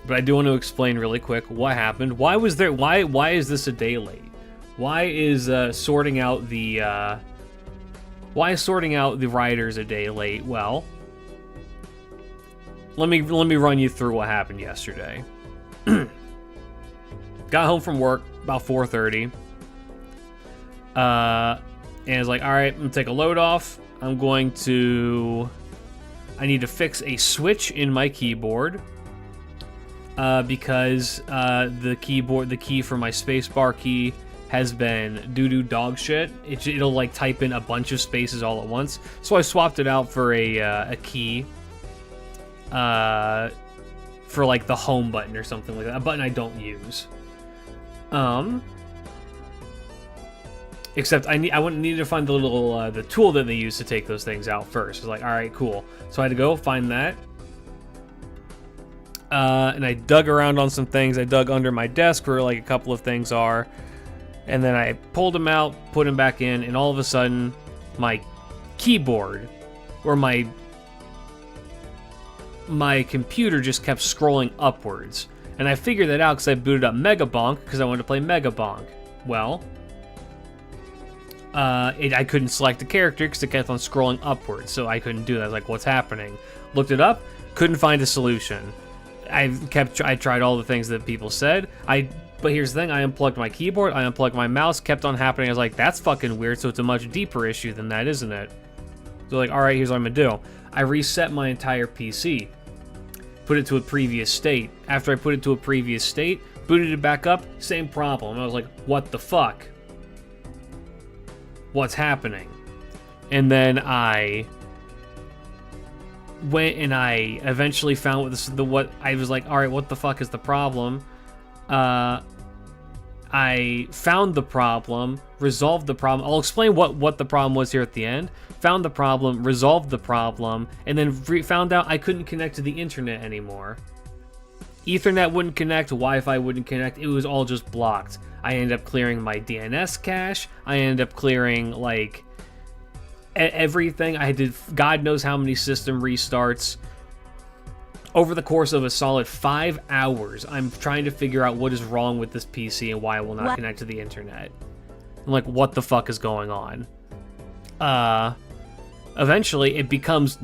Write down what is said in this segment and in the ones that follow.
But I do want to explain really quick what happened. Why was there? Why is this a day late? Why is sorting out the riders a day late? Well, let me run you through what happened yesterday. Got home from work about 4:30. And it's like, all right, I'm gonna take a load off. I need to fix a switch in my keyboard. Because the key for my spacebar key has been doo-doo dog shit. It'll like type in a bunch of spaces all at once. So I swapped it out for a key for like the home button or something like that. A button I don't use. Except I needed to find the little the tool that they use to take those things out first. It's like, all right, cool. So I had to go find that. And I dug around on some things. I dug under my desk where like a couple of things are. And then I pulled them out, put them back in, and all of a sudden, my keyboard, or my computer just kept scrolling upwards. And I figured that out because I booted up Megabonk because I wanted to play Megabonk. Well, I couldn't select a character because it kept on scrolling upwards, so I couldn't do that. I was like, what's happening? Looked it up, couldn't find a solution. I tried all the things that people said. But here's the thing, I unplugged my keyboard, I unplugged my mouse, kept on happening. I was like, that's fucking weird, so it's a much deeper issue than that, isn't it? So like, all right, here's what I'm gonna do. I reset my entire PC, put it to a previous state. After I put it to a previous state, booted it back up, same problem. I was like, what the fuck? What's happening? And then I went and I eventually found what I was like, all right, what the fuck is the problem? I found the problem, resolved the problem. I'll explain what the problem was here at the end. Found the problem, resolved the problem, and then found out I couldn't connect to the internet anymore. Ethernet wouldn't connect, Wi-Fi wouldn't connect, it was all just blocked. I ended up clearing my DNS cache, I ended up clearing, like, everything. I did God knows how many system restarts. Over the course of a solid 5 hours, I'm trying to figure out what is wrong with this PC and why it will not connect to the internet. I'm like, what the fuck is going on? Eventually, it becomes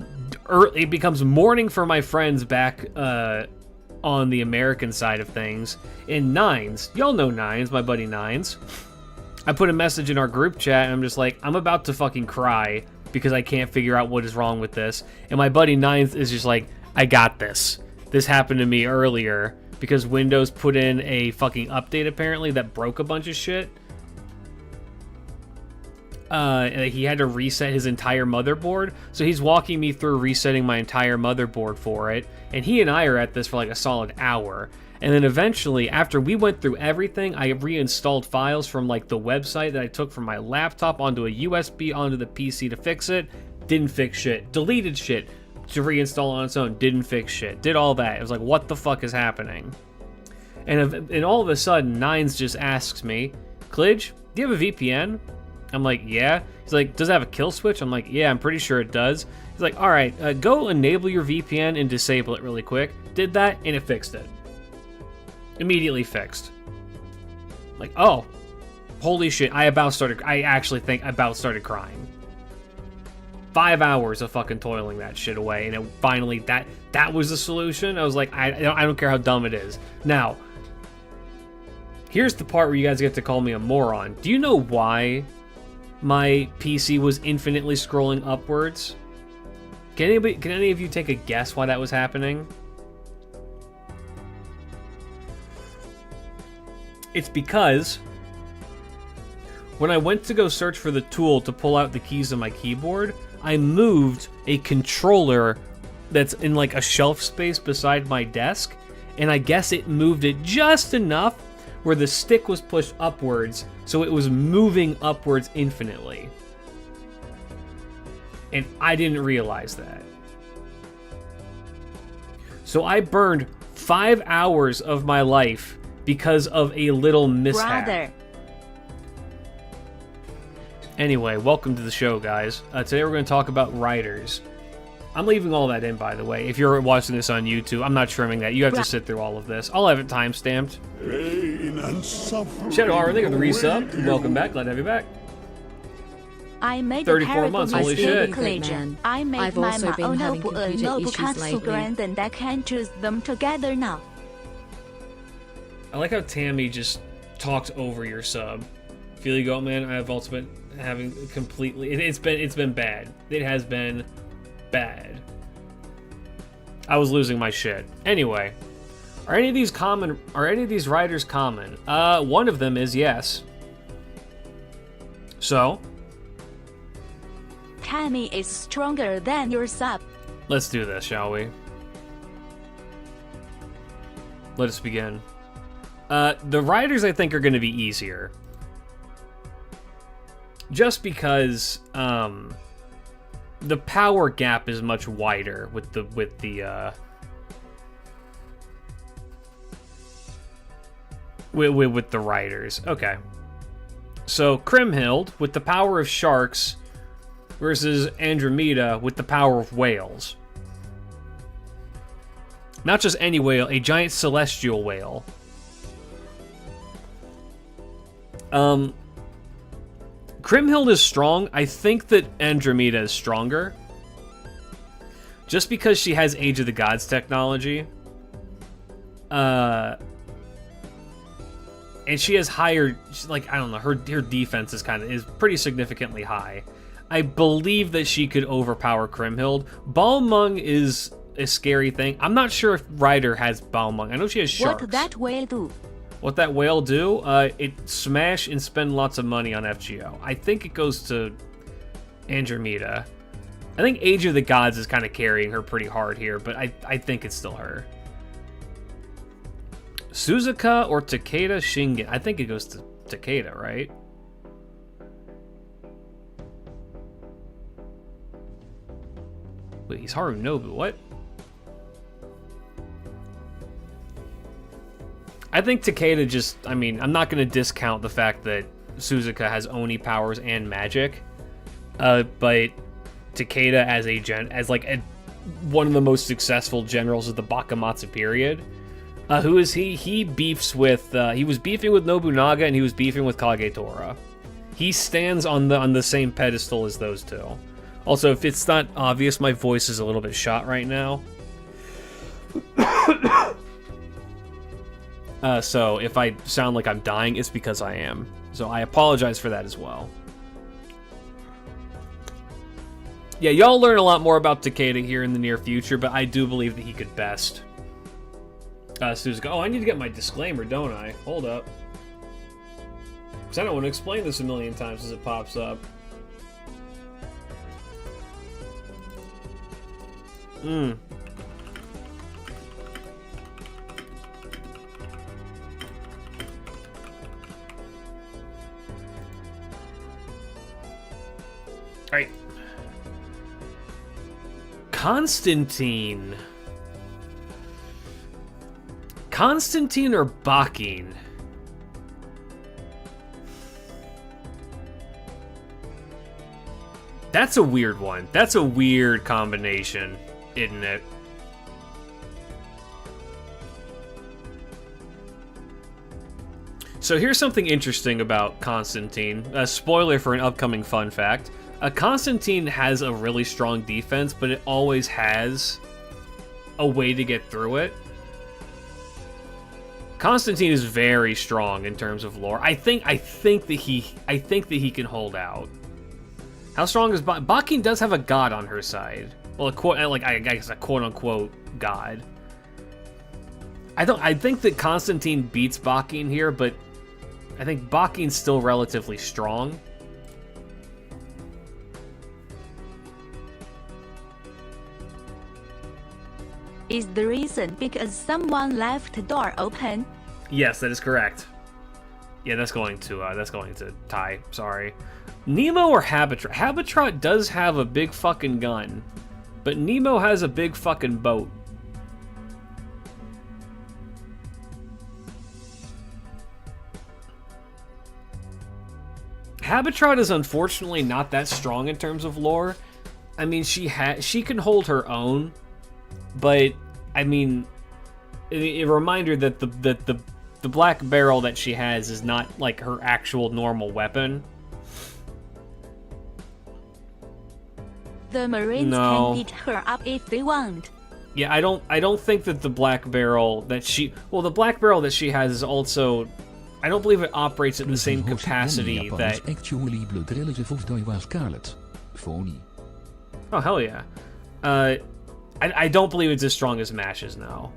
morning for my friends back on the American side of things. In Nines, y'all know Nines, my buddy Nines. I put a message in our group chat, and I'm just like, I'm about to fucking cry because I can't figure out what is wrong with this. And my buddy Nines is just like, I got this. This happened to me earlier because Windows put in a fucking update apparently that broke a bunch of shit. He had to reset his entire motherboard, so he's walking me through resetting my entire motherboard for it, and he and I are at this for like a solid hour. And then eventually, after we went through everything, I reinstalled files from like the website that I took from my laptop onto a USB onto the PC to fix it. Didn't fix shit. Deleted shit to reinstall on its own. Didn't fix shit. Did all that. It was like, what the fuck is happening? And all of a sudden, Nines just asks me, Klidge, do you have a VPN? I'm like, yeah. He's like, does it have a kill switch? I'm like, yeah, I'm pretty sure it does. He's like, all right, go enable your VPN and disable it really quick. Did that, and it fixed it. Immediately fixed. Like, oh, holy shit, I actually think I about started crying. 5 hours of fucking toiling that shit away, and it finally, that was the solution. I was like, I don't care how dumb it is. Now, here's the part where you guys get to call me a moron. Do you know why my PC was infinitely scrolling upwards? Can any of you take a guess why that was happening? It's because when I went to go search for the tool to pull out the keys of my keyboard, I moved a controller that's in like a shelf space beside my desk, and I guess it moved it just enough where the stick was pushed upwards, so it was moving upwards infinitely. And I didn't realize that. So I burned 5 hours of my life because of a little mishap. Brother. Anyway, welcome to the show, guys. Today we're going to talk about riders. I'm leaving all that in, by the way. If you're watching this on YouTube, I'm not trimming that. You have to sit through all of this. I'll have it timestamped. Shadow R, thank you for the resub. Welcome back. Glad to have you back. I made 34 months, holy shit. I made I've my also been having computer notebook issues so grand and I can choose them together now. I like how Tammy just talked over your sub. Feel you go, man. I've also been having completely... It's been bad. It has been bad. I was losing my shit. Anyway, are any of these common? Are any of these riders common? One of them is yes. So, Tammy is stronger than your sub. let's do this, shall we? Let us begin. The riders, I think, are going to be easier. Just because the power gap is much wider with the riders. Okay. So Kriemhild with the power of sharks versus Andromeda with the power of whales. Not just any whale, a giant celestial whale. Kriemhild is strong. I think that Andromeda is stronger. Just because she has Age of the Gods technology. And she has higher, like, I don't know, her defense is pretty significantly high. I believe that she could overpower Kriemhild. Balmung is a scary thing. I'm not sure if Ryder has Balmung. I know she has sharks. What that whale do? What that whale do? It smash and spend lots of money on FGO. I think it goes to Andromeda. I think Age of the Gods is kind of carrying her pretty hard here, but I think it's still her. Suzuka or Takeda Shingen? I think it goes to Takeda, right? Wait, he's Harunobu. What? I think Takeda just... I mean, I'm not going to discount the fact that Suzuka has Oni powers and magic. But Takeda as one of the most successful generals of the Bakamatsu period. Who is he? He beefs with... he was beefing with Nobunaga and he was beefing with Kagetora. He stands on the same pedestal as those two. Also, if it's not obvious, my voice is a little bit shot right now. So if I sound like I'm dying, it's because I am. So I apologize for that as well. Yeah, y'all learn a lot more about Takeda here in the near future, but I do believe that he could best Suzuka. Oh, I need to get my disclaimer, don't I? Hold up. Because I don't want to explain this a million times as it pops up. Alright. Constantine. Constantine or Bakin? That's a weird one. That's a weird combination, isn't it? So here's something interesting about Constantine. A spoiler for an upcoming fun fact. Constantine has a really strong defense, but it always has a way to get through it. Constantine is very strong in terms of lore. I think that he can hold out. How strong is Bakin? Does have a god on her side. Well, I guess a quote-unquote god. I think that Constantine beats Bakin here, but I think Bakin's still relatively strong. Is the reason because someone left the door open? Yes, that is correct. Yeah, that's going to tie. Sorry. Nemo or Habitrot? Habitrot does have a big fucking gun, but Nemo has a big fucking boat. Habitrot is unfortunately not that strong in terms of lore. I mean, she can hold her own, but I mean, a reminder that the black barrel that she has is not like her actual normal weapon. The Marines can beat her up if they want. Yeah, I don't think that the black barrel that she... Well, the black barrel that she has is also... I don't believe it operates at the same capacity that... Actually, blood relative of Daiwa Scarlet. Phony. Oh, hell yeah. I don't believe it's as strong as Mash's now.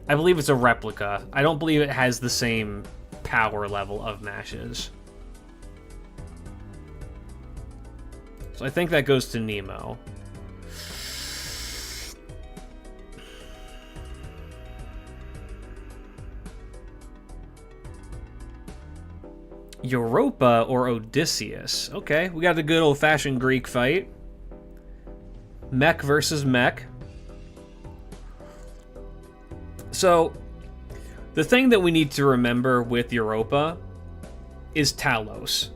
I believe it's a replica. I don't believe it has the same power level of Mash's. So I think that goes to Nemo. Europa or Odysseus? Okay, we got the good old-fashioned Greek fight. Mech versus mech. So, the thing that we need to remember with Europa is Talos.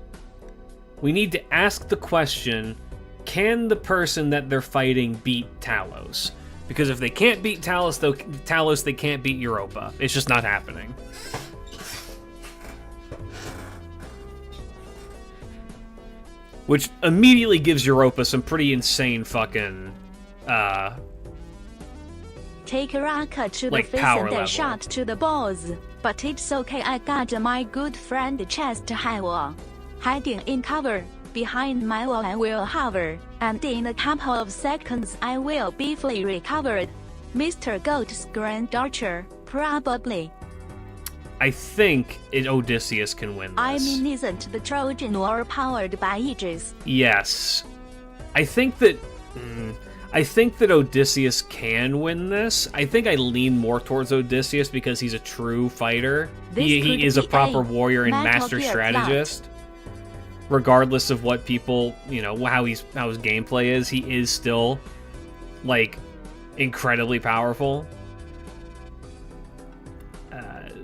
We need to ask the question, can the person that they're fighting beat Talos? Because if they can't beat Talos, they can't beat Europa. It's just not happening. Which immediately gives Europa some pretty insane fucking, Take a rocket to like the face power and level. a shot to the balls. But it's okay, I got my good friend chest Highwall. Hiding in cover, behind my wall I will hover, and in a couple of seconds I will be fully recovered. Mr. Goat's granddaughter, probably. I think Odysseus can win this. I mean, isn't the Trojan War powered by Aegis? Yes. I think that Odysseus can win this. I think I lean more towards Odysseus because he's a true fighter. He is a proper warrior and master strategist. Regardless of what people, how his gameplay is, he is still like incredibly powerful.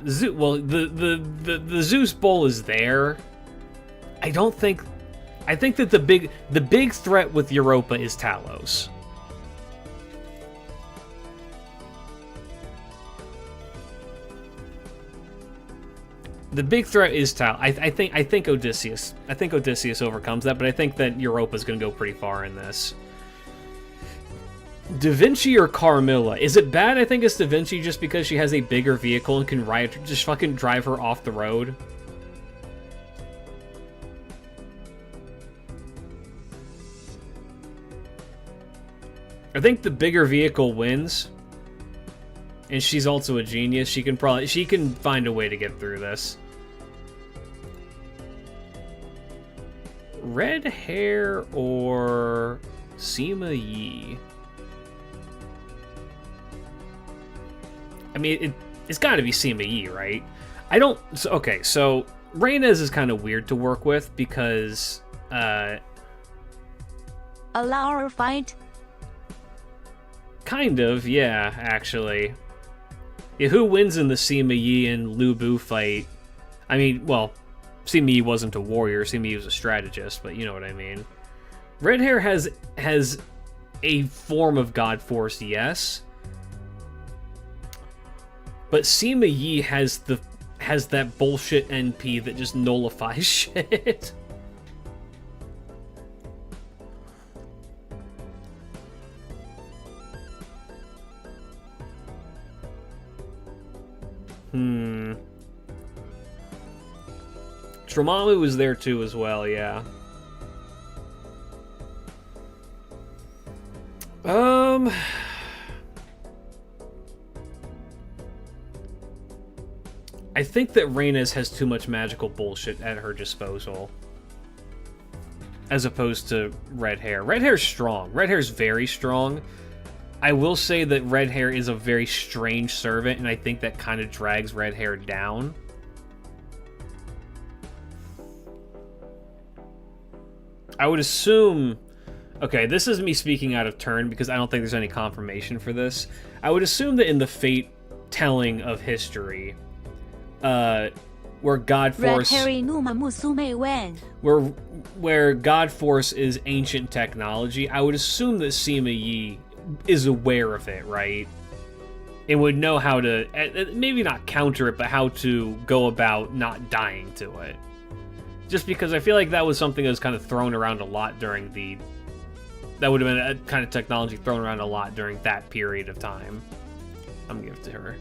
The Zeus Bowl is there. I think that the big threat with Europa is Talos. The big threat is Talos. I think Odysseus. I think Odysseus overcomes that, but I think that Europa's going to go pretty far in this. Da Vinci or Carmilla? Is it bad I think it's Da Vinci just because she has a bigger vehicle and can just fucking drive her off the road? I think the bigger vehicle wins. And she's also a genius. She can find a way to get through this. Red hair or Sima Yi? I mean, it's got to be Sima Yi, right? So Reynes is kind of weird to work with because... Allow her fight? Kind of, yeah, actually. Yeah, who wins in the Sima Yi and Lu Bu fight? I mean, well, Sima Yi wasn't a warrior, Sima Yi was a strategist, but you know what I mean. Red hair has a form of God Force, yes. But Sima Yi has that bullshit NP that just nullifies shit. Tramamu was there too as well, yeah. I think that Reynes has too much magical bullshit at her disposal. As opposed to Red Hair. Red Hair's strong. Red Hair's very strong. I will say that Red Hair is a very strange servant, and I think that kind of drags Red Hair down. I would assume... Okay, this is me speaking out of turn because I don't think there's any confirmation for this. I would assume that in the fate telling of history, where God Force, where God Force is ancient technology, I would assume that Sima Yi is aware of it, right? And would know how to, maybe not counter it, but how to go about not dying to it. Just because I feel like that was something that was kind of thrown around a lot during the... That would have been a kind of technology thrown around a lot during that period of time. I'm gonna give it to her.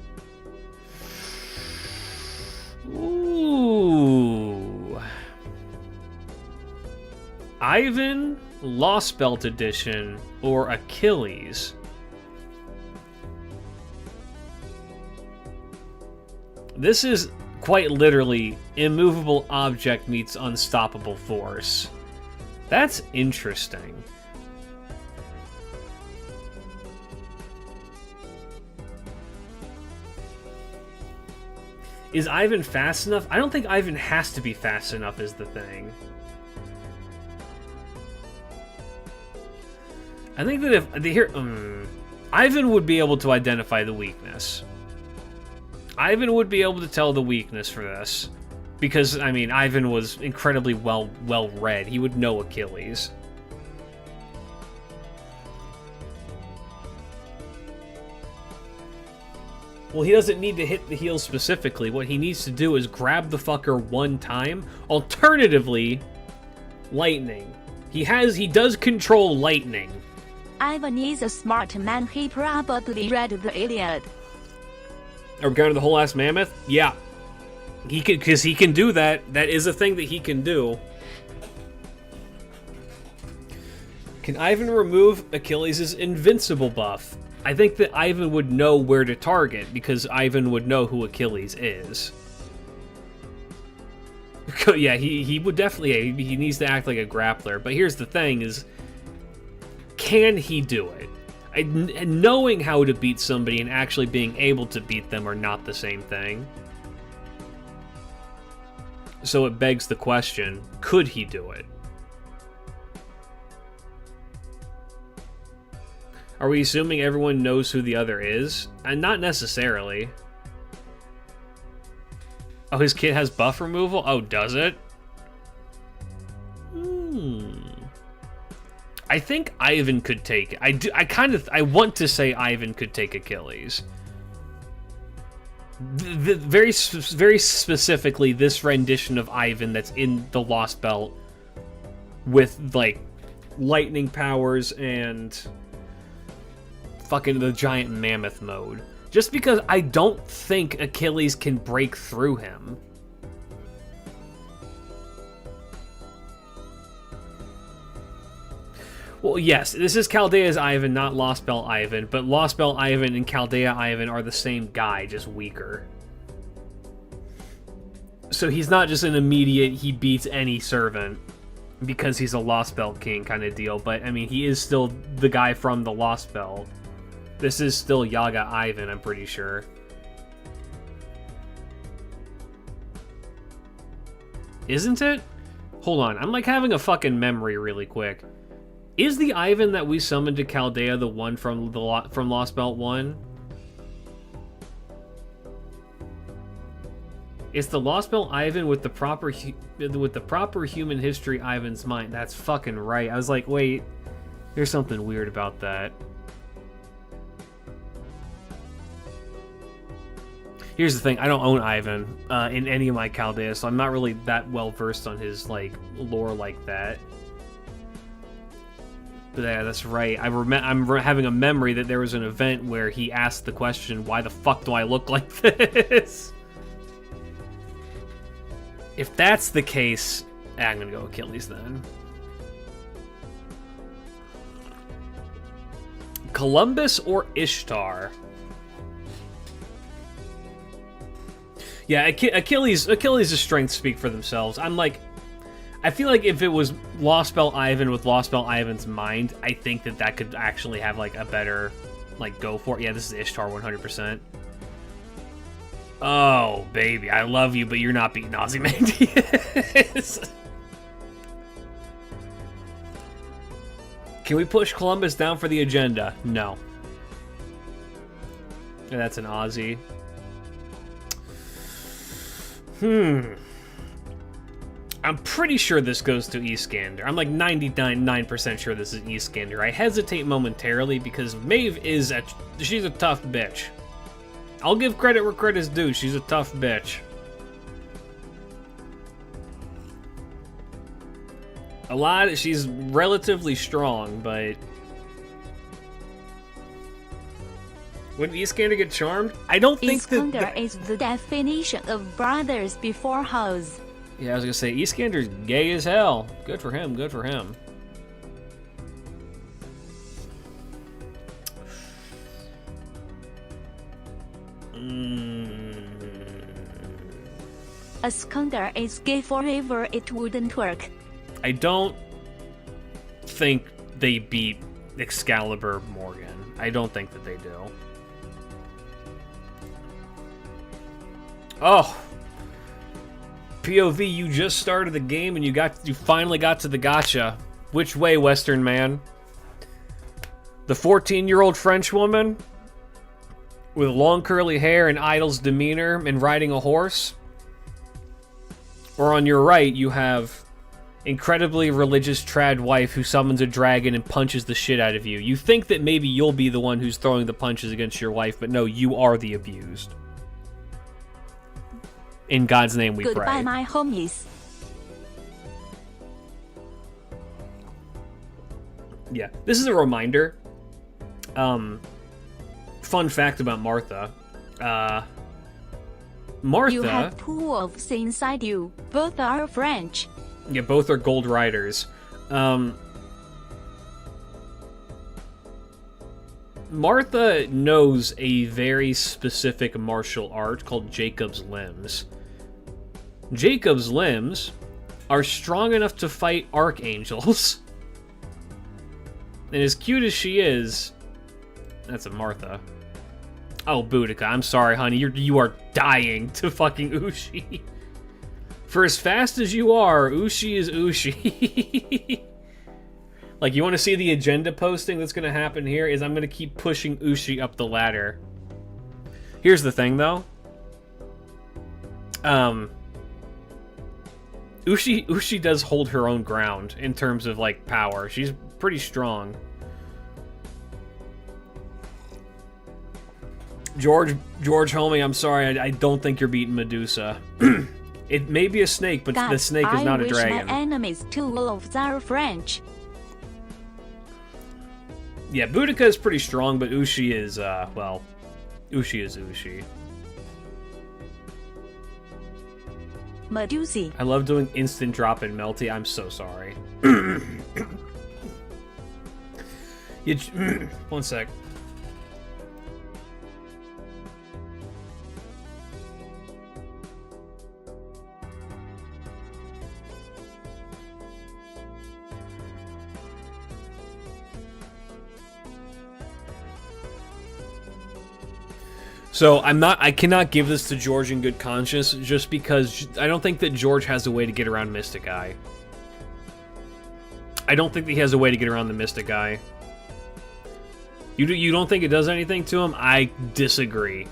Ooh. Ivan, Lost Belt Edition, or Achilles? This is quite literally immovable object meets unstoppable force. That's interesting. Is Ivan fast enough? I don't think Ivan has to be fast enough is the thing. I think that if Ivan would be able to identify the weakness. Ivan would be able to tell the weakness for this. Because, I mean, Ivan was incredibly well read. He would know Achilles. Well, he doesn't need to hit the heel specifically. What he needs to do is grab the fucker one time. Alternatively, lightning. He does control lightning. Ivan is a smart man. He probably read the Iliad. Are we going to the whole ass mammoth? Yeah. He can, because he can do that. That is a thing that he can do. Can Ivan remove Achilles' invincible buff? I think that Ivan would know where to target, because Ivan would know who Achilles is. Yeah, he would definitely, he needs to act like a grappler. But here's the thing is, can he do it? Knowing how to beat somebody and actually being able to beat them are not the same thing. So it begs the question, could he do it? Are we assuming everyone knows who the other is? And not necessarily. Oh, his kid has buff removal? Oh, does it? I think Ivan could take it. I want to say Ivan could take Achilles. Very specifically, this rendition of Ivan that's in the Lost Belt with, like, lightning powers and fucking the giant mammoth mode. Just because I don't think Achilles can break through him. Well, yes, this is Chaldea's Ivan, not Lost Belt Ivan, but Lost Belt Ivan and Chaldea Ivan are the same guy, just weaker. So he's not just an immediate, he beats any servant because he's a Lost Belt king kind of deal, but I mean, he is still the guy from the Lost Belt. This is still Yaga Ivan, I'm pretty sure. Isn't it? Hold on, I'm like having a fucking memory really quick. Is the Ivan that we summoned to Chaldea the one from Lost Belt 1? It's the Lost Belt Ivan with the proper human history Ivan's mind. That's fucking right. I was like, wait, there's something weird about that. Here's the thing, I don't own Ivan in any of my Chaldea, so I'm not really that well versed on his like lore like that. But yeah, that's right. I'm having a memory that there was an event where he asked the question, why the fuck do I look like this? If that's the case, I'm gonna go Achilles then. Columbus or Ishtar? Yeah, Achilles' strengths speak for themselves. I feel like if it was Lost Belt Ivan with Lost Belt Ivan's mind, I think that could actually have like a better like go for it. Yeah, this is Ishtar 100%. Oh, baby, I love you, but you're not beating Ozymandias. Can we push Columbus down for the agenda? No. And that's an Aussie. I'm pretty sure this goes to Eastgander. I'm like 99% sure this is Eastgander. I hesitate momentarily because Maeve is she's a tough bitch. I'll give credit where credit's due. She's a tough bitch. She's relatively strong, but would Eastgander get charmed? I don't think Eastgander is the definition of brothers before hoes. Yeah, I was gonna say, Eastgander's gay as hell. Good for him, good for him. Iskander is gay forever, it wouldn't work. I don't think they beat Excalibur Morgan. I don't think that they do. Oh! POV, you just started the game and you finally got to the gotcha. Which way, Western man? The 14-year-old French woman with long curly hair and Idol's demeanor and riding a horse? Or on your right, you have incredibly religious trad wife who summons a dragon and punches the shit out of you. You think that maybe you'll be the one who's throwing the punches against your wife, but no, you are the abused. In God's name we pray. Goodbye, my homies. Yeah, this is a reminder. Fun fact about Martha. Martha... You have two wolves inside you. Both are French. Yeah, both are gold riders. Martha knows a very specific martial art called Jacob's Limbs. Jacob's Limbs are strong enough to fight archangels. And as cute as she is... That's a Martha. Oh, Boudica, I'm sorry, honey. You are dying to fucking Ushi. For as fast as you are, Ushi is Ushi. Like, you want to see the agenda posting that's going to happen here? Is I'm going to keep pushing Ushi up the ladder. Here's the thing, though. Ushi does hold her own ground in terms of, like, power. She's pretty strong. George, homie, I'm sorry. I don't think you're beating Medusa. It may be a snake, but God, the snake is not a dragon. I wish my enemies two wolves are French. Yeah, Boudica is pretty strong, but Ushi is, well, Ushi is Ushi. Medusa. I love doing instant drop in Melty. I'm so sorry. One sec. So I cannot give this to George in good conscience, just because I don't think that George has a way to get around Mystic Eye. I don't think that he has a way to get around the Mystic Eye. You don't think it does anything to him? I disagree.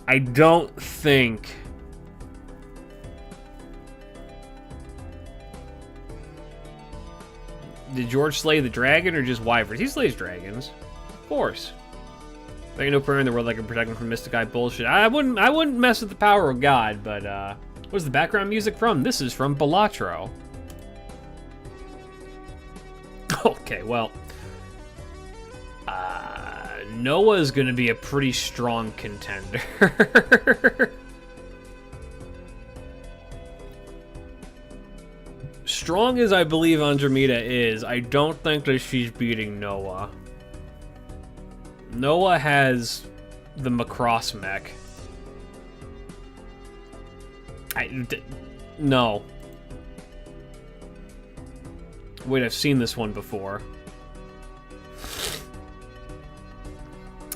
I don't think... Did George slay the dragon or just wyverns? He slays dragons. Of course. There ain't no prayer in the world that can protect him from Mystic Eye bullshit. I wouldn't mess with the power of God, but what's the background music from? This is from Balatro. Okay, well. Noah's gonna be a pretty strong contender. Strong as I believe Andromeda is, I don't think that she's beating Noah. Noah has the Macross mech. No. Wait, I've seen this one before.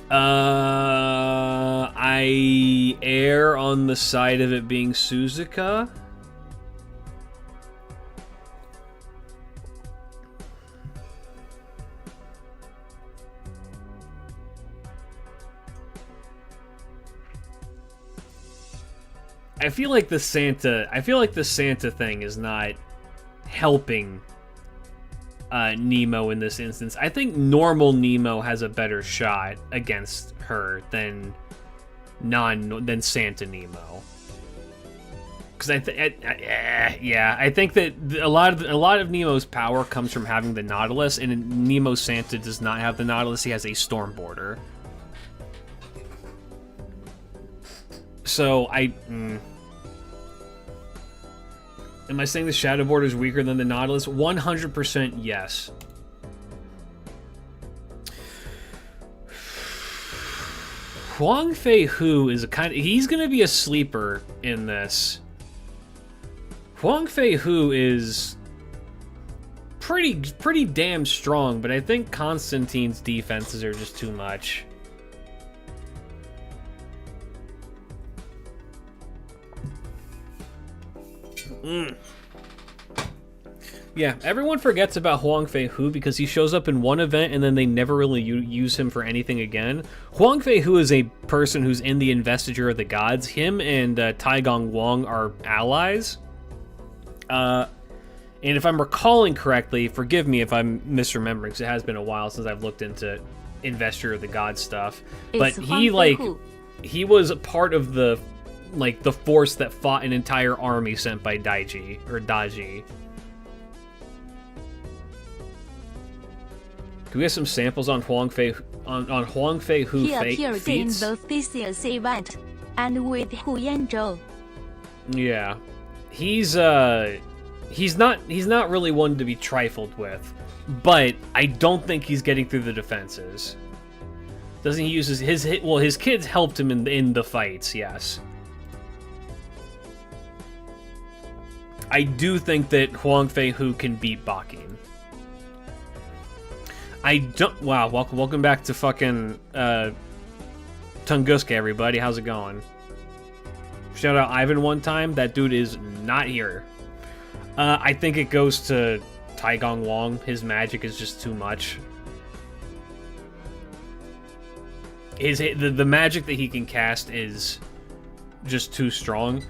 I err on the side of it being Suzuka. I feel like the Santa thing is not helping Nemo in this instance. I think normal Nemo has a better shot against her than Santa Nemo. Because I think that a lot of Nemo's power comes from having the Nautilus, and Nemo Santa does not have the Nautilus. He has a Stormboarder. So am I saying the Shadowboarder is weaker than the Nautilus? 100% yes. Huang Fei Hu is he's gonna be a sleeper in this. Huang Fei Hu is pretty damn strong, but I think Constantine's defenses are just too much. Yeah, everyone forgets about Huang Fei Hu because he shows up in one event and then they never really use him for anything again. Huang Fei Hu is a person who's in the Investiture of the Gods. Him and Taigong Wang are allies. And if I'm recalling correctly, forgive me if I'm misremembering, because it has been a while since I've looked into Investiture of the Gods stuff. But he was a part of the force that fought an entire army sent by Daiji. Can we get some samples on Huang Fei Hu He appeared feats? in the Theseus event, and with Hu Yanzhou. Yeah, he's not really one to be trifled with, but I don't think he's getting through the defenses. Doesn't he use his kids helped him in the fights? Yes. I do think that Huang Fei Hu can beat Bakin. Wow, welcome back to fucking Tunguska, everybody. How's it going? Shout out Ivan one time. That dude is not here. I think it goes to Taigong Wang. His magic is just too much. The magic that he can cast is just too strong.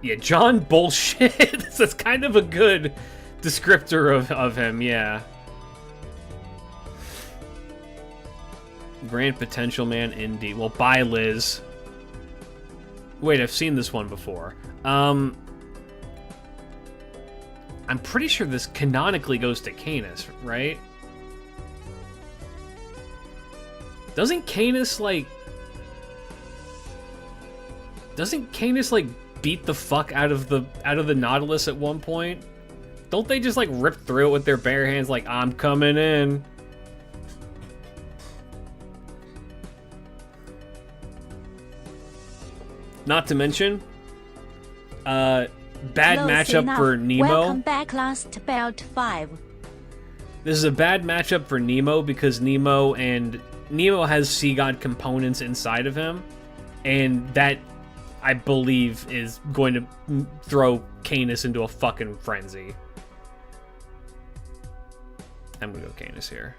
Yeah, John Bullshit. That's kind of a good descriptor of him, yeah. Grand Potential Man, Indy. Well, bye, Liz. Wait, I've seen this one before. I'm pretty sure this canonically goes to Canis, right? Doesn't Canis, beat the fuck out of the Nautilus at one point? Don't they just, rip through it with their bare hands like, I'm coming in? Not to mention, bad matchup for Nemo. Welcome back, Last Belt 5. This is a bad matchup for Nemo because Nemo has Sea God components inside of him, and that, I believe, is going to throw Canis into a fucking frenzy. I'm gonna go Canis here.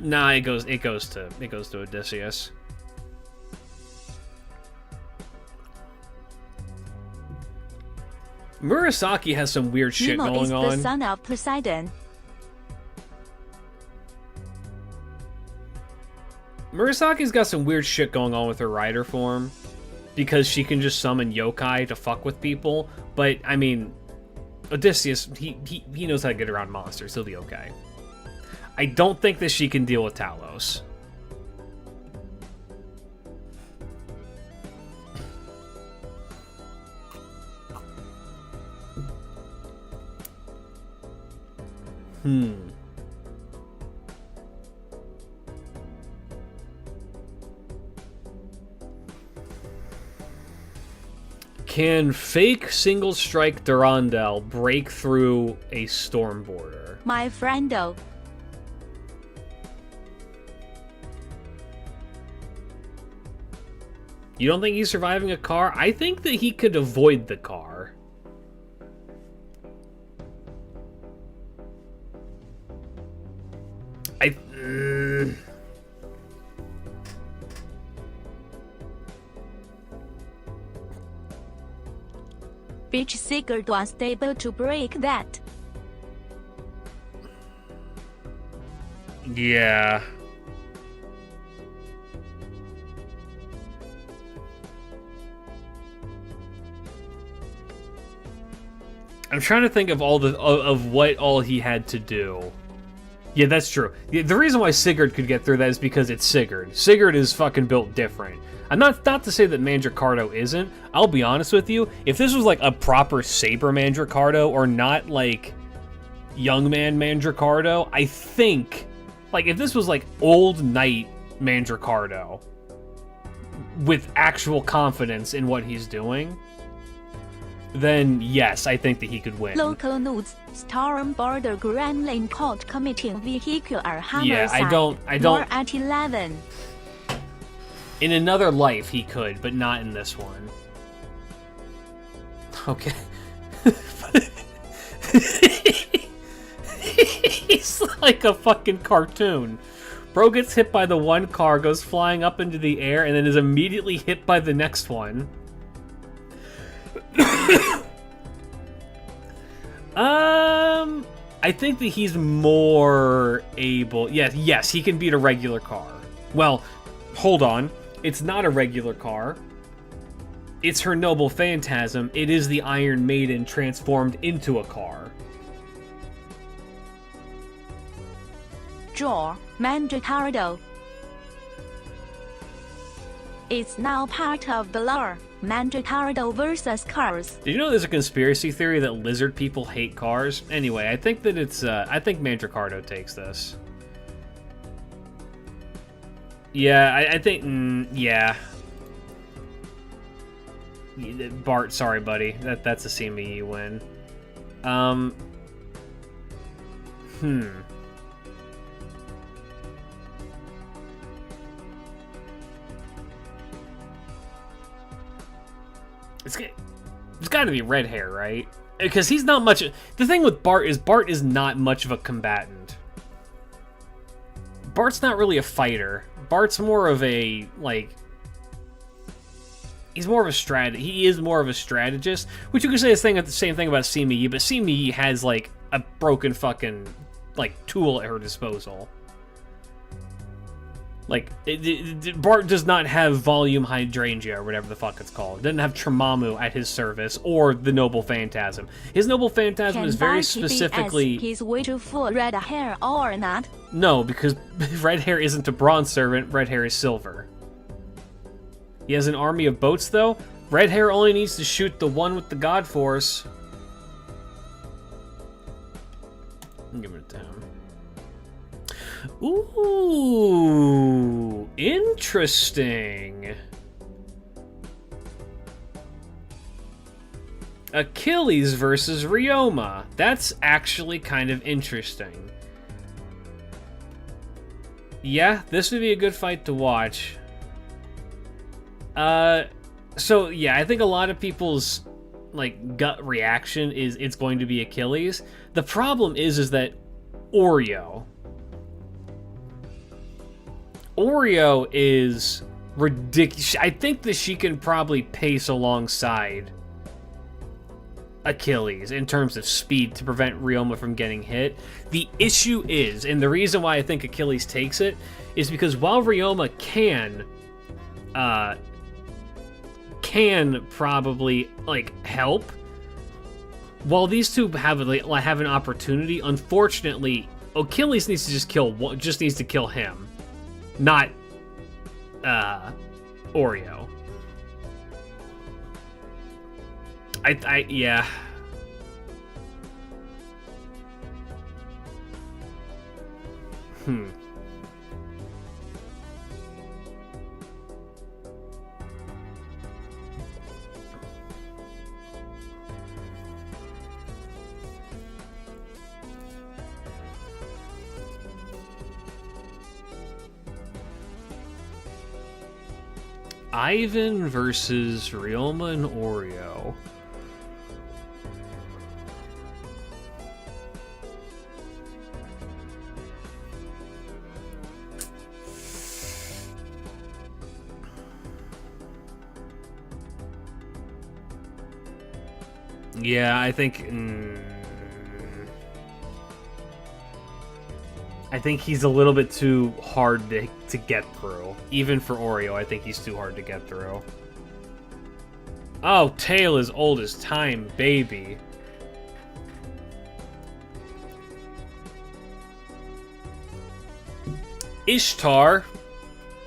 Nah, it goes to Odysseus. Murasaki has some weird shit Nemo going on. is the son of Poseidon. Murasaki's got some weird shit going on with her rider form, because she can just summon yokai to fuck with people. But I mean, Odysseus, he knows how to get around monsters. He'll be okay. I don't think that she can deal with Talos. Can fake single strike Durandal break through a Stormboarder? My friendo. You don't think he's surviving a car? I think that he could avoid the car. which Sigurd was able to break that. Yeah. I'm trying to think of what all he had to do. Yeah, that's true. The reason why Sigurd could get through that is because it's Sigurd. Sigurd is fucking built different. I'm not to say that Mandricardo isn't. I'll be honest with you. If this was like a proper Saber Mandricardo or not like young man Mandricardo, I think like if this was like old knight Mandricardo with actual confidence in what he's doing, then yes, I think that he could win. Local notes: Storm Border Gremlin Court committing vehicular homicide. Yeah, I don't. More at 11. In another life, he could, but not in this one. Okay. He's like a fucking cartoon. Bro gets hit by the one car, goes flying up into the air, and then is immediately hit by the next one. I think that he's more able... Yes, he can beat a regular car. Well, hold on. It's not a regular car. It's her noble phantasm. It is the Iron Maiden transformed into a car. Draw, Mandricardo. It's now part of the lore. Mandricardo versus cars. Did you know there's a conspiracy theory that lizard people hate cars? Anyway, I think that it's... I think Mandricardo takes this. Yeah, I think... yeah. Bart, sorry, buddy. That's a CME win. It's got to be red hair, right? Because he's not much... The thing with Bart is not much of a combatant. Bart's not really a fighter. Bart's more of a, like... He's more of a He is more of a strategist, which you could say the same thing about CME, but CME has, like, a broken fucking, like, tool at her disposal. Like, Bart does not have volume hydrangea, or whatever the fuck it's called. Doesn't have Tremamu at his service, or the Noble Phantasm. His Noble Phantasm is very specifically... His way to full red hair or not? No, because red hair isn't a bronze servant, red hair is silver. He has an army of boats, though. Red hair only needs to shoot the one with the God Force. I'm giving it to him. Ooh, interesting. Achilles versus Ryoma. That's actually kind of interesting. Yeah, this would be a good fight to watch. So yeah, I think a lot of people's like gut reaction is it's going to be Achilles. The problem is that Oreo is ridiculous. I think that she can probably pace alongside Achilles in terms of speed to prevent Ryoma from getting hit. The issue is, and the reason why I think Achilles takes it, is because while Ryoma can probably like help, while these two have an opportunity, unfortunately, Achilles needs to just needs to kill him. Not, Oreo. Yeah. Ivan versus Ryoma and Oreo. Yeah, I think he's a little bit too hard to get through. Even for Oreo, I think he's too hard to get through. Oh, Tail is old as time, baby. Ishtar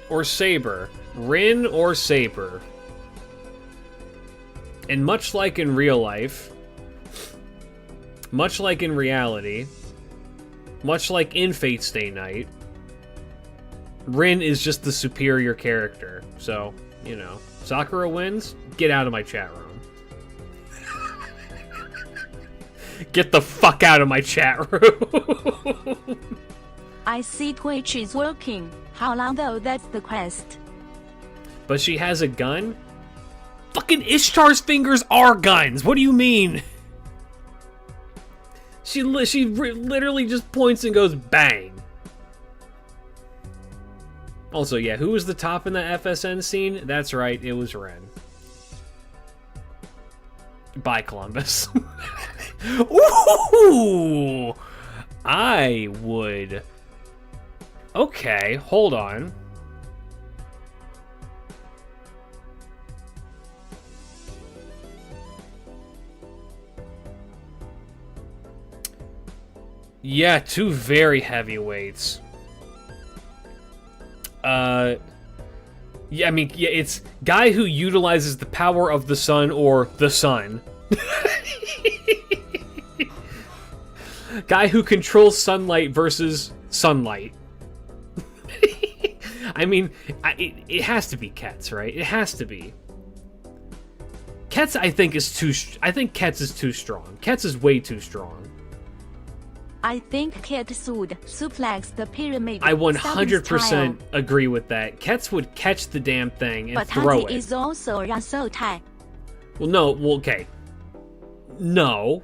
or Saber? Rin or Saber? And much like in real life, much like in reality, much like in Fate Stay Night, Rin is just the superior character. So, you know, Sakura wins, get out of my chat room. Get the fuck out of my chat room. I see Twitch is working. How long though? That's the quest. But she has a gun? Fucking Ishtar's fingers are guns. What do you mean? She literally just points and goes bang. Also, yeah, who was the top in the FSN scene? That's right, it was Ren. Bye, Columbus. Ooh! I would... Okay, hold on. Yeah, two very heavyweights. Yeah, I mean, yeah, it's guy who utilizes the power of the sun or the sun. Guy who controls sunlight versus sunlight. I mean, it has to be Ketz, right? It has to be. Ketz, I think Ketz is too strong. Ketz is way too strong. I think Ketz would suplex the pyramid. I 100% agree with that. Ketz would catch the damn thing and throw it. But is also Rasotai. Well, no. Well, okay. No.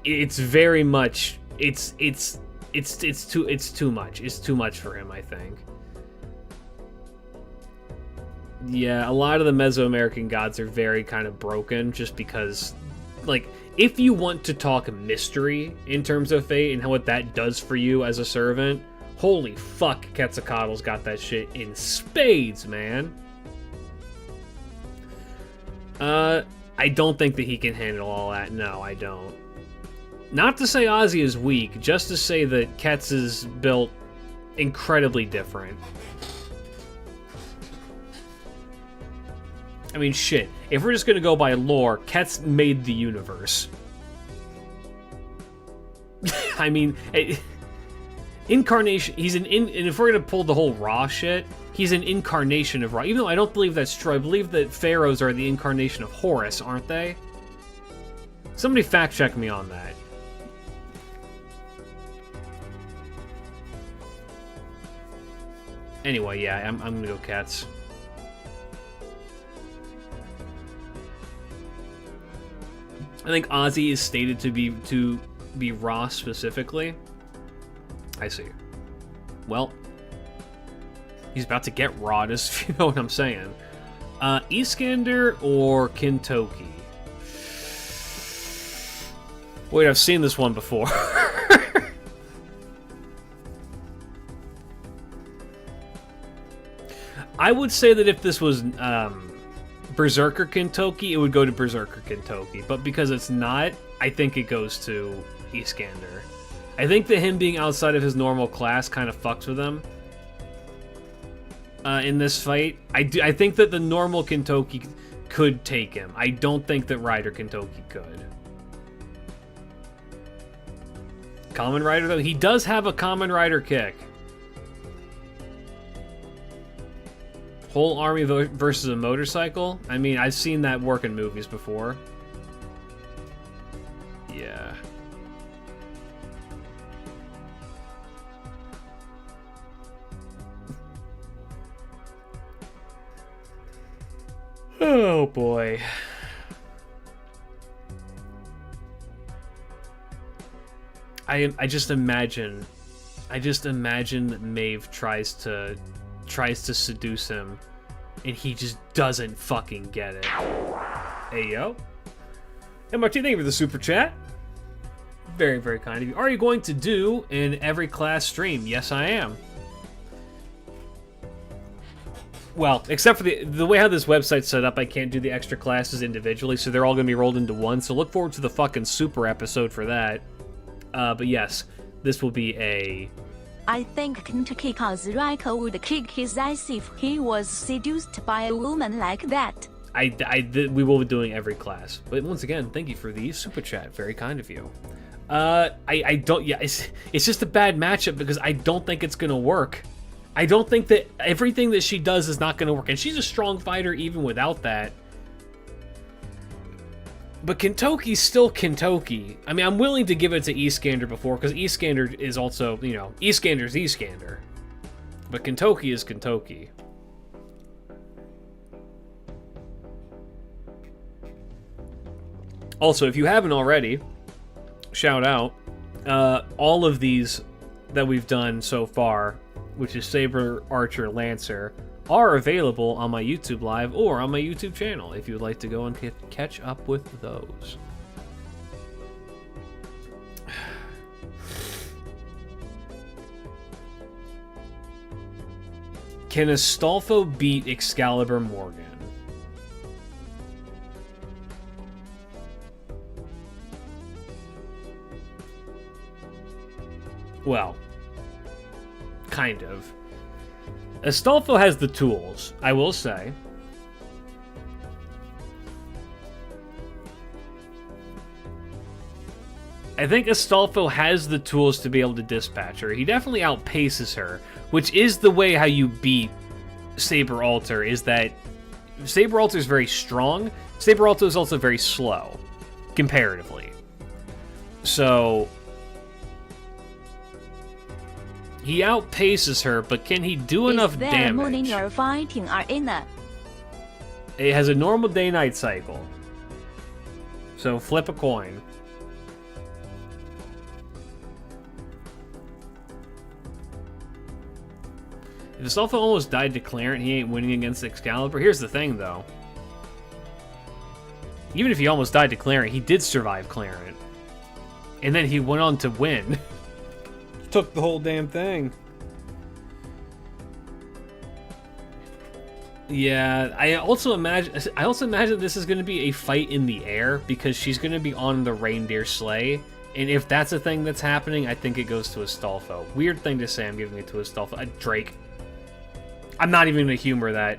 It's very much. It's too much. It's too much for him, I think. Yeah, a lot of the Mesoamerican gods are very kind of broken just because, like, if you want to talk mystery in terms of fate and what that does for you as a servant, holy fuck, Quetzalcoatl's got that shit in spades, man. I don't think that he can handle all that. No, I don't. Not to say Ozzy is weak, just to say that Ketz is built incredibly different. I mean, shit. If we're just gonna go by lore, Ketz made the universe. I mean, incarnation. And if we're gonna pull the whole Ra shit, he's an incarnation of Ra. Even though I don't believe that's true, I believe that pharaohs are the incarnation of Horus, aren't they? Somebody fact check me on that. Anyway, yeah, I'm gonna go Ketz. I think Ozzy is stated to be Ra specifically. I see. Well, he's about to get Rod, if you know what I'm saying. Iskander or Kintoki? Wait, I've seen this one before. I would say that if this was Berserker Kintoki, it would go to Berserker Kintoki, but because it's not, I think it goes to Iskander. I think that him being outside of his normal class kind of fucks with him in this fight. I think that the normal Kintoki could take him. I don't think that Rider Kintoki could. Kamen Rider, though, he does have a Kamen Rider kick. Whole army versus a motorcycle? I mean, I've seen that work in movies before. Yeah. Oh boy. I just imagine I just imagine that Maeve tries to seduce him, and he just doesn't fucking get it. Hey, yo. MRT, thank you for the super chat. Very, very kind of you. Are you going to do an every class stream? Yes, I am. Well, except for the way how this website's set up, I can't do the extra classes individually, so they're all going to be rolled into one. So look forward to the fucking super episode for that. But yes, this will be a... I think Kentucky Rico would kick his ass if he was seduced by a woman like that. We will be doing every class. But once again, thank you for the super chat. Very kind of you. I don't... Yeah, it's just a bad matchup because I don't think it's going to work. I don't think that everything that she does is not going to work. And she's a strong fighter even without that. But Kentucky's still Kentucky. I mean, I'm willing to give it to Eastgander before, because Eastgander is also, you know, Eastgander's Eastgander. But Kentucky is Kentucky. Also, if you haven't already, shout out, all of these that we've done so far, which is Saber, Archer, Lancer, are available on my YouTube Live or on my YouTube channel if you would like to go and catch up with those. Can Astolfo beat Excalibur Morgan? Well, kind of. Astolfo has the tools, I will say. I think Astolfo has the tools to be able to dispatch her. He definitely outpaces her, which is the way how you beat Saber Alter, is that Saber Alter is very strong. Saber Alter is also very slow, comparatively. So... he outpaces her, but can he do enough damage? Moon in your fighting arena? It has a normal day-night cycle. So flip a coin. If Astolfo almost died to Clarent, he ain't winning against Excalibur. Here's the thing, though. Even if he almost died to Clarent, he did survive Clarent. And then he went on to win. Took the whole damn thing. Yeah, I also imagine this is going to be a fight in the air because she's going to be on the reindeer sleigh, and if that's a thing that's happening, I think it goes to Astolfo. Weird thing to say, I'm giving it to Astolfo. Drake. I'm not even going to humor that.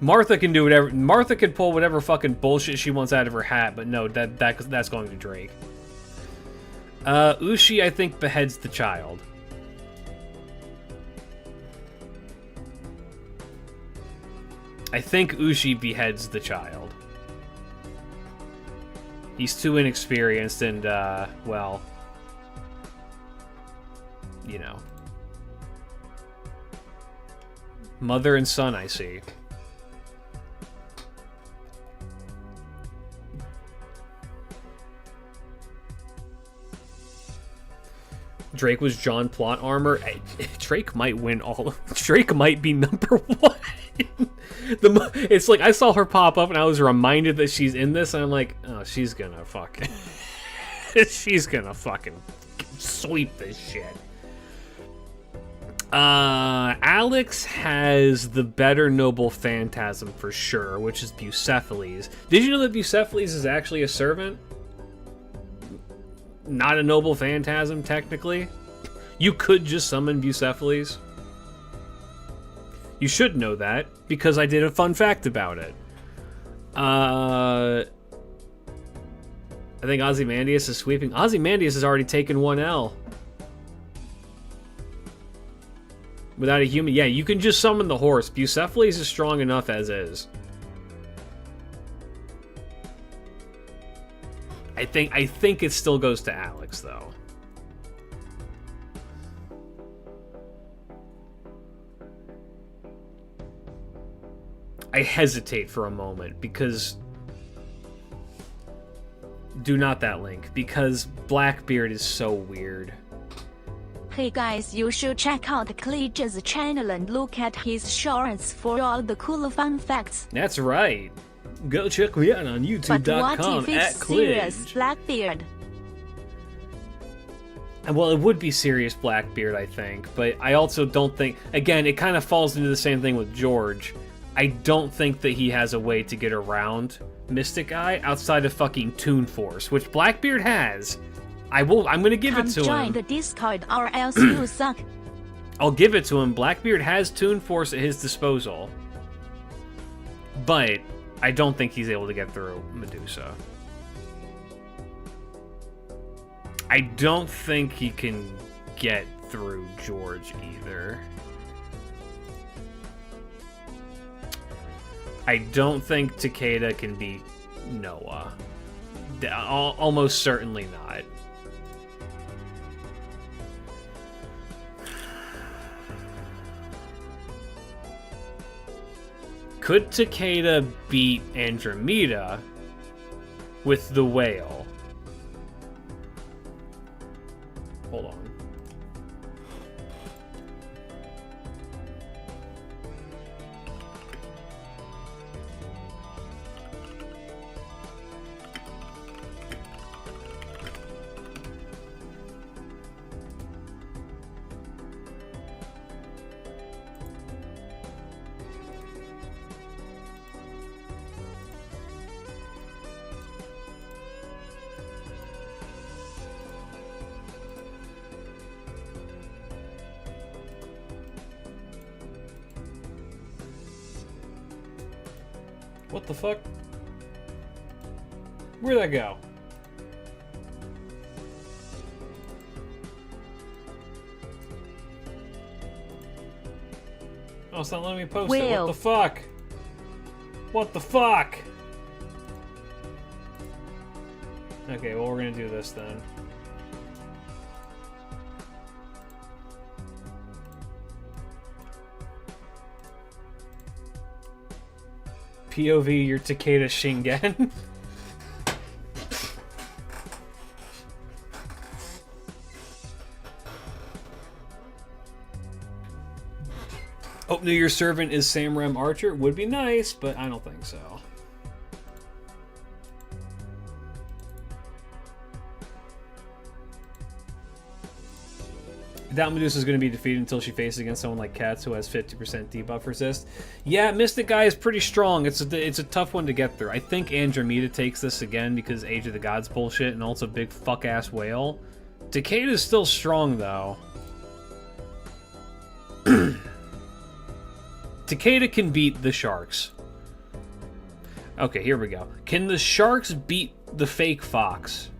Martha can do whatever. Martha can pull whatever fucking bullshit she wants out of her hat, but no, that's going to Drake. Ushi, I think, beheads the child. I think Ushi beheads the child. He's too inexperienced and, well... you know. Mother and son, I see. Drake was John plot armor. Drake might win all of... Drake might be number one. It's like I saw her pop up and I was reminded that she's in this and I'm like, oh, she's gonna fucking... she's gonna fucking sweep this shit. Alex has the better noble phantasm for sure, which is Bucephalus. Did you know that Bucephalus is actually a servant? Not a noble phantasm, technically. You could just summon Bucephalus. You should know that, because I did a fun fact about it. I think Ozymandias is sweeping. Ozymandias has already taken 1L. Without a human. Yeah, you can just summon the horse. Bucephalus is strong enough as is. I think it still goes to Alex, though. I hesitate for a moment, because Do not that link, because Blackbeard is so weird. Hey guys, you should check out Kleege's channel and look at his shorts for all the cool fun facts. That's right. Go check me out on But what youtube.com if it's serious Blackbeard? Well, it would be serious Blackbeard, I think, but I also don't think... Again, it kind of falls into the same thing with George. I don't think that he has a way to get around Mystic Eye outside of fucking Toon Force, which Blackbeard has. I'm gonna give it to him. Come join the Discord or else you suck. I'll give it to him. Blackbeard has Toon Force at his disposal. But I don't think he's able to get through Medusa. I don't think he can get through George either. I don't think Takeda can beat Noah. Almost certainly not. Could Takeda beat Andromeda with the whale? Hold on. What the fuck? Where'd that go? Oh, it's not letting me post it. What the fuck? What the fuck? Okay, well, we're gonna do this then. POV, your Takeda Shingen. Oh, no, your servant is Samram Archer. Would be nice, but I don't think so. Doubt Medusa is going to be defeated until she faces against someone like Katz, who has 50% debuff resist. Yeah, Mystic Guy is pretty strong. It's a tough one to get through. I think Andromeda takes this again because Age of the Gods bullshit and also big fuck-ass whale. Takeda is still strong, though. Takeda can beat the Sharks. Okay, here we go. Can the Sharks beat the fake Fox?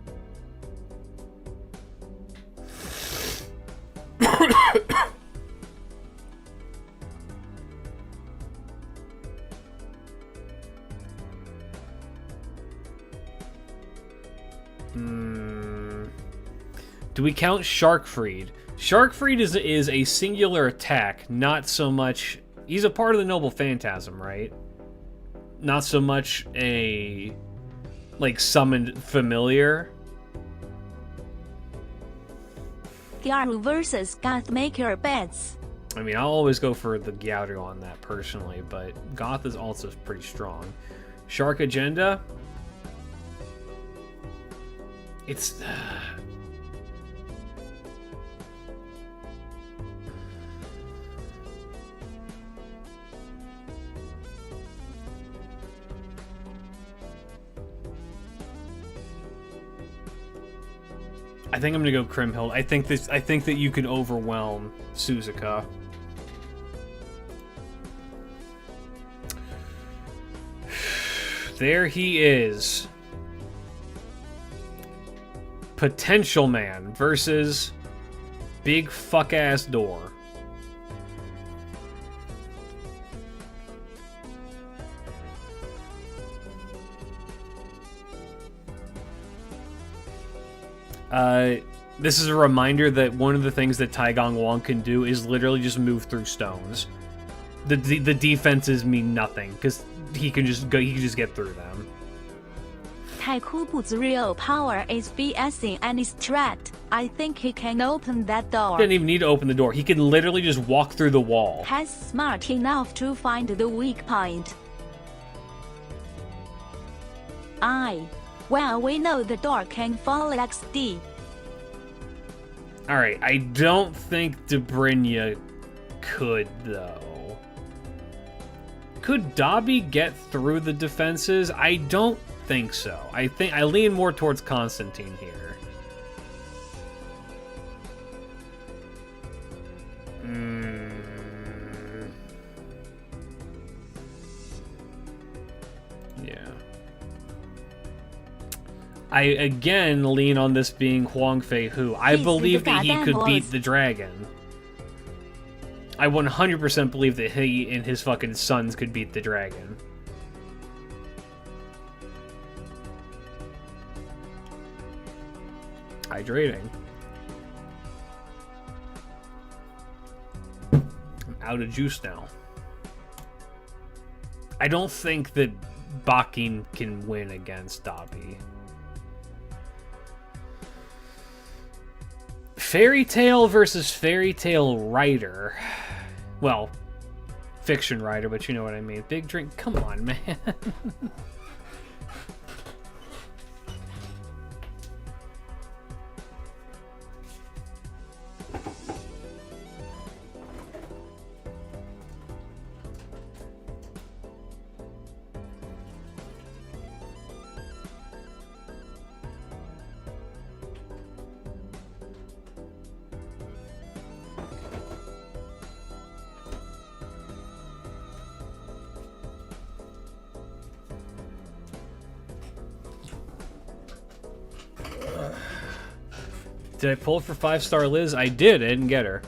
Do we count Sharkfried? Sharkfried is a singular attack, not so much... He's a part of the Noble Phantasm, right? Not so much a... like, summoned familiar. Gyaru versus Goth, make your bets. I mean, I'll always go for the Gyaru on that personally, but Goth is also pretty strong. Shark Agenda? It's... I think I'm gonna go Krimhild. I think that you can overwhelm Suzuka. There he is. Potential Man versus Big Fuck Ass Door. This is a reminder that one of the things that Taigong Wang can do is literally just move through stones. The defenses mean nothing because he can just get through them. Kaikubu's real power is BSing any threat. I think he can open that door. Didn't even need to open the door. He can literally just walk through the wall. He's smart enough to find the weak point. Well, we know the door can fall XD. Alright, I don't think Dobrynia could, though. Could Dobby get through the defenses? I don't think so. I lean more towards Constantine here. Yeah. I again lean on this being Huang Fei Hu. I believe that he could beat the dragon. I 100% believe that he and his fucking sons could beat the dragon. Hydrating. I'm out of juice now. I don't think that Bakin can win against Dobby. Fairy Tale versus Fairy Tale writer. Well, fiction writer, but you know what I mean. Big drink. Come on, man. Did I pull for 5-star Liz? I did. I didn't get her.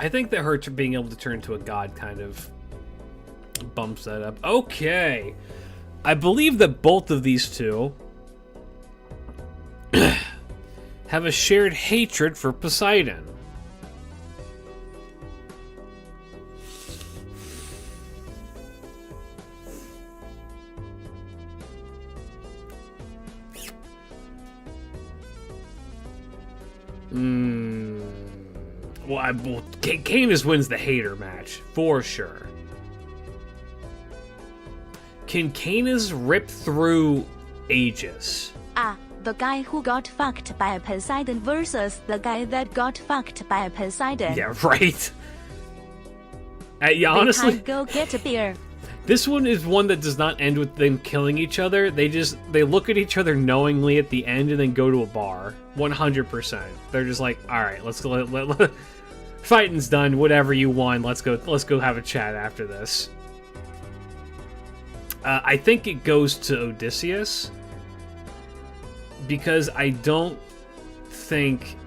I think that her being able to turn into a god kind of bumps that up. Okay. I believe that both of these two have a shared hatred for Poseidon. Well, Canis wins the hater match, for sure. Can Canis rip through Aegis? The guy who got fucked by Poseidon versus the guy that got fucked by Poseidon. Yeah, right. Yeah, honestly, go get a beer. This one is one that does not end with them killing each other. They look at each other knowingly at the end and then go to a bar. 100%. They're just like, all right, let's go. Fighting's done. Whatever you won, let's go have a chat after this. I think it goes to Odysseus because I don't think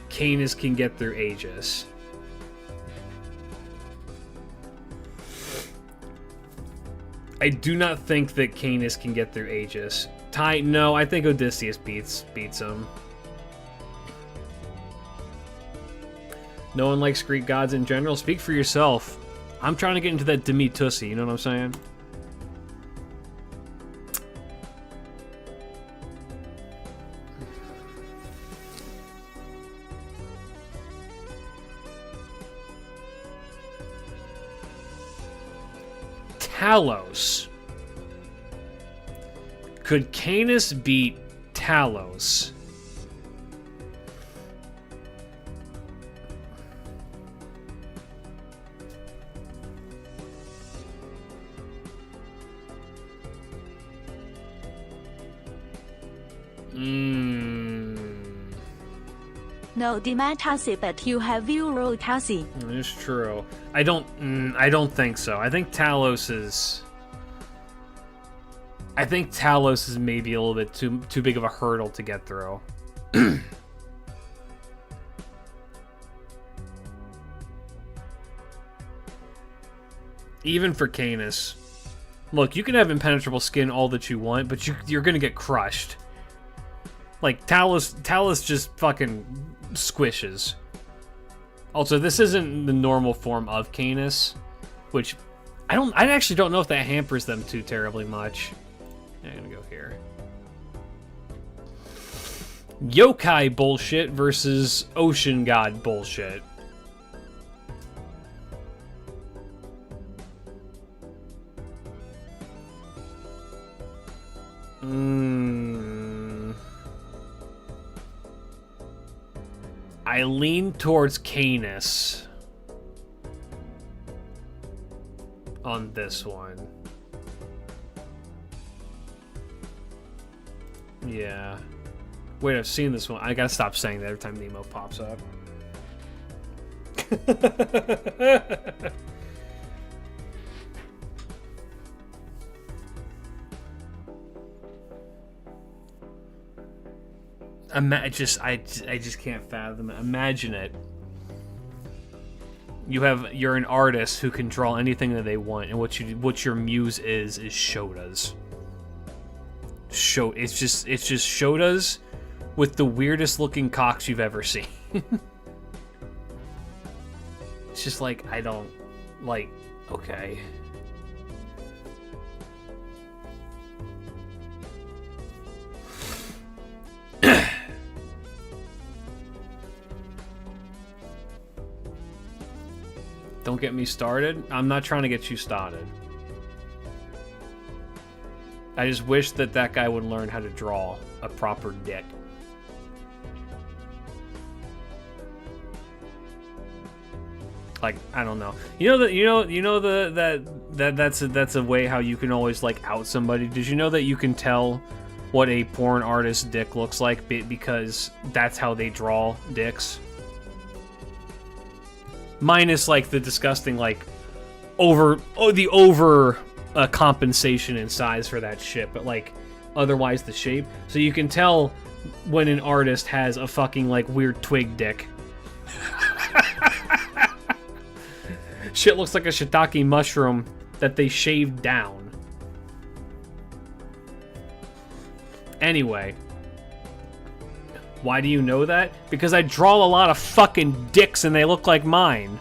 Canis can get through Aegis. I do not think that Canis can get through Aegis. No, I think Odysseus beats him. No one likes Greek gods in general. Speak for yourself. I'm trying to get into that Demi Tussie, you know what I'm saying? Talos. Could Canis beat Talos? No Dematasi, but you have Eurotasi. It's true. I don't think so. I think Talos is maybe a little bit too big of a hurdle to get through. Even for Canis. Look, you can have impenetrable skin all that you want, but you're gonna get crushed. Like, Talus just fucking squishes. Also, this isn't the normal form of Canis, which I actually don't know if that hampers them too terribly much. I'm gonna go here. Yokai bullshit versus Ocean God bullshit. I lean towards Canis on this one. Yeah. Wait, I've seen this one. I gotta stop saying that every time Nemo pops up. I just can't fathom it. Imagine it. You're an artist who can draw anything that they want, and what your muse is Shota's. It's just Shota's with the weirdest looking cocks you've ever seen. It's just like, I don't like, okay. Don't get me started. I'm not trying to get you started. I just wish that guy would learn how to draw a proper dick. Like, I don't know. That's a way how you can always like out somebody. Did you know that you can tell what a porn artist's dick looks like because that's how they draw dicks? Minus like the disgusting like over compensation in size for that shit, but like otherwise the shape. So you can tell when an artist has a fucking like weird twig dick. Shit looks like a shiitake mushroom that they shaved down. Anyway. Why do you know that? Because I draw a lot of fucking dicks and they look like mine.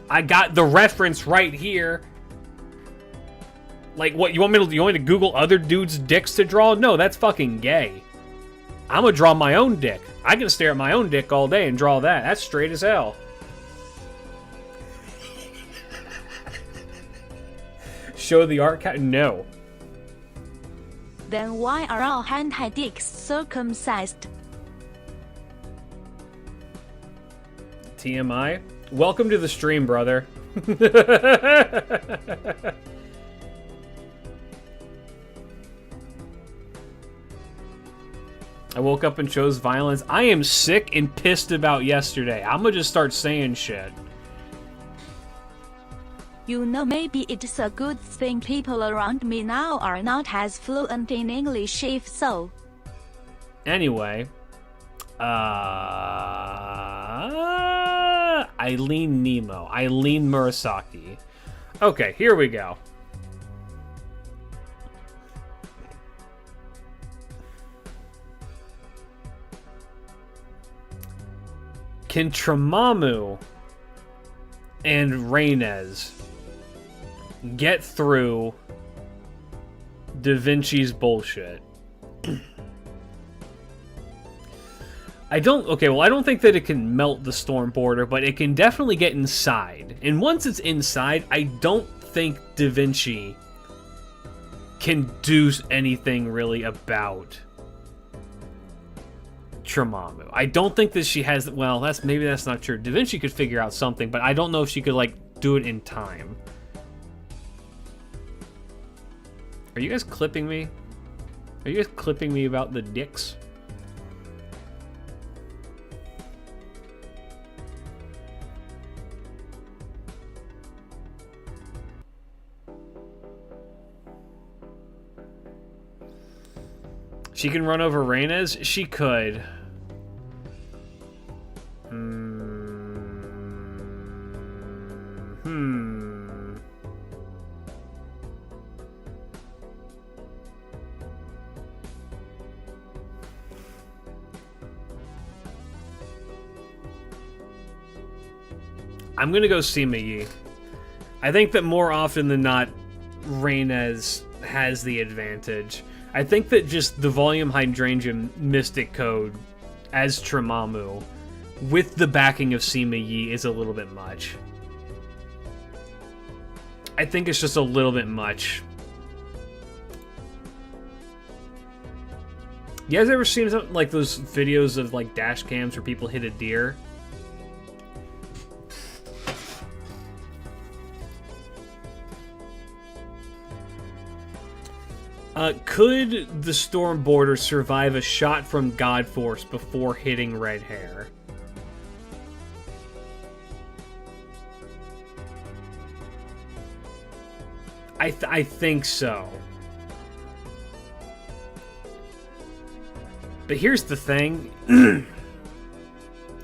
I got the reference right here. Like, what, you want me to Google other dudes' dicks to draw? No, that's fucking gay. I'm gonna draw my own dick. I can stare at my own dick all day and draw that. That's straight as hell. Show the art cat? No. Then why are all hentai dicks circumcised? TMI? Welcome to the stream, brother. I woke up and chose violence. I am sick and pissed about yesterday. I'm gonna just start saying shit. You know, maybe it's a good thing people around me now are not as fluent in English, if so. Anyway, Eileen Nemo. Eileen Murasaki. Okay, here we go. Can Tramamu and Reynez get through Da Vinci's bullshit? I don't think that it can melt the storm border, but it can definitely get inside. And once it's inside, I don't think Da Vinci can do anything really about Tramamu. I don't think that she has, well, that's not true. Da Vinci could figure out something, but I don't know if she could like do it in time. Are you guys clipping me? Are you guys clipping me about the dicks? She can run over Reynez? She could. I'm gonna go Sima Yi. I think that more often than not, Rhaenys has the advantage. I think that just the Volume Hydrangea Mystic Code as Tremamu with the backing of Sima Yi is a little bit much. I think it's just a little bit much. You guys ever seen something like those videos of like dash cams where people hit a deer? Could the Stormborder survive a shot from Godforce before hitting Red Hair? I think so. But here's the thing.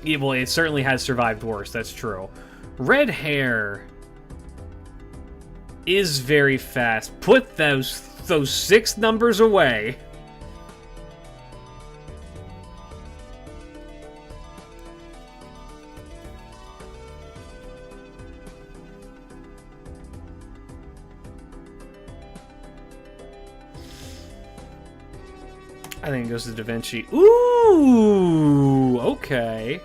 Yeah, well, it certainly has survived worse, that's true. Red Hair is very fast. Put those 6 numbers away. I think it goes to Da Vinci. Ooh, okay.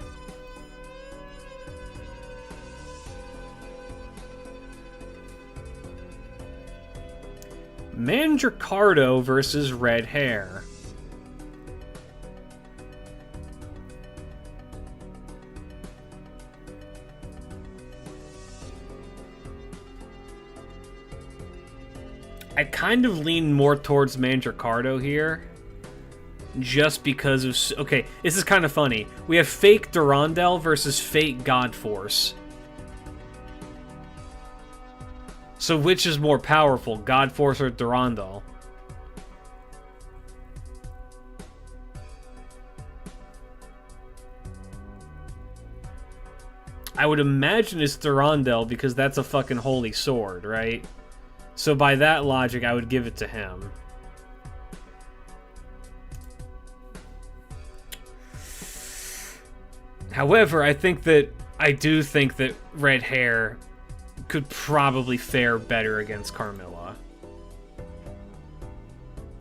Mandricardo versus Red Hair. I kind of lean more towards Mandricardo here. Just because of... Okay, this is kind of funny. We have fake Durandal versus fake Godforce. So which is more powerful, Godforce or Durandal? I would imagine it's Durandal because that's a fucking holy sword, right? So by that logic, I would give it to him. However, I do think that Red Hair could probably fare better against Carmilla.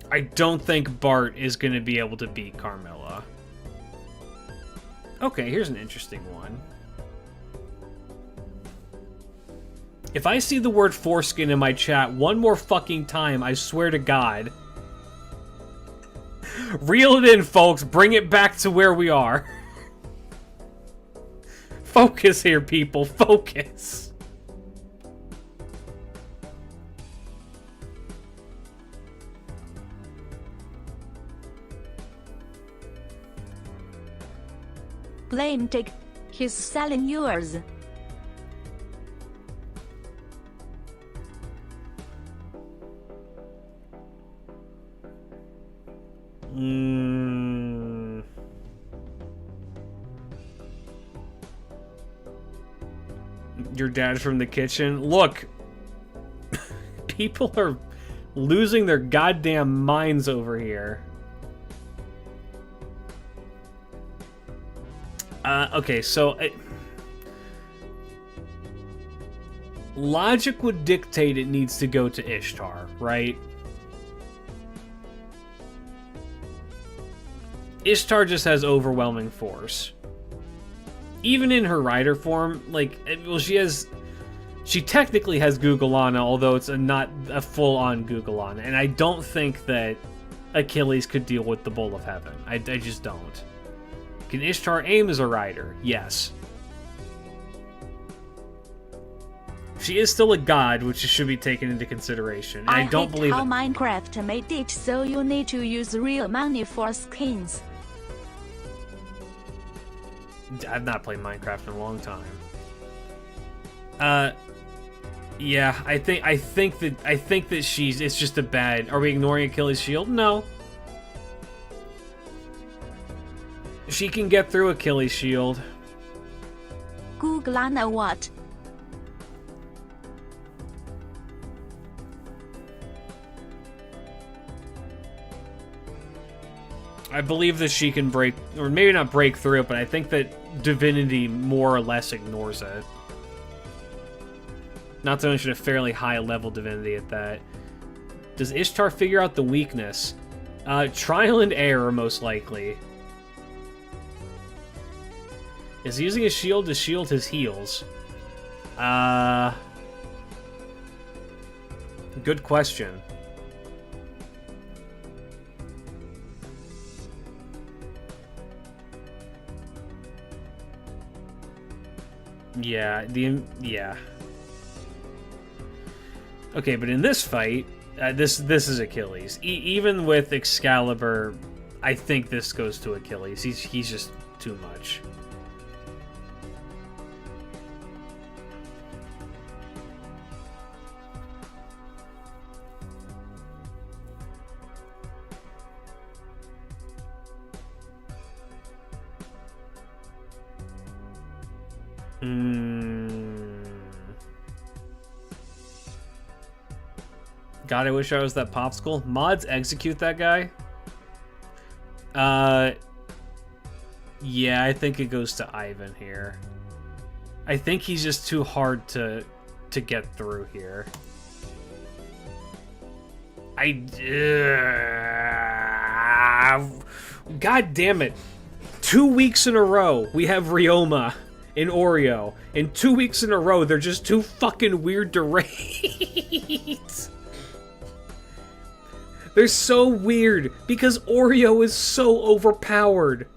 I don't think Bart is going to be able to beat Carmilla. Okay, here's an interesting one. If I see the word foreskin in my chat one more fucking time, I swear to God. Reel it in, folks. Bring it back to where we are. Focus here, people. Focus. Blame Dick. He's selling yours. Your dad from the kitchen. Look, people are losing their goddamn minds over here. Okay, so logic would dictate it needs to go to Ishtar, right? Ishtar just has overwhelming force. Even in her rider form, like, well, she technically has Gugalana, although it's not a full-on Gugalana, and I don't think that Achilles could deal with the Bull of Heaven. I just don't. Can Ishtar aim as a rider? Yes. She is still a god, which should be taken into consideration. And I don't believe how Minecraft made it so you need to use real money for skins. I've not played Minecraft in a long time. Yeah, I think that it's just a bad. Are we ignoring Achilles' shield? No. She can get through Achilles' shield. Gugalana what? I believe that she can break, or maybe not break through it, but I think that Divinity more or less ignores it. Not to mention a fairly high level divinity at that. Does Ishtar figure out the weakness? Trial and error, most likely. Is he using his shield to shield his heals? Good question. Yeah, yeah. Okay, but in this fight, this is Achilles. Even with Excalibur, I think this goes to Achilles. He's just too much. God, I wish I was that popsicle. Mods execute that guy? Yeah, I think it goes to Ivan here. I think he's just too hard to get through here. God damn it. 2 weeks in a row, we have Ryoma and Oreo. And 2 weeks in a row, they're just too fucking weird to rate. They're so weird because Oreo is so overpowered.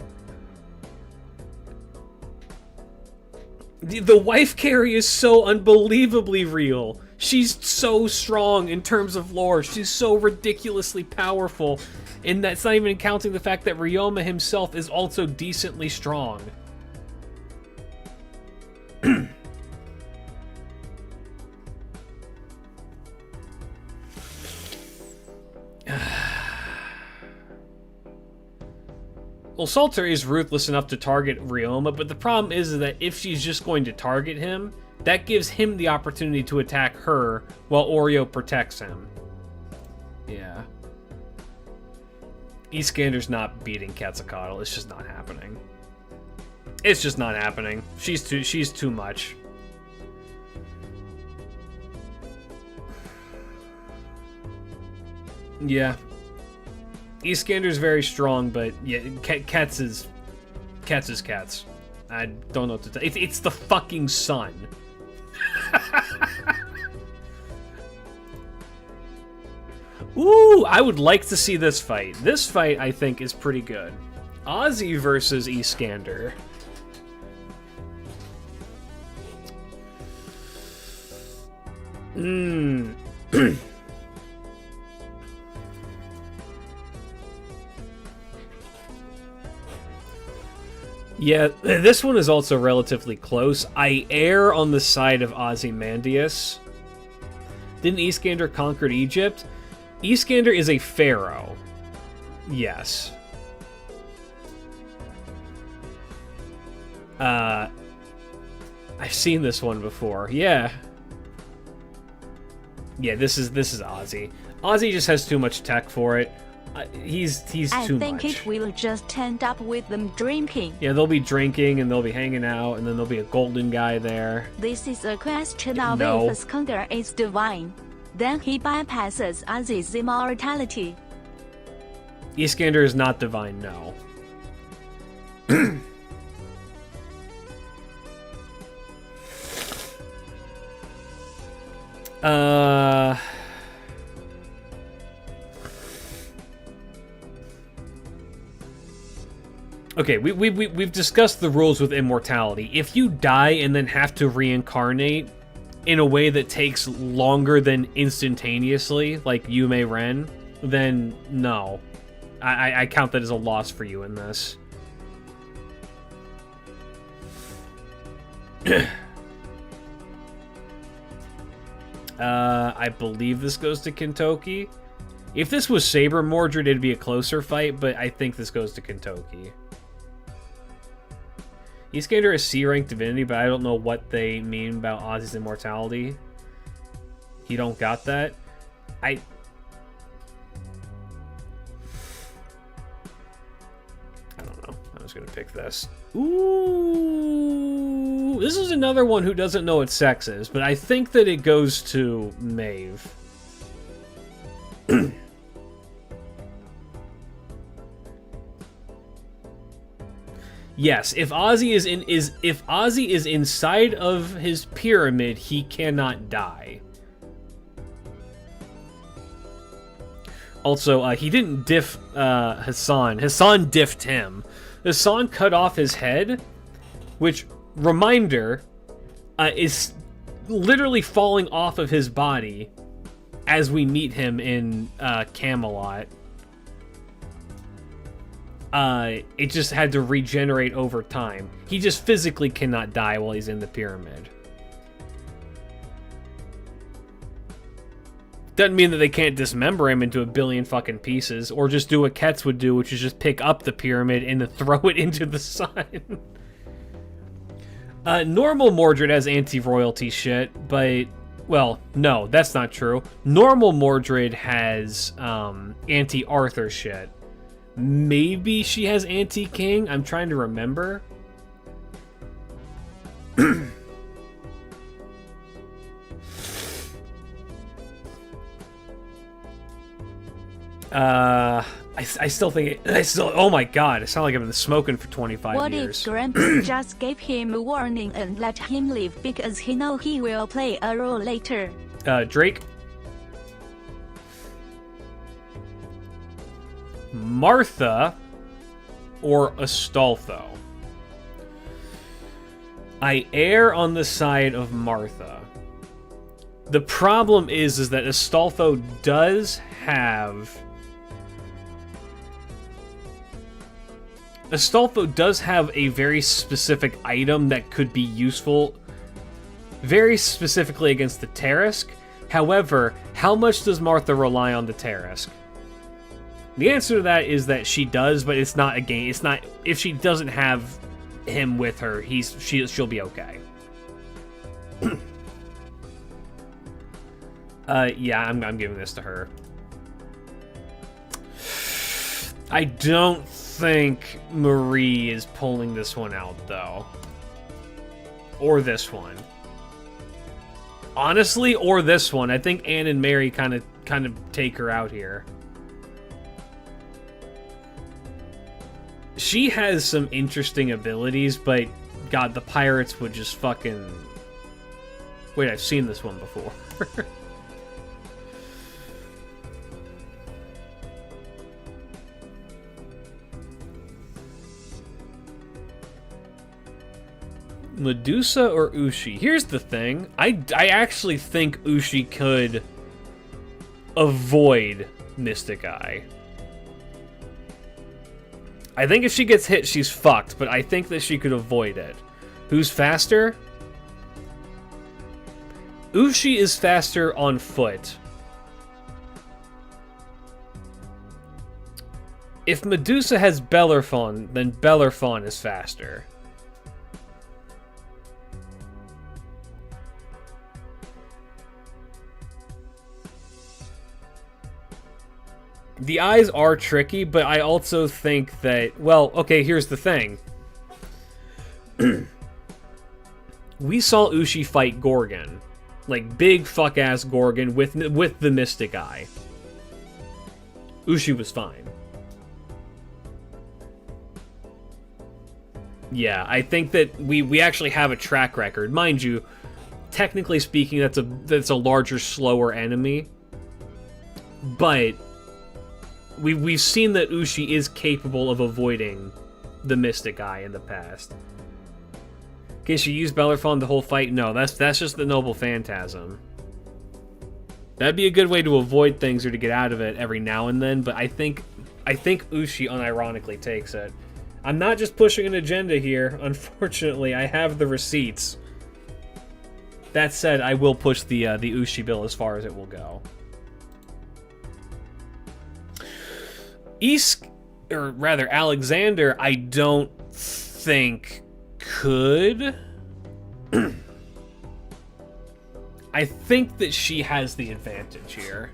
The wife carry is so unbelievably real. She's so strong in terms of lore. She's so ridiculously powerful. And that's not even counting the fact that Ryoma himself is also decently strong. Well, Salter is ruthless enough to target Ryoma, but the problem is that if she's just going to target him, that gives him the opportunity to attack her while Oreo protects him. Yeah. Iskander's not beating Quetzalcoatl. It's just not happening. It's just not happening. She's too much. Yeah. Iskander's very strong, but yeah, Cats is Cats. I don't know what to tell. It's the fucking sun. Ooh, I would like to see this fight. This fight, I think, is pretty good. Ozzy versus Iskander. Yeah, this one is also relatively close. I err on the side of Ozymandias. Didn't Iskander conquer Egypt? Iskander is a pharaoh. Yes. I've seen this one before. Yeah. Yeah, this is Ozzy. Ozzy just has too much tech for it. He's too much. I think it will just end up with them drinking. Yeah, they'll be drinking and they'll be hanging out, and then there'll be a golden guy there. This is a question of No. if Iskander is divine. Then he bypasses Ozzy's immortality. Iskander is not divine, no. Okay, we've discussed the rules with immortality. If you die and then have to reincarnate in a way that takes longer than instantaneously, like Yume Ren, then no. I count that as a loss for you in this. I believe this goes to Kentoki. If this was Saber Mordred, it'd be a closer fight, but I think this goes to Kentoki. Iskander is C-rank divinity, but I don't know what they mean about Ozzy's immortality. You don't got that? I don't know. I'm just gonna pick this. Ooh, this is another one who doesn't know what sex is, but I think that it goes to Maeve. Yes, if Ozzy is inside of his pyramid, he cannot die. Also, he didn't diff Hassan. Hassan diffed him. Hassan cut off his head, which, reminder, is literally falling off of his body as we meet him in Camelot. It just had to regenerate over time. He just physically cannot die while he's in the pyramid. Doesn't mean that they can't dismember him into a billion fucking pieces, or just do what Kets would do, which is just pick up the pyramid and then throw it into the sun. Normal Mordred has anti-royalty shit, but... Well, no, that's not true. Normal Mordred has anti-Arthur shit. Maybe she has anti-King? I'm trying to remember. I still think oh my god, I sound like I've been smoking for 25 what years. If Grandpa just gave him a warning and let him leave because he know he will play a role later? Drake. Martha or Astolfo? I err on the side of Martha. The problem is that Astolfo does have... Astolfo does have a very specific item that could be useful very specifically against the Tarisk. However, how much does Martha rely on the Tarisk? The answer to that is that she does, but it's not a game. It's not... If she doesn't have him with her, she'll be okay. Yeah, I'm giving this to her. I don't think Marie is pulling this one out, though. Or this one. Honestly, or this one. I think Anne and Mary kind of take her out here. She has some interesting abilities, but god, the pirates would just fucking... Wait, I've seen this one before. Medusa or Ushi? Here's the thing. I actually think Ushi could avoid Mystic Eye. I think if she gets hit, she's fucked, but I think that she could avoid it. Who's faster? Ushi is faster on foot. If Medusa has Bellerophon, then Bellerophon is faster. The eyes are tricky, but I also think that... Well, okay, here's the thing. We saw Ushi fight Gorgon. Like, big fuck-ass Gorgon with the Mystic Eye. Ushi was fine. Yeah, I think that we actually have a track record. Mind you, technically speaking, that's a larger, slower enemy. But... We've seen that Ushi is capable of avoiding the Mystic Eye in the past. Can she use Bellerophon the whole fight? No, that's just the Noble Phantasm. That'd be a good way to avoid things or to get out of it every now and then, but I think Ushi unironically takes it. I'm not just pushing an agenda here. Unfortunately, I have the receipts. That said, I will push the Ushi bill as far as it will go. Or rather, Alexander, I don't think could. I think that she has the advantage here.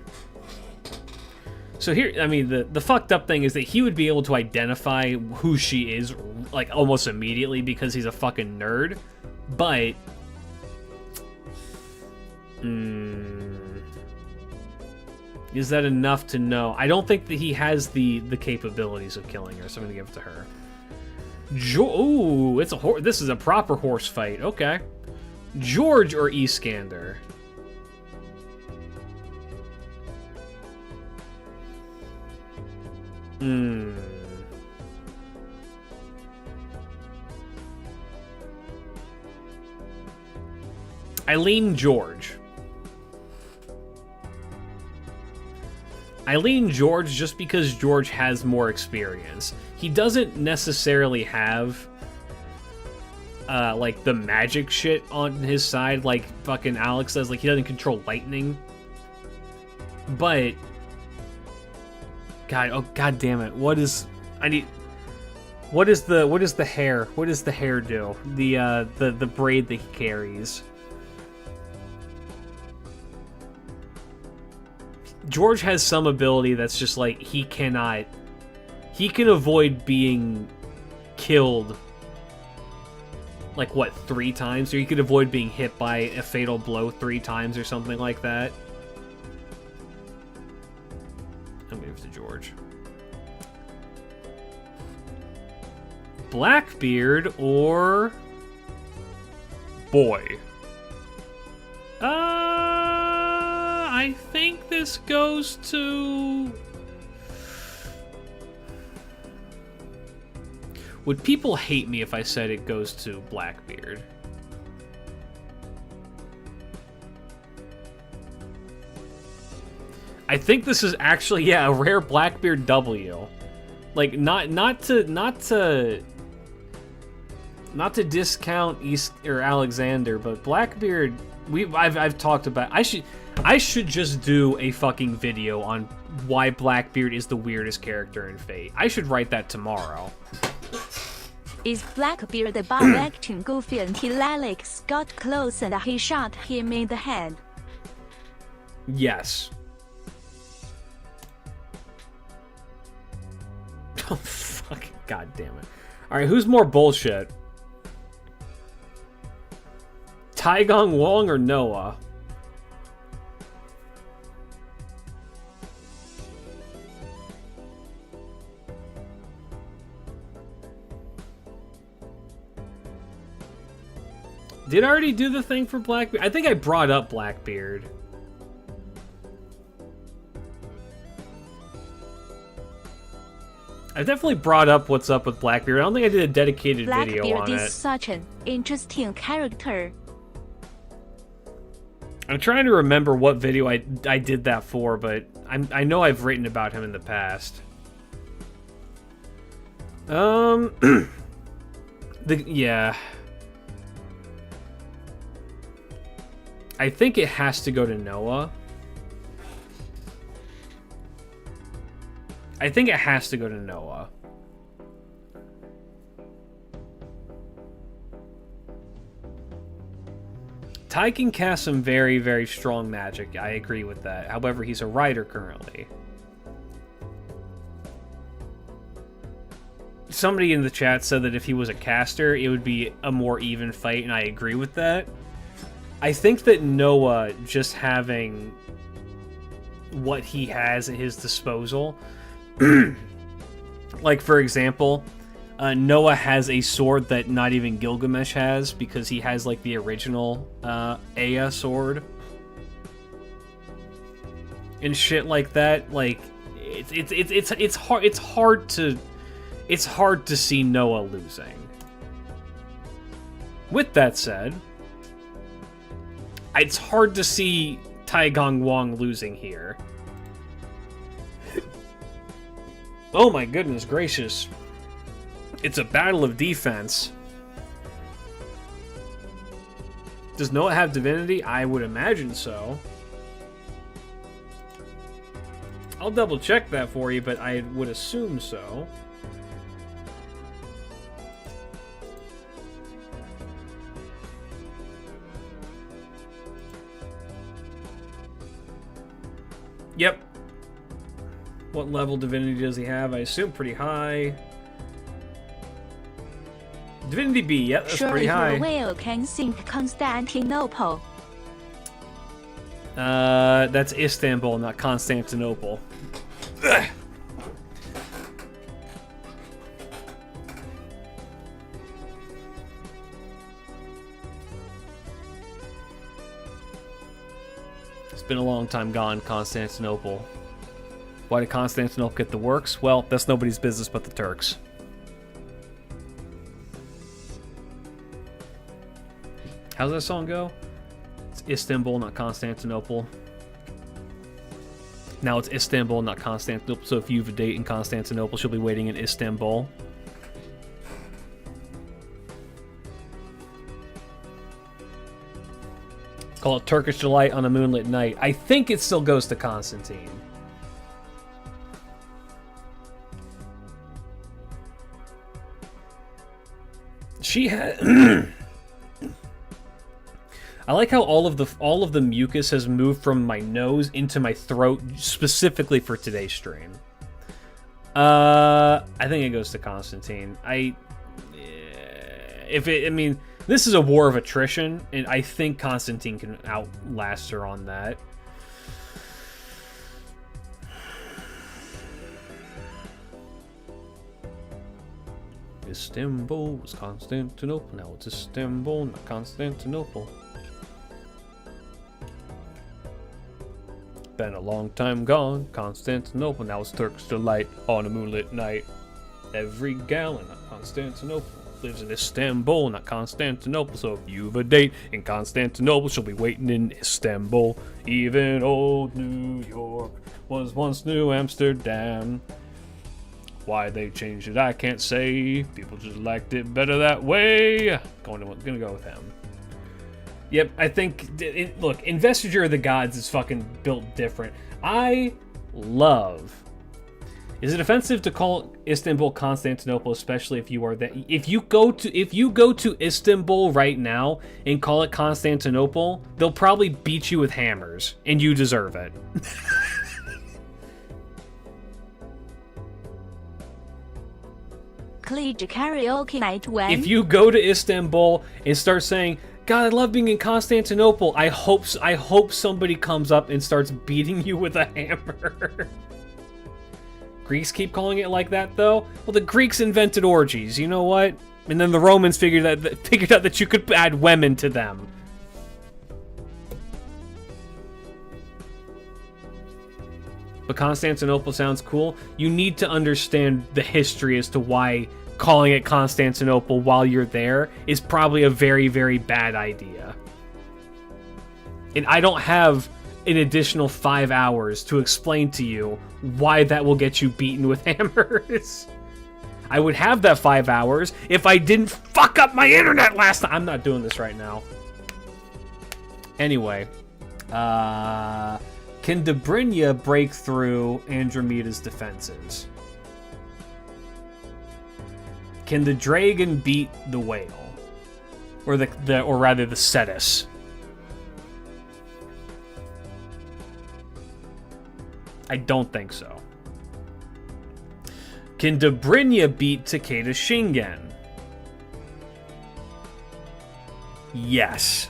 So here, I mean, the fucked up thing is that he would be able to identify who she is, like, almost immediately because he's a fucking nerd. But is that enough to know? I don't think that he has the capabilities of killing her, so I'm gonna give it to her. Ooh, it's a this is a proper horse fight. Okay, George or Iskander? I lean George. I lean George just because George has more experience. He doesn't necessarily have like the magic shit on his side like fucking Alex does. Like, he doesn't control lightning. But god damn it. What is the hair? What does the hair do? The braid that he carries. George has some ability that's just like he can avoid being killed like what, 3 times? Or he could avoid being hit by a fatal blow 3 times or something like that. I'm gonna give it to George. Blackbeard or boy? I think this goes to... Would people hate me if I said it goes to Blackbeard? I think this is actually, yeah, a rare Blackbeard W. Like, not to discount East or Alexander, but Blackbeard, I've talked about. I should just do a fucking video on why Blackbeard is the weirdest character in Fate. I should write that tomorrow. Is Blackbeard about acting goofy until Alex got close and he shot him in the head? Yes. Oh, fuck. God damn it. Alright, who's more bullshit? Taigong Wong or Noah? Did I already do the thing for Blackbeard? I think I brought up Blackbeard. I definitely brought up what's up with Blackbeard. I don't think I did a dedicated video on it. Blackbeard is such an interesting character. I'm trying to remember what video I did that for, but I know I've written about him in the past. Yeah. I think it has to go to Noah. I think it has to go to Noah. Ty can cast some very, very strong magic. I agree with that. However, he's a writer currently. Somebody in the chat said that if he was a caster, it would be a more even fight, and I agree with that. I think that Noah just having what he has at his disposal, like for example, Noah has a sword that not even Gilgamesh has because he has like the original Aya sword and shit like that. Like it's hard to see Noah losing. With that said, it's hard to see Taigong Wong losing here. Oh my goodness gracious. It's a battle of defense. Does Noah have divinity? I would imagine so. I'll double check that for you, but I would assume so. Yep. What level divinity does he have? I assume pretty high. Divinity B, yep, that's Sure, pretty if high. the whale can sink Constantinople. That's Istanbul, not Constantinople. Ugh. It's been a long time gone, Constantinople. Why did Constantinople get the works? Well, that's nobody's business but the Turks. How's that song go? It's Istanbul, not Constantinople. Now it's Istanbul, not Constantinople. So if you have a date in Constantinople, she'll be waiting in Istanbul. Call it Turkish Delight on a Moonlit Night. I think it still goes to Constantine. She had... I like how all of the mucus has moved from my nose into my throat specifically for today's stream. I think it goes to Constantine. I mean, this is a war of attrition, and I think Constantine can outlast her on that. Istanbul was Constantinople. Now it's Istanbul, not Constantinople. Been a long time gone, Constantinople. Now it's Turkish Delight on a moonlit night. Every gal in Constantinople lives in Istanbul, not Constantinople. So if you've a date in Constantinople, she'll be waiting in Istanbul. Even old New York was once New Amsterdam. Why they changed it, I can't say. People just liked it better that way. Gonna go with him. Yep, I think... look, Investiture of the Gods is fucking built different. I love... Is it offensive to call Istanbul Constantinople, especially if you are that... If you go to Istanbul right now and call it Constantinople, they'll probably beat you with hammers, and you deserve it. Karaoke night when... If you go to Istanbul and start saying, God, I love being in Constantinople, I hope somebody comes up and starts beating you with a hammer. Greeks keep calling it like that, though? Well, the Greeks invented orgies, you know what? And then the Romans figured out that you could add women to them. But Constantinople sounds cool. You need to understand the history as to why calling it Constantinople while you're there is probably a very, very bad idea. And I don't have an additional 5 hours to explain to you why that will get you beaten with hammers. I would have that 5 hours if I didn't fuck up my internet last time. I'm not doing this right now. Anyway, can Dobrynya break through Andromeda's defenses? Can the dragon beat the whale, or or rather the Cetus? I don't think so. Can Dobrynya beat Takeda Shingen? Yes.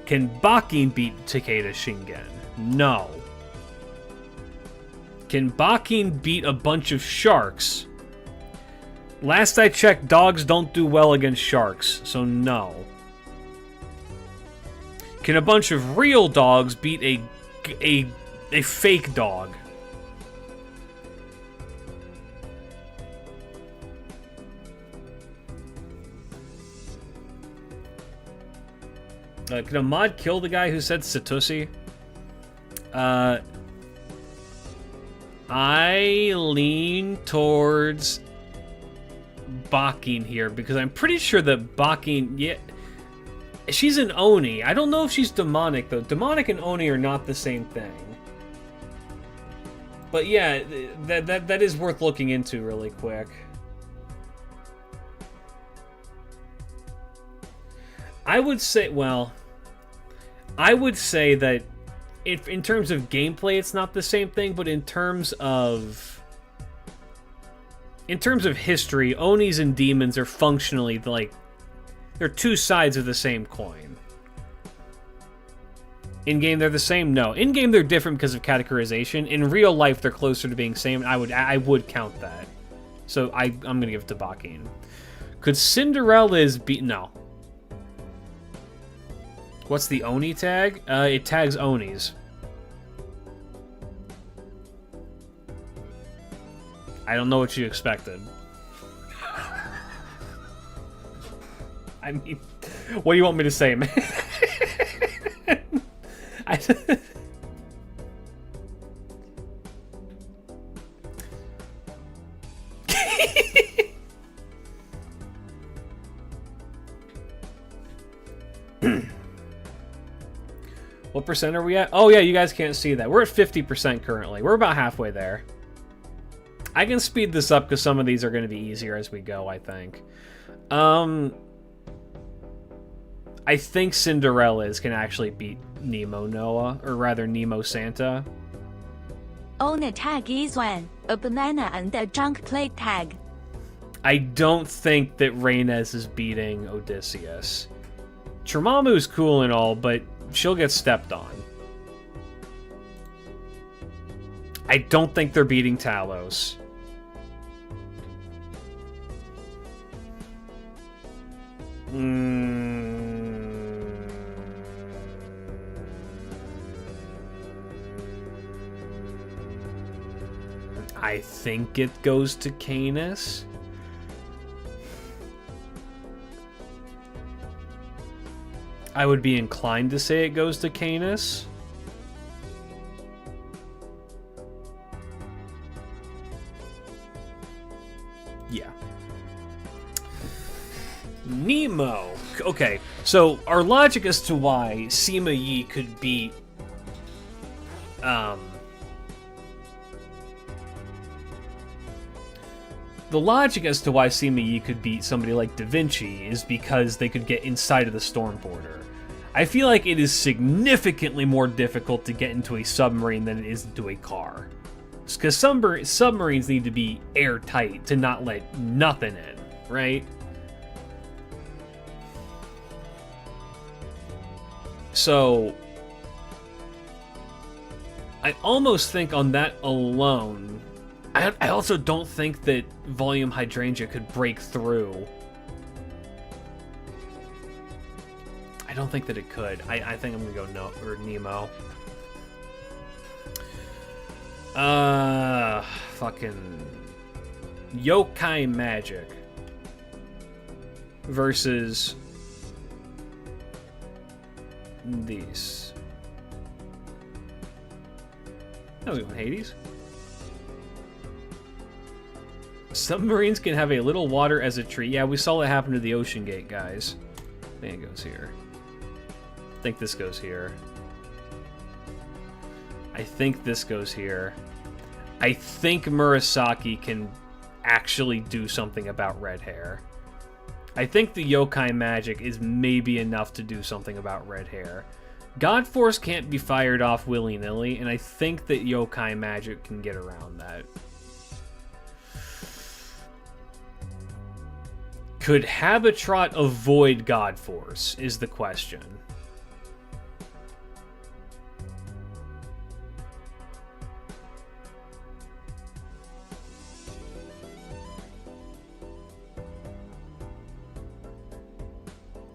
Can Bakin beat Takeda Shingen? No. Can Bakin beat a bunch of sharks? Last I checked, dogs don't do well against sharks, so no. Can a bunch of real dogs beat a fake dog? Can a mod kill the guy who said Satusi? I lean towards Bakin here because I'm pretty sure that Bakin, yeah, she's an Oni. I don't know if she's demonic though. Demonic and Oni are not the same thing. But yeah, that is worth looking into really quick. I would say, well, I would say that if in terms of gameplay, it's not the same thing, but in terms of in terms of history, Onis and demons are functionally like they're two sides of the same coin. In game, they're the same. No, in game they're different because of categorization. In real life, they're closer to being same. I would count that. So I'm gonna give it to Bakin. Could Cinderella's be no? What's the Oni tag? It tags Onis. I don't know what you expected. I mean, what do you want me to say, man? What percent are we at? Oh yeah, you guys can't see that. We're at 50% currently. We're about halfway there. I can speed this up because some of these are going to be easier as we go, I think. I think Cinderella's can actually beat Nemo Noah, or rather Nemo Santa. Owner tag is one, a banana and a junk plate tag. I don't think that Rhaenys is beating Odysseus. Tremamu's cool and all, but she'll get stepped on. I don't think they're beating Talos. I think it goes to Canis. I would be inclined to say it goes to Canis. Yeah. Nemo. Okay, so our logic as to why Sima Yi could beat the logic as to why Sima Yi could beat somebody like Da Vinci is because they could get inside of the storm border. I feel like it is significantly more difficult to get into a submarine than it is into a car. Because submarines need to be airtight to not let nothing in, right? So, I almost think on that alone, I also don't think that volume hydrangea could break through. I don't think that it could. I think I'm gonna go Nemo. Fucking yokai magic versus these. I was going Hades. Submarines can have a little water as a tree. Yeah, we saw that happen to the Ocean Gate guys. I think it goes here. I think this goes here. I think this goes here. I think Murasaki can actually do something about red hair. I think the yokai magic is maybe enough to do something about red hair. God Force can't be fired off willy-nilly, and I think that yokai magic can get around that. Could Habitrot avoid God Force, is the question.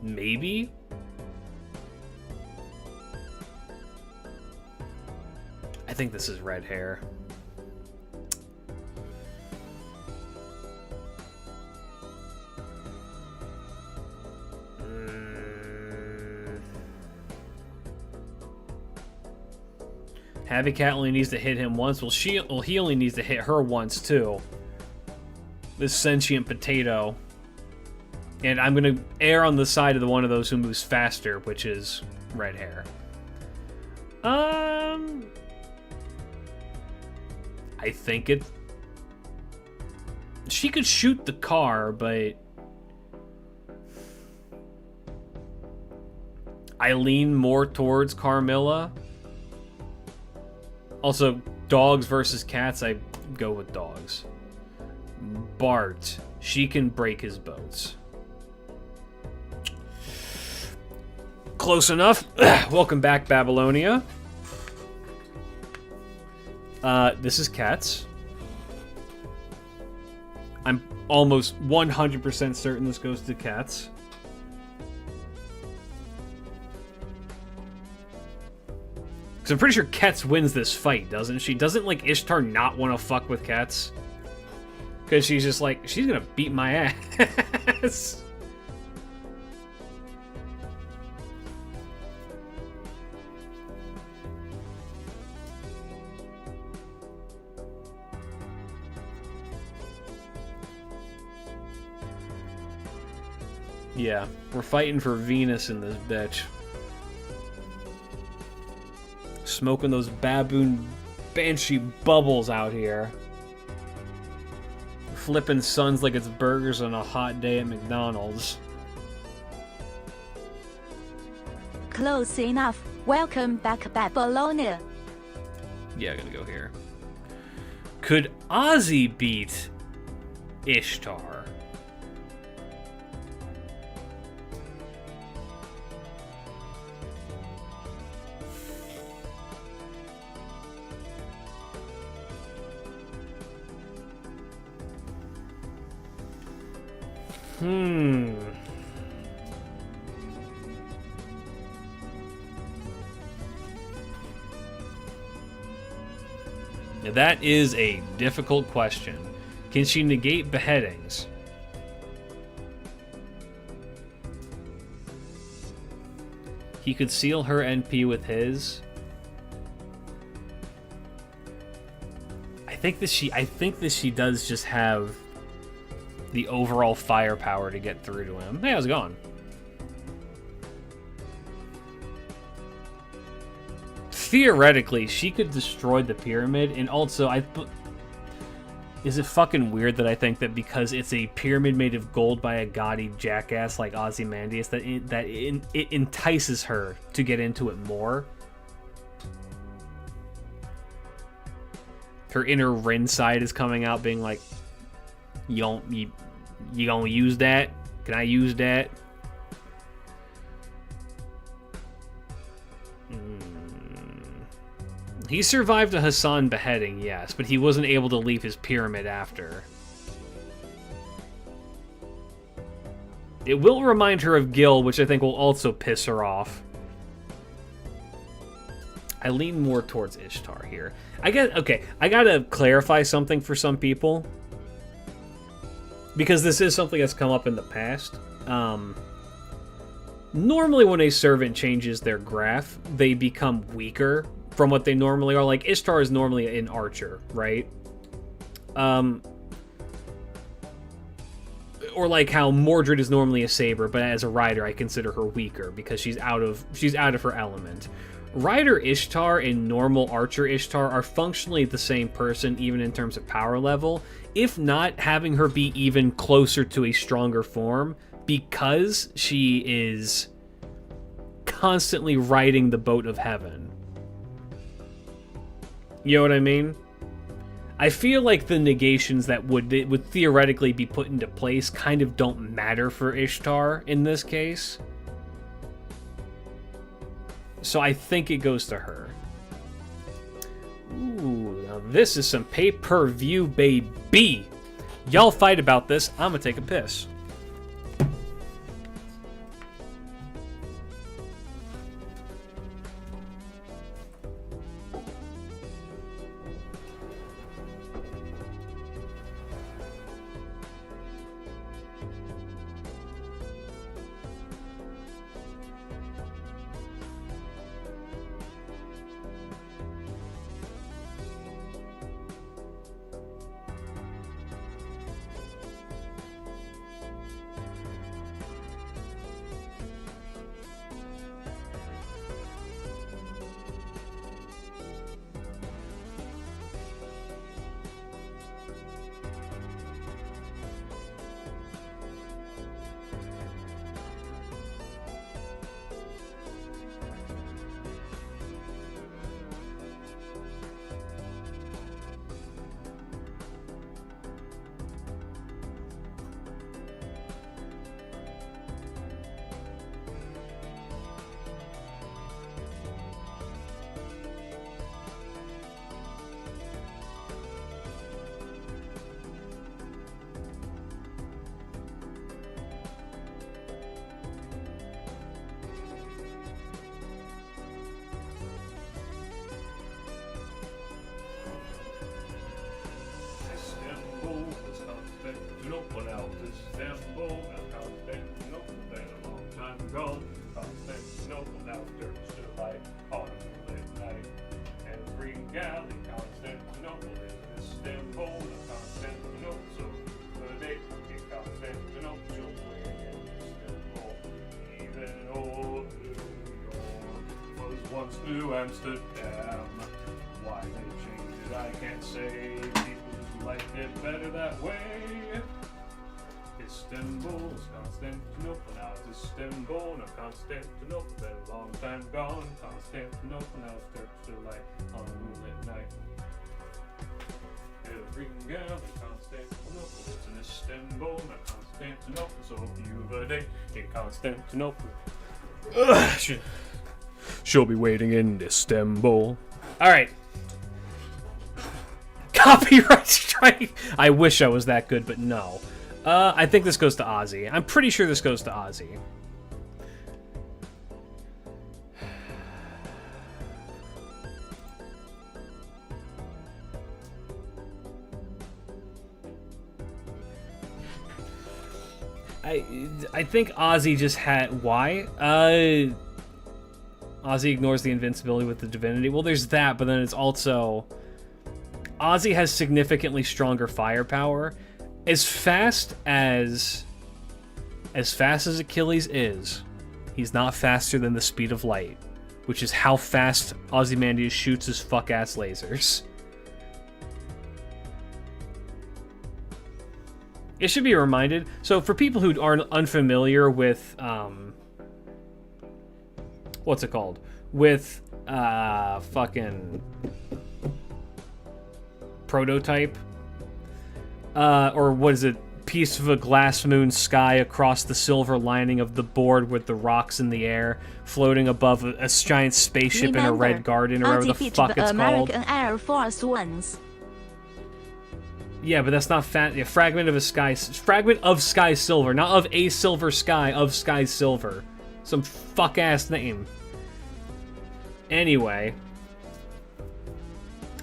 Maybe? I think this is red hair. Happy Cat only needs to hit him once. Well, he only needs to hit her once too. This sentient potato. And I'm gonna err on the side of the one of those who moves faster, which is red hair. I think it. She could shoot the car, but I lean more towards Carmilla. Also, dogs versus cats, I go with dogs. Bart. She can break his boats. Close enough. Welcome back, Babylonia. This is Cats. I'm almost 100% certain this goes to Cats. Because I'm pretty sure Cats wins this fight, doesn't she? Doesn't, like, Ishtar not want to fuck with Cats? Because she's just like, she's gonna beat my ass. Yeah, we're fighting for Venus in this bitch. Smoking those baboon banshee bubbles out here. Flipping suns like it's burgers on a hot day at McDonald's. Close enough. Welcome back, Babylonia. Yeah, I'm gonna go here. Could Ozzy beat Ishtar? Now that is a difficult question. Can she negate beheadings? He could seal her NP with his. I think that she does just have the overall firepower to get through to him. Hey, how's it going? Theoretically, she could destroy the pyramid, and also, is it fucking weird that I think that because it's a pyramid made of gold by a gaudy jackass like Ozymandias, that it entices her to get into it more? Her inner Rin side is coming out, being like, You gonna use that? Can I use that? He survived a Hassan beheading, yes, but he wasn't able to leave his pyramid after. It will remind her of Gil, which I think will also piss her off. I lean more towards Ishtar here. I gotta clarify something for some people, because this is something that's come up in the past. Normally when a servant changes their graph, they become weaker from what they normally are. Like, Ishtar is normally an archer, right? Or like how Mordred is normally a saber, but as a rider I consider her weaker because she's out of her element. Rider Ishtar and normal archer Ishtar are functionally the same person, even in terms of power level, if not having her be even closer to a stronger form, because she is constantly riding the boat of heaven. You know what I mean? I feel like the negations that would theoretically be put into place kind of don't matter for Ishtar in this case. So I think it goes to her. Ooh, now this is some pay-per-view, baby. Y'all fight about this. I'm gonna take a piss. once knew Amsterdam. Why they changed it, I can't say. People just liked it better that way. Istanbul is Constantinople, now it's Istanbul, now Constantinople, been a long time gone. Constantinople, now it's Turkish delight on a moonlit night. Every girl in Constantinople lives in Istanbul, now Constantinople, so if you've a day in Constantinople, she'll be waiting in Istanbul. Alright. Copyright strike! I wish I was that good, but no. I think this goes to Ozzy. I'm pretty sure this goes to Ozzy. I think Ozzy just had... Why? Ozzy ignores the invincibility with the divinity. Well, there's that, but then it's also... Ozzy has significantly stronger firepower. As fast as Achilles is, he's not faster than the speed of light, which is how fast Ozymandias shoots his fuck-ass lasers. It should be reminded. So for people who aren't unfamiliar with, what's it called? With, fucking Prototype. Or what is it? Piece of a glass moon sky across the silver lining of the board with the rocks in the air, floating above a giant spaceship in a red garden, or whatever the fuck it's called. American Air Force Ones. Yeah, but that's not yeah, fragment of sky silver, not of a silver sky, of sky silver. Some fuck ass name. Anyway,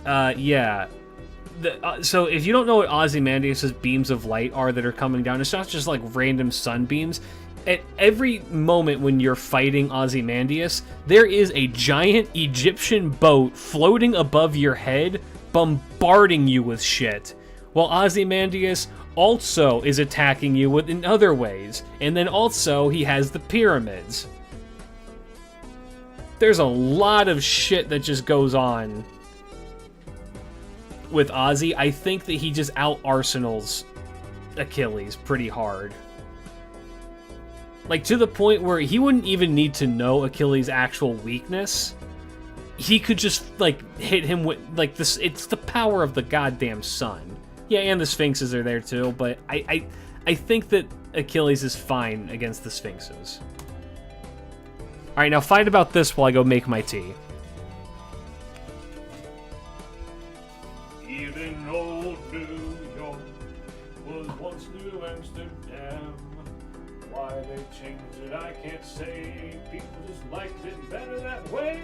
yeah. So if you don't know what Ozymandias' beams of light are that are coming down, it's not just like random sunbeams. At every moment when you're fighting Ozymandias, there is a giant Egyptian boat floating above your head, bombarding you with shit. While Ozymandias also is attacking you in other ways. And then also, he has the pyramids. There's a lot of shit that just goes on with Ozzy. I think that he just out-arsenals Achilles pretty hard. Like, to the point where he wouldn't even need to know Achilles' actual weakness. He could just, like, hit him with, like, this. It's the power of the goddamn sun. Yeah, and the Sphinxes are there too, but I think that Achilles is fine against the Sphinxes. Alright, now fight about this while I go make my tea. Even old New York was once New Amsterdam. Why they changed it, I can't say. People just liked it better that way.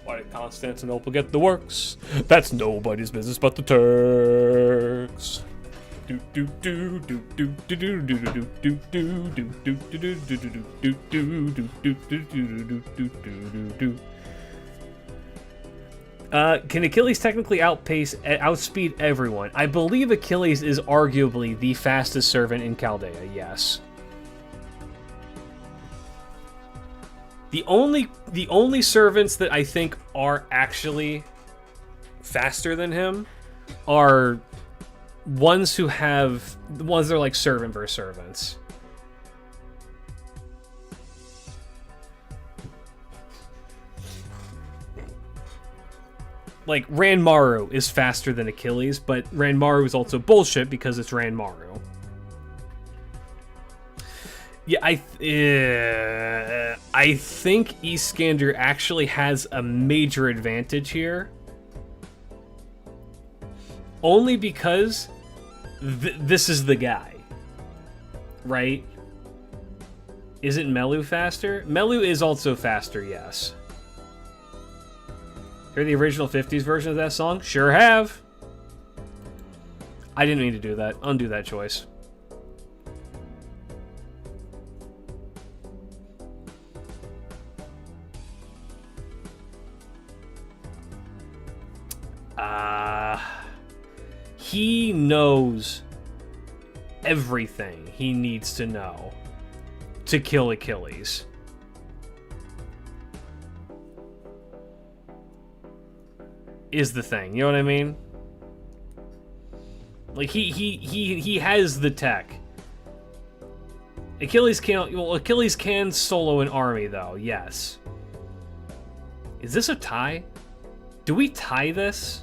Why did Constantinople get the works? That's nobody's business but the Turks. Can Achilles technically outspeed everyone? I believe Achilles is arguably the fastest servant in Chaldea, yes. The only servants that I think are actually faster than him are ones that are like servant versus servants. Like, Ranmaru is faster than Achilles, but Ranmaru is also bullshit because it's Ranmaru. Yeah, I think Iskander actually has a major advantage here. Only because this is the guy. Right? Isn't Melu faster? Melu is also faster, yes. Hear the original 50s version of that song? Sure have. I didn't mean to do that. Undo that choice. he knows everything he needs to know to kill Achilles. Is the thing, you know what I mean? Like he has the tech. Achilles can solo an army though, yes. Is this a tie? Do we tie this?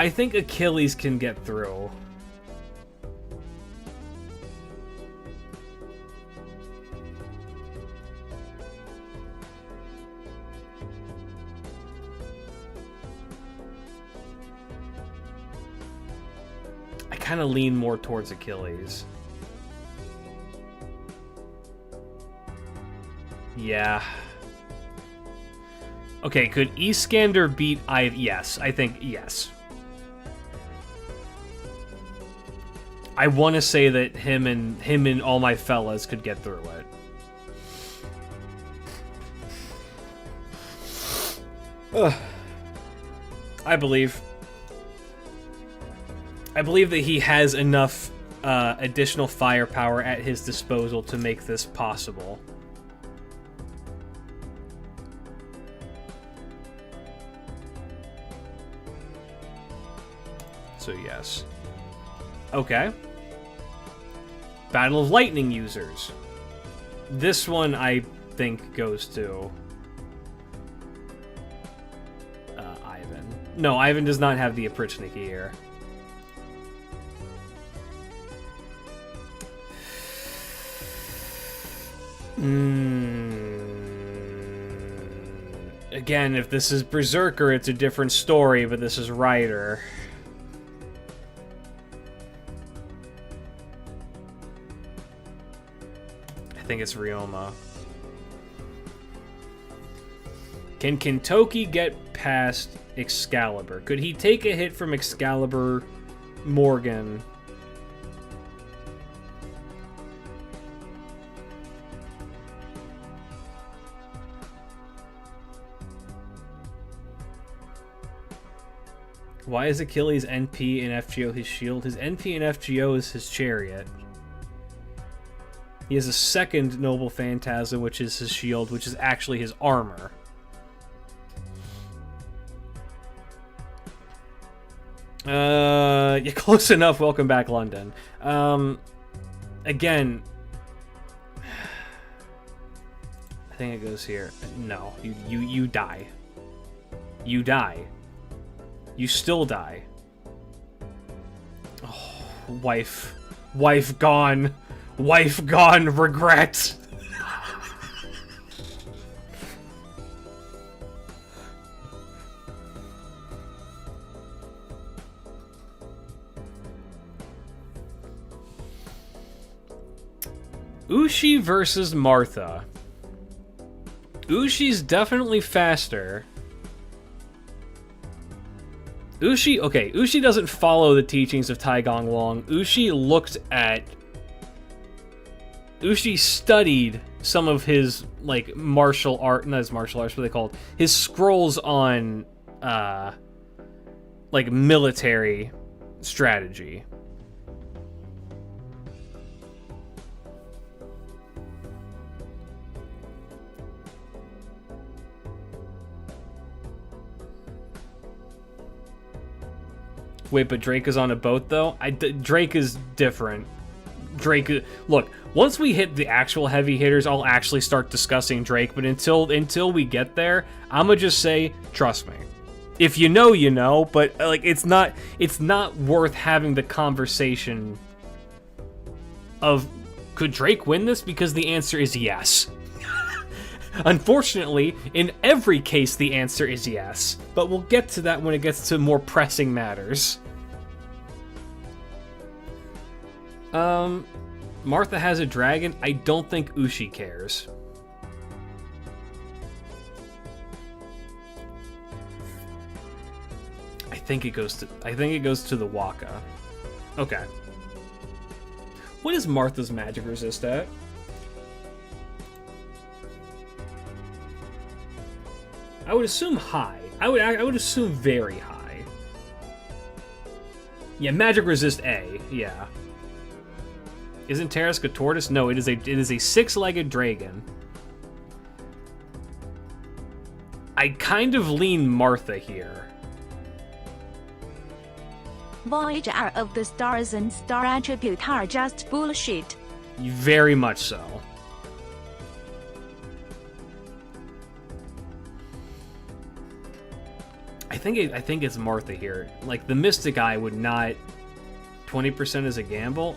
I think Achilles can get through. I kind of lean more towards Achilles. Yeah. Okay, could Iskander beat yes, I think yes. I want to say that him and all my fellas could get through it. Ugh. I believe that he has enough additional firepower at his disposal to make this possible. So yes. Okay. Battle of Lightning users. This one I think goes to Ivan. No, Ivan does not have the Oprichniki here. Again, if this is Berserker, it's a different story, but this is Rider. I think it's Ryoma. Can Kintoki get past Excalibur? Could he take a hit from Excalibur Morgan? Why is Achilles NP and FGO his shield? His NP and FGO is his chariot. He has a second Noble Phantasm, which is his shield, which is actually his armor. Yeah, close enough. Welcome back, London. Again, I think it goes here. No, you die. You die. You still die. Oh, wife gone. Wife gone. Regret. Ushi versus Martha. Ushi's definitely faster. Ushi doesn't follow the teachings of Tai Gong Long. Ushi studied some of his, like, martial art, not his martial arts, what are they called? His scrolls on, like, military strategy. Wait, but Drake is on a boat, though? Drake is different. Look, once we hit the actual heavy hitters, I'll actually start discussing Drake, but until we get there, I'ma just say, trust me. If you know, you know, but, like, it's not worth having the conversation of, could Drake win this? Because the answer is yes. Unfortunately, in every case, the answer is yes. But we'll get to that when it gets to more pressing matters. Martha has a dragon. I don't think Ushi cares. I think it goes to the Waka. Okay. What is Martha's magic resist at? I would assume high. I would assume very high. Yeah, magic resist A. Yeah. Isn't Tarask a tortoise? No, it is a six-legged dragon. I kind of lean Martha here. Voyager of the stars and star attribute are just bullshit. Very much so. I think it's Martha here. Like, the Mystic Eye would not... 20% is a gamble?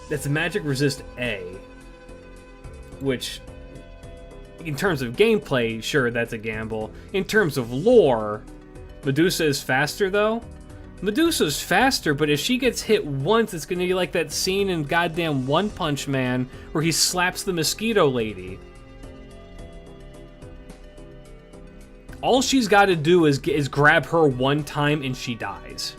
That's a magic resist A. Which, in terms of gameplay, sure, that's a gamble. In terms of lore, Medusa is faster, though. Medusa's faster, but if she gets hit once, it's gonna be like that scene in goddamn One Punch Man where he slaps the mosquito lady. All she's got to do is grab her one time and she dies.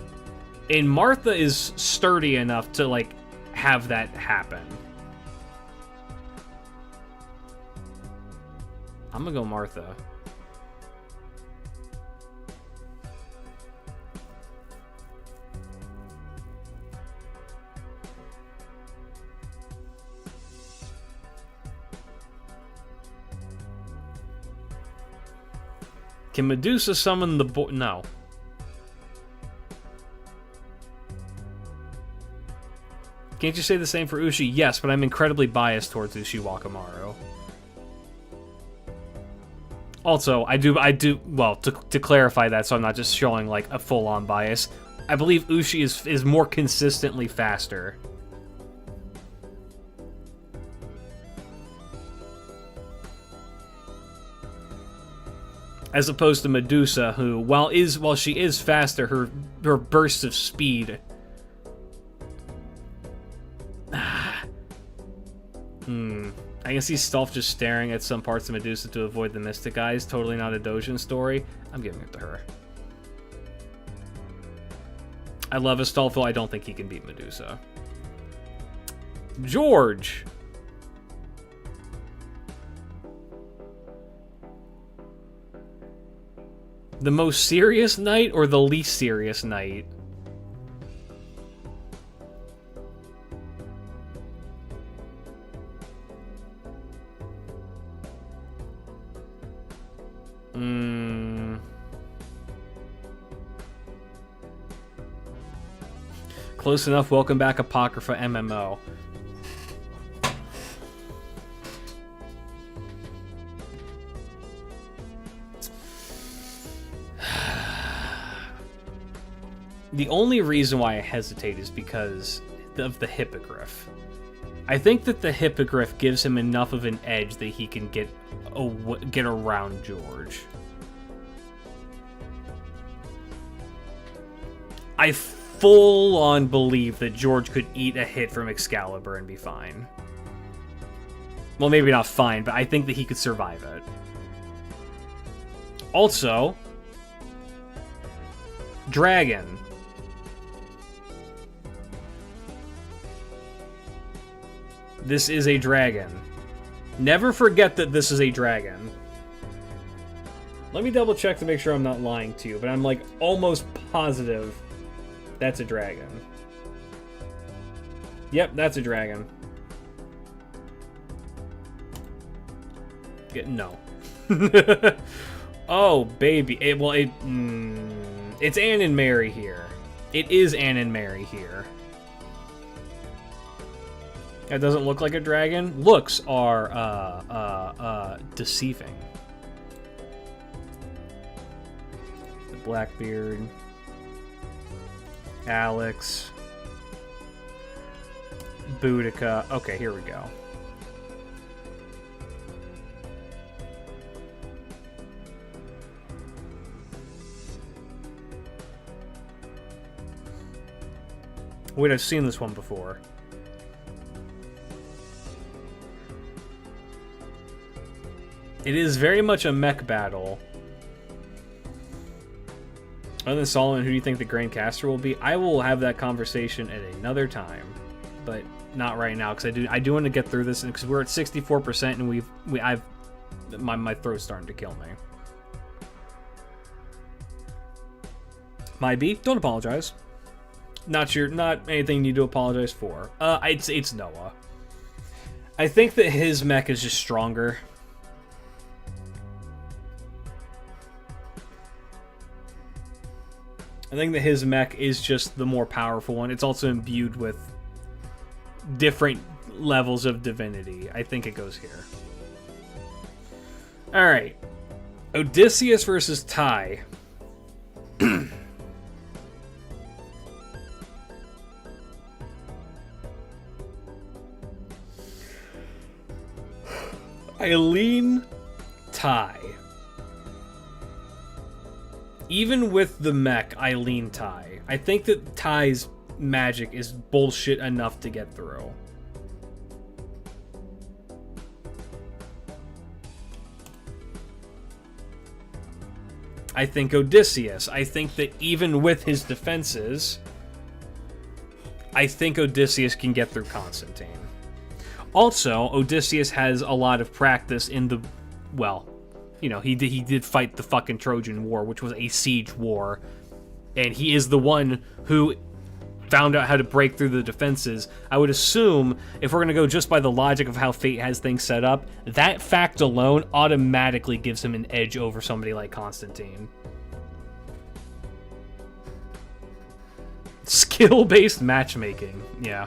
And Martha is sturdy enough to, like, have that happen. I'm gonna go Martha. Can Medusa summon the boy? No. Can't you say the same for Ushi? Yes, but I'm incredibly biased towards Ushi Wakamaru. Also, I do, well, to clarify that so I'm not just showing, like, a full-on bias, I believe Ushi is more consistently faster. As opposed to Medusa, who, while she is faster, her bursts of speed... I can see Stolf just staring at some parts of Medusa to avoid the Mystic Eyes. Totally not a Dojin story. I'm giving it to her. I love Astolfo. I don't think he can beat Medusa. George! The most serious knight or the least serious knight? Close enough. Welcome back, Apocrypha MMO. The only reason why I hesitate is because of the Hippogriff. I think that the Hippogriff gives him enough of an edge that he can get around George. I full-on believe that George could eat a hit from Excalibur and be fine. Well, maybe not fine, but I think that he could survive it. Also, Dragon. This is a dragon. Never forget that this is a dragon. Let me double check to make sure I'm not lying to you, but I'm like almost positive that's a dragon. Yep, that's a dragon. No. Oh, baby. It's Anne and Mary here. It is Anne and Mary here. That doesn't look like a dragon. Looks are deceiving. The Blackbeard. Alex. Boudica. Okay, here we go. Wait, I've seen this one before. It is very much a mech battle. Other than Solomon, who do you think the Grand Caster will be? I will have that conversation at another time, but not right now, because I do want to get through this, because we're at 64% and my throat's starting to kill me. My B, don't apologize. Not anything you need to apologize for. It's Noah. I think that his mech is just stronger. I think that his mech is just the more powerful one. It's also imbued with different levels of divinity. I think it goes here. Alright. Odysseus versus Ty. I lean Ty. Even with the mech, I lean Ty. I think that Ty's magic is bullshit enough to get through. I think Odysseus. I think that even with his defenses, I think Odysseus can get through Constantine. Also, Odysseus has a lot of practice in the, well, you know, he did fight the fucking Trojan War, which was a siege war, and he is the one who found out how to break through the defenses. I would assume, if we're going to go just by the logic of how Fate has things set up, that fact alone automatically gives him an edge over somebody like Constantine. Skill-based matchmaking, yeah.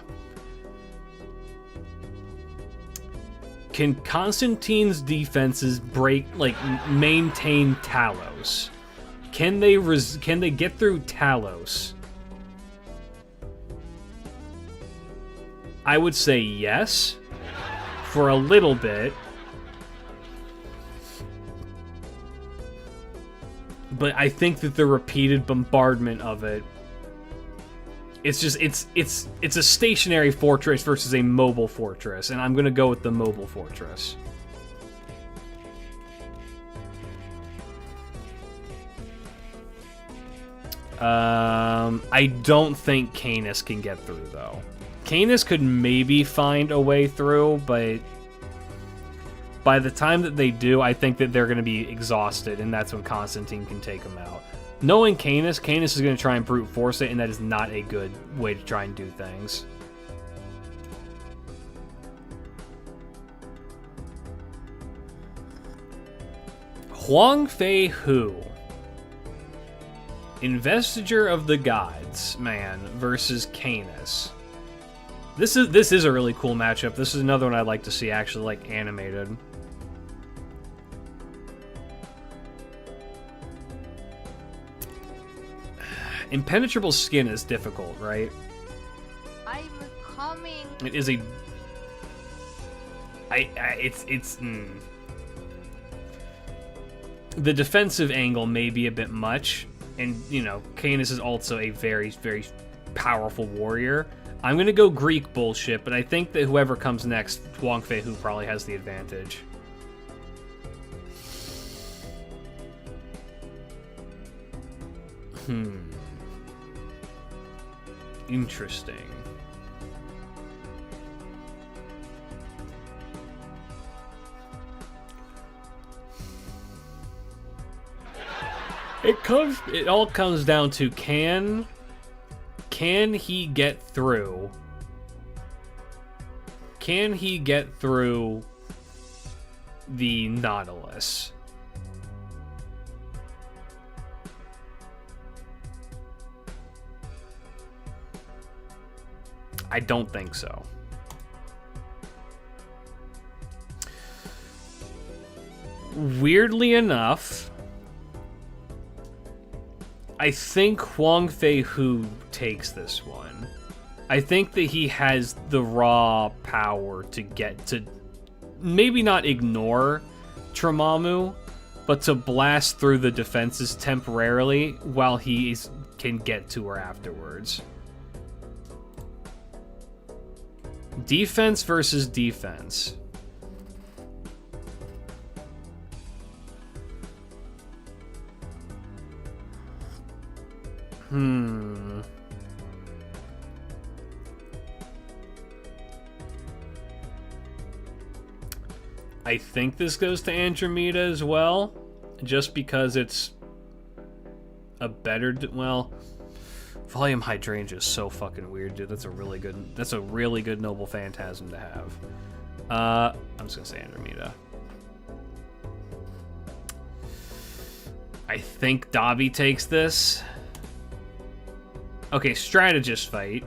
Can Constantine's defenses maintain Talos? Can they get through Talos? I would say yes, for a little bit. But I think that the repeated bombardment of it, it's a stationary fortress versus a mobile fortress, and I'm gonna go with the mobile fortress. I don't think Canis can get through, though. Canis could maybe find a way through, but by the time that they do, I think that they're going to be exhausted, and that's when Constantine can take them out. Knowing Canis is going to try and brute force it, and that is not a good way to try and do things. Huang Fei Hu. Investiture of the Gods, man, versus Canis. This is a really cool matchup. This is another one I'd like to see actually, like, animated. Impenetrable skin is difficult, right? I'm coming. It is a... The defensive angle may be a bit much, and, you know, Canis is also a very, very powerful warrior. I'm gonna go Greek bullshit, but I think that whoever comes next, Huang Fei Hu probably has the advantage. Interesting. It all comes down to can he get through? Can he get through the Nautilus? I don't think so. Weirdly enough, I think Huang Fei Hu takes this one. I think that he has the raw power to get to, maybe not ignore Tramamu, but to blast through the defenses temporarily while he can get to her afterwards. Defense versus defense. I think this goes to Andromeda as well, just because it's a better, well, volume hydrangea is so fucking weird, dude. That's a really good noble phantasm to have. I'm just gonna say Andromeda. I think Dobby takes this. Okay, strategist fight.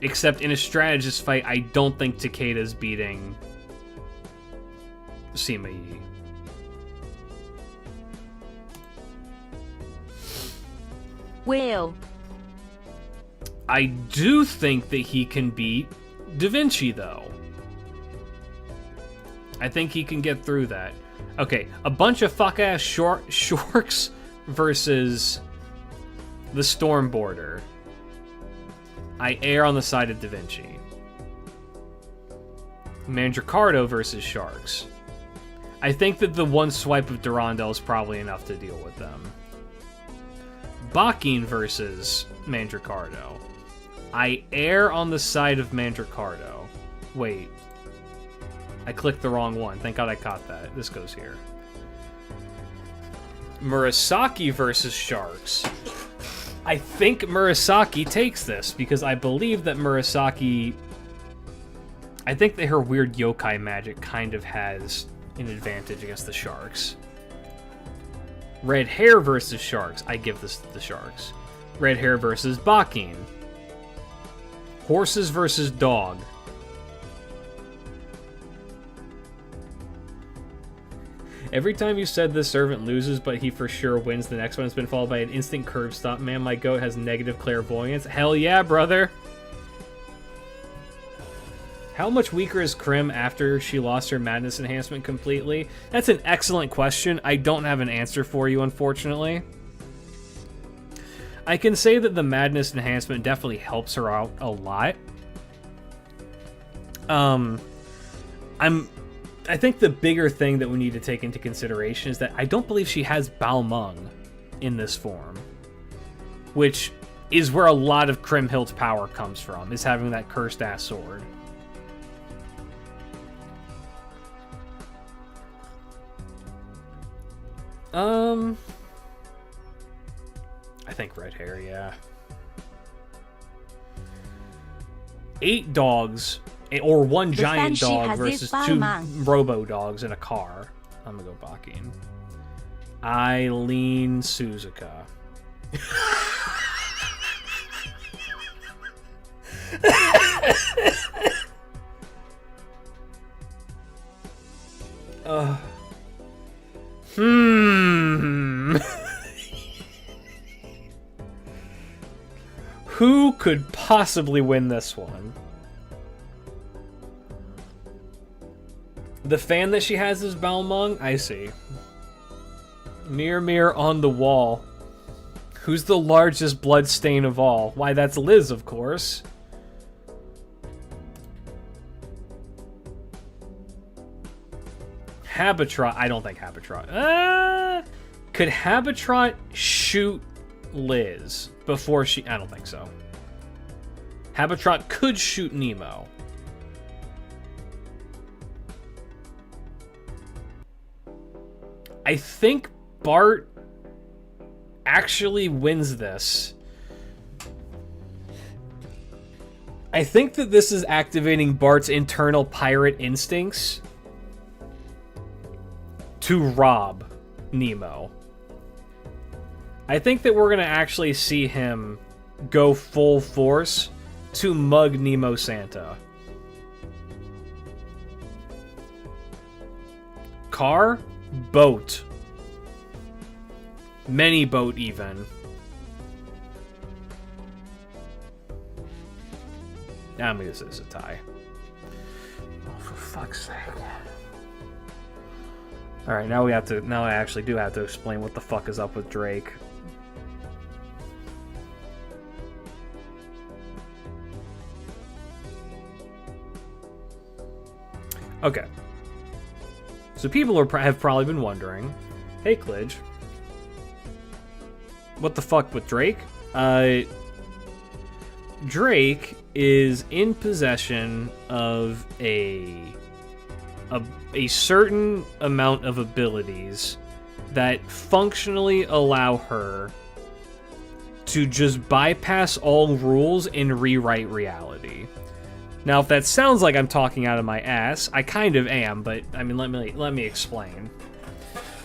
Except in a strategist fight, I don't think Takeda's beating Sima Yi. Will. I do think that he can beat Da Vinci, though. I think he can get through that. Okay, a bunch of fuck-ass shorks versus the Storm Border. I err on the side of Da Vinci. Mandricardo versus Sharks. I think that the one swipe of Durandal is probably enough to deal with them. Bakine versus Mandricardo. I err on the side of Mandricardo. Wait. I clicked the wrong one. Thank God I caught that. This goes here. Murasaki versus Sharks. I think Murasaki takes this, because I believe that Murasaki... I think that her weird yokai magic kind of has an advantage against the Sharks. Red Hair versus Sharks. I give this to the Sharks. Red Hair versus Bakine. Horses versus Dog. Every time you said this servant loses, but he for sure wins, the next one has been followed by an instant curve stop. Man, my goat has negative clairvoyance. Hell yeah, brother! How much weaker is Krim after she lost her madness enhancement completely? That's an excellent question. I don't have an answer for you, unfortunately. I can say that the madness enhancement definitely helps her out a lot. I think the bigger thing that we need to take into consideration is that I don't believe she has Balmung in this form, which is where a lot of Kriemhild's power comes from, is having that cursed ass sword. I think Red Hair, yeah. 8 dogs, or one giant dog versus 2 robo dogs in a car. I'm gonna go Bakine. Eileen Suzuka. Who could possibly win this one? The fan that she has is Balmung? I see. Mirror, mirror on the wall. Who's the largest blood stain of all? Why, that's Liz, of course. Habitrot. I don't think Habitrot. Could Habitrot shoot Liz before she... I don't think so. Habitrot could shoot Nemo. I think Bart actually wins this. I think that this is activating Bart's internal pirate instincts to rob Nemo. I think that we're going to actually see him go full force to mug Nemo Santa. Car? Boat. Many boat, even. I'm gonna say it's a tie. Oh, for fuck's sake. Alright, now we have to... Now I actually do have to explain what the fuck is up with Drake. Okay. So people have probably been wondering, hey, Klidge, what the fuck with Drake? Drake is in possession of a certain amount of abilities that functionally allow her to just bypass all rules and rewrite reality. Now, if that sounds like I'm talking out of my ass, I kind of am, but I mean, let me explain.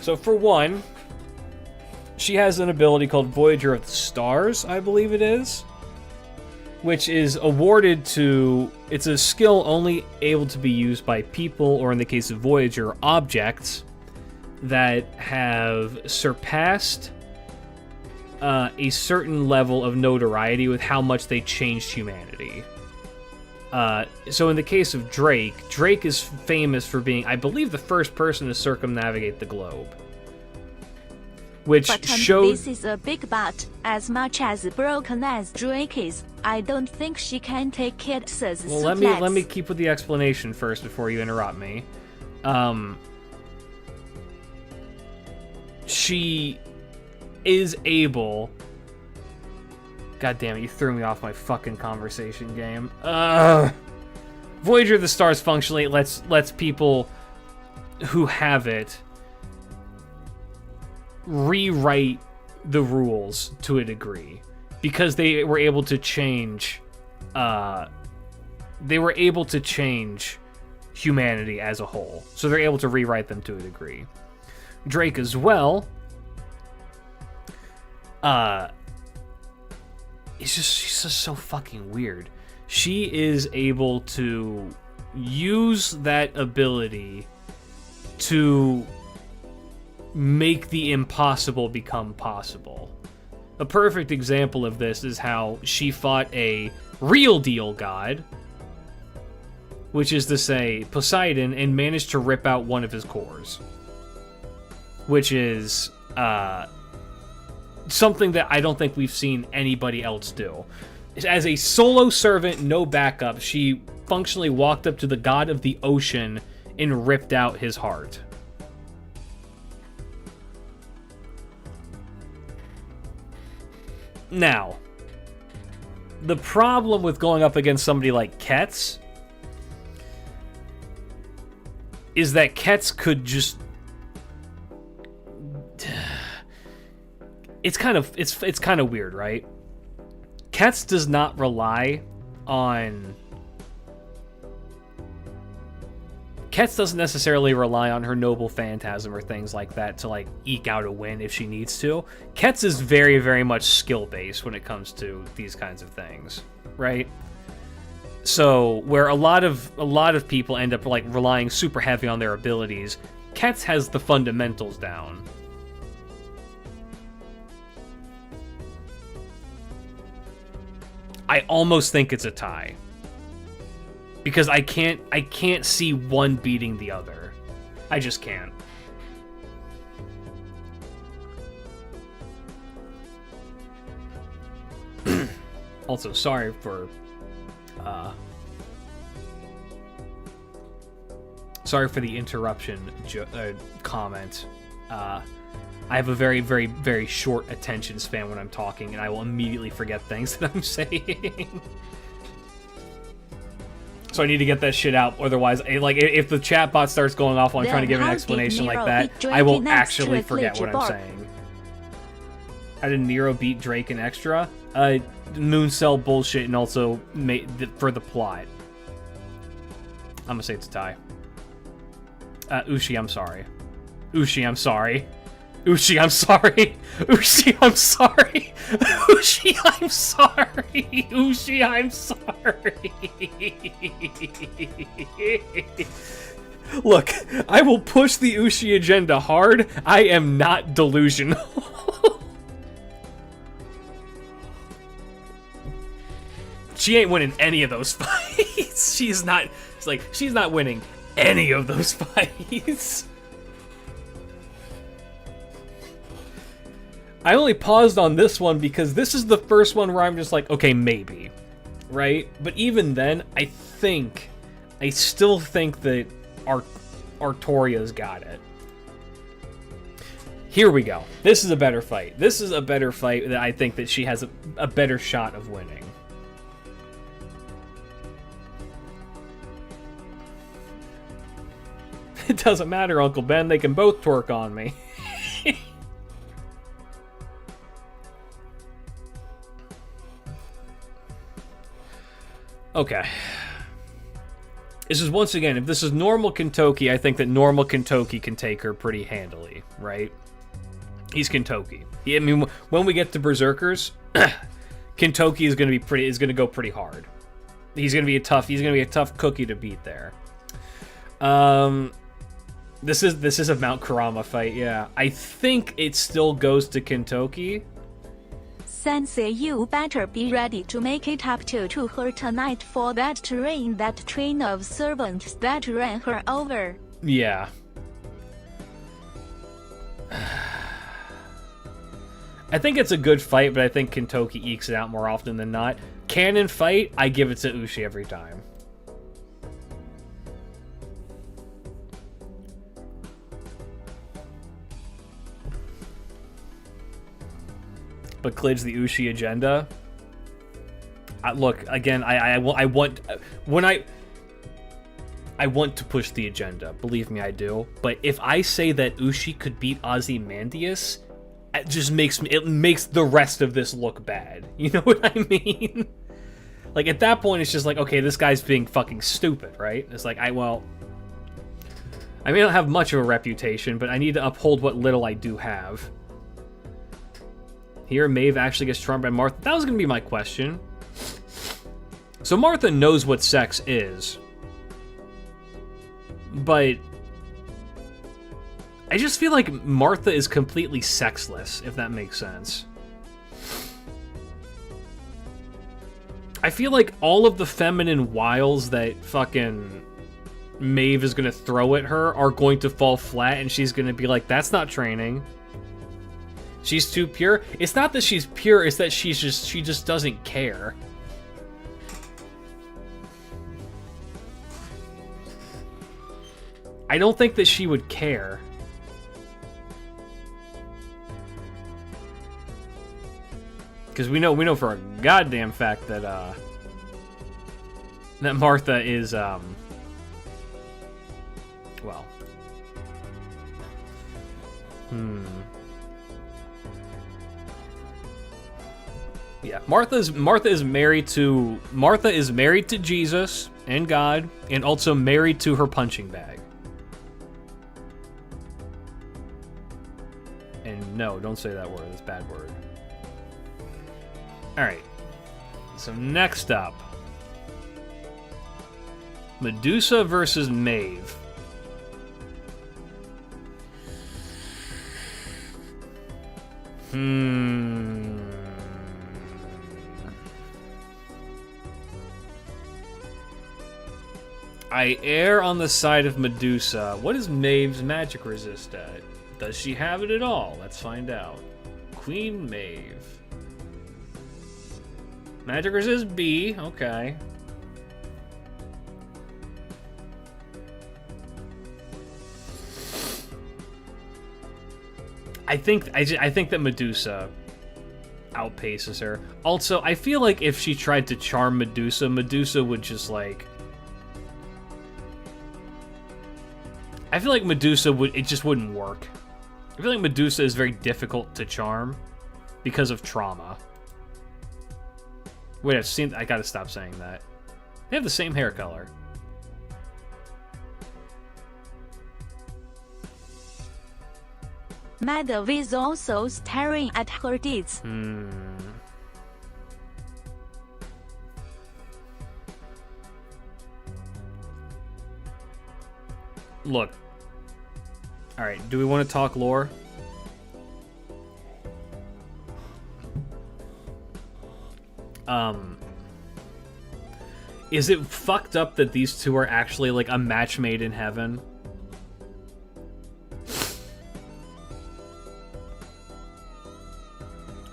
So for one, she has an ability called Voyager of the Stars, I believe it is, which is awarded to, it's a skill only able to be used by people, or in the case of Voyager, objects that have surpassed a certain level of notoriety with how much they changed humanity. So in the case of Drake, Drake is famous for being, I believe, the first person to circumnavigate the globe. Which But showed... this is a big but. As much as broken as Drake is, I don't think she can take kids as Well, let me keep with the explanation first before you interrupt me. She is able... God damn it, you threw me off my fucking conversation game. Voyager of the Stars functionally lets people who have it rewrite the rules to a degree, because they were able to change humanity as a whole. So they're able to rewrite them to a degree. Drake as well, she's just so fucking weird. She is able to use that ability to make the impossible become possible. A perfect example of this is how she fought a real deal god, which is to say Poseidon, and managed to rip out one of his cores. Which is something that I don't think we've seen anybody else do. As a solo servant, no backup, she functionally walked up to the god of the ocean and ripped out his heart. Now, the problem with going up against somebody like Ketz is that Ketz could just... It's kind of weird, right? Ketz does not rely on... Ketz doesn't necessarily rely on her noble phantasm or things like that to, like, eke out a win if she needs to. Ketz is very, very much skill-based when it comes to these kinds of things, right? So, where a lot of people end up, like, relying super heavy on their abilities, Ketz has the fundamentals down. I almost think it's a tie. Because I can't see one beating the other. I just can't. Also, sorry for the interruption comment. I have a very, very, very short attention span when I'm talking, and I will immediately forget things that I'm saying. So I need to get that shit out, otherwise, like, if the chatbot starts going off while I'm trying to give an explanation like that, I will actually forget what I'm saying. How did Nero beat Drake in Extra? Moon cell bullshit, and also for the plot. I'm gonna say it's a tie. Ushi, I'm sorry. Ushi, I'm sorry. Ushi, I'm sorry. Ushi, I'm sorry. Ushi, I'm sorry. Ushi, I'm sorry. Look, I will push the Ushi agenda hard. I am not delusional. She ain't winning any of those fights. She's not winning any of those fights. I only paused on this one because this is the first one where I'm just like, okay, maybe, right? But even then, I still think that Artoria's got it. Here we go. This is a better fight. This is a better fight that I think that she has a better shot of winning. It doesn't matter, Uncle Ben. They can both twerk on me. Okay. This is, once again, if this is normal Kentoki, I think that normal Kentoki can take her pretty handily, right? He's Kentoki. I mean, when we get to Berserkers, Kentoki is going to go pretty hard. He's going to be a tough cookie to beat there. This is a Mount Kurama fight, yeah. I think it still goes to Kentoki. Sensei, you better be ready to make it up to her tonight for that train of servants that ran her over. Yeah. I think it's a good fight, but I think Kentoki ekes it out more often than not. Canon fight, I give it to Ushi every time. But Klidge, the Ushi agenda. Look, again, I want to push the agenda. Believe me, I do. But if I say that Ushi could beat Ozymandias, it just makes the rest of this look bad. You know what I mean? Like, at that point, it's just like, okay, this guy's being fucking stupid, right? It's like, I may not have much of a reputation, but I need to uphold what little I do have. Here, Maeve actually gets charmed by Martha. That was going to be my question. So Martha knows what sex is. But I just feel like Martha is completely sexless, if that makes sense. I feel like all of the feminine wiles that fucking Maeve is going to throw at her are going to fall flat, and she's going to be like, that's not training. She's too pure. It's not that she's pure, it's that she just doesn't care. I don't think that she would care. Because we know for a goddamn fact that that Martha is well. Yeah, Martha is married to Jesus and God, and also married to her punching bag. And no, don't say that word. It's a bad word. All right. So next up, Medusa versus Maeve. I err on the side of Medusa. What is Maeve's magic resist at? Does she have it at all? Let's find out. Queen Maeve. Magic resist B. Okay. I think that Medusa outpaces her. Also, I feel like if she tried to charm Medusa, Medusa would just like. I feel like Medusa it just wouldn't work. I feel like Medusa is very difficult to charm because of trauma. Wait, I gotta stop saying that. They have the same hair color. Maeve is also staring at her deeds. Look. Alright, do we want to talk lore? Is it fucked up that these two are actually like a match made in heaven?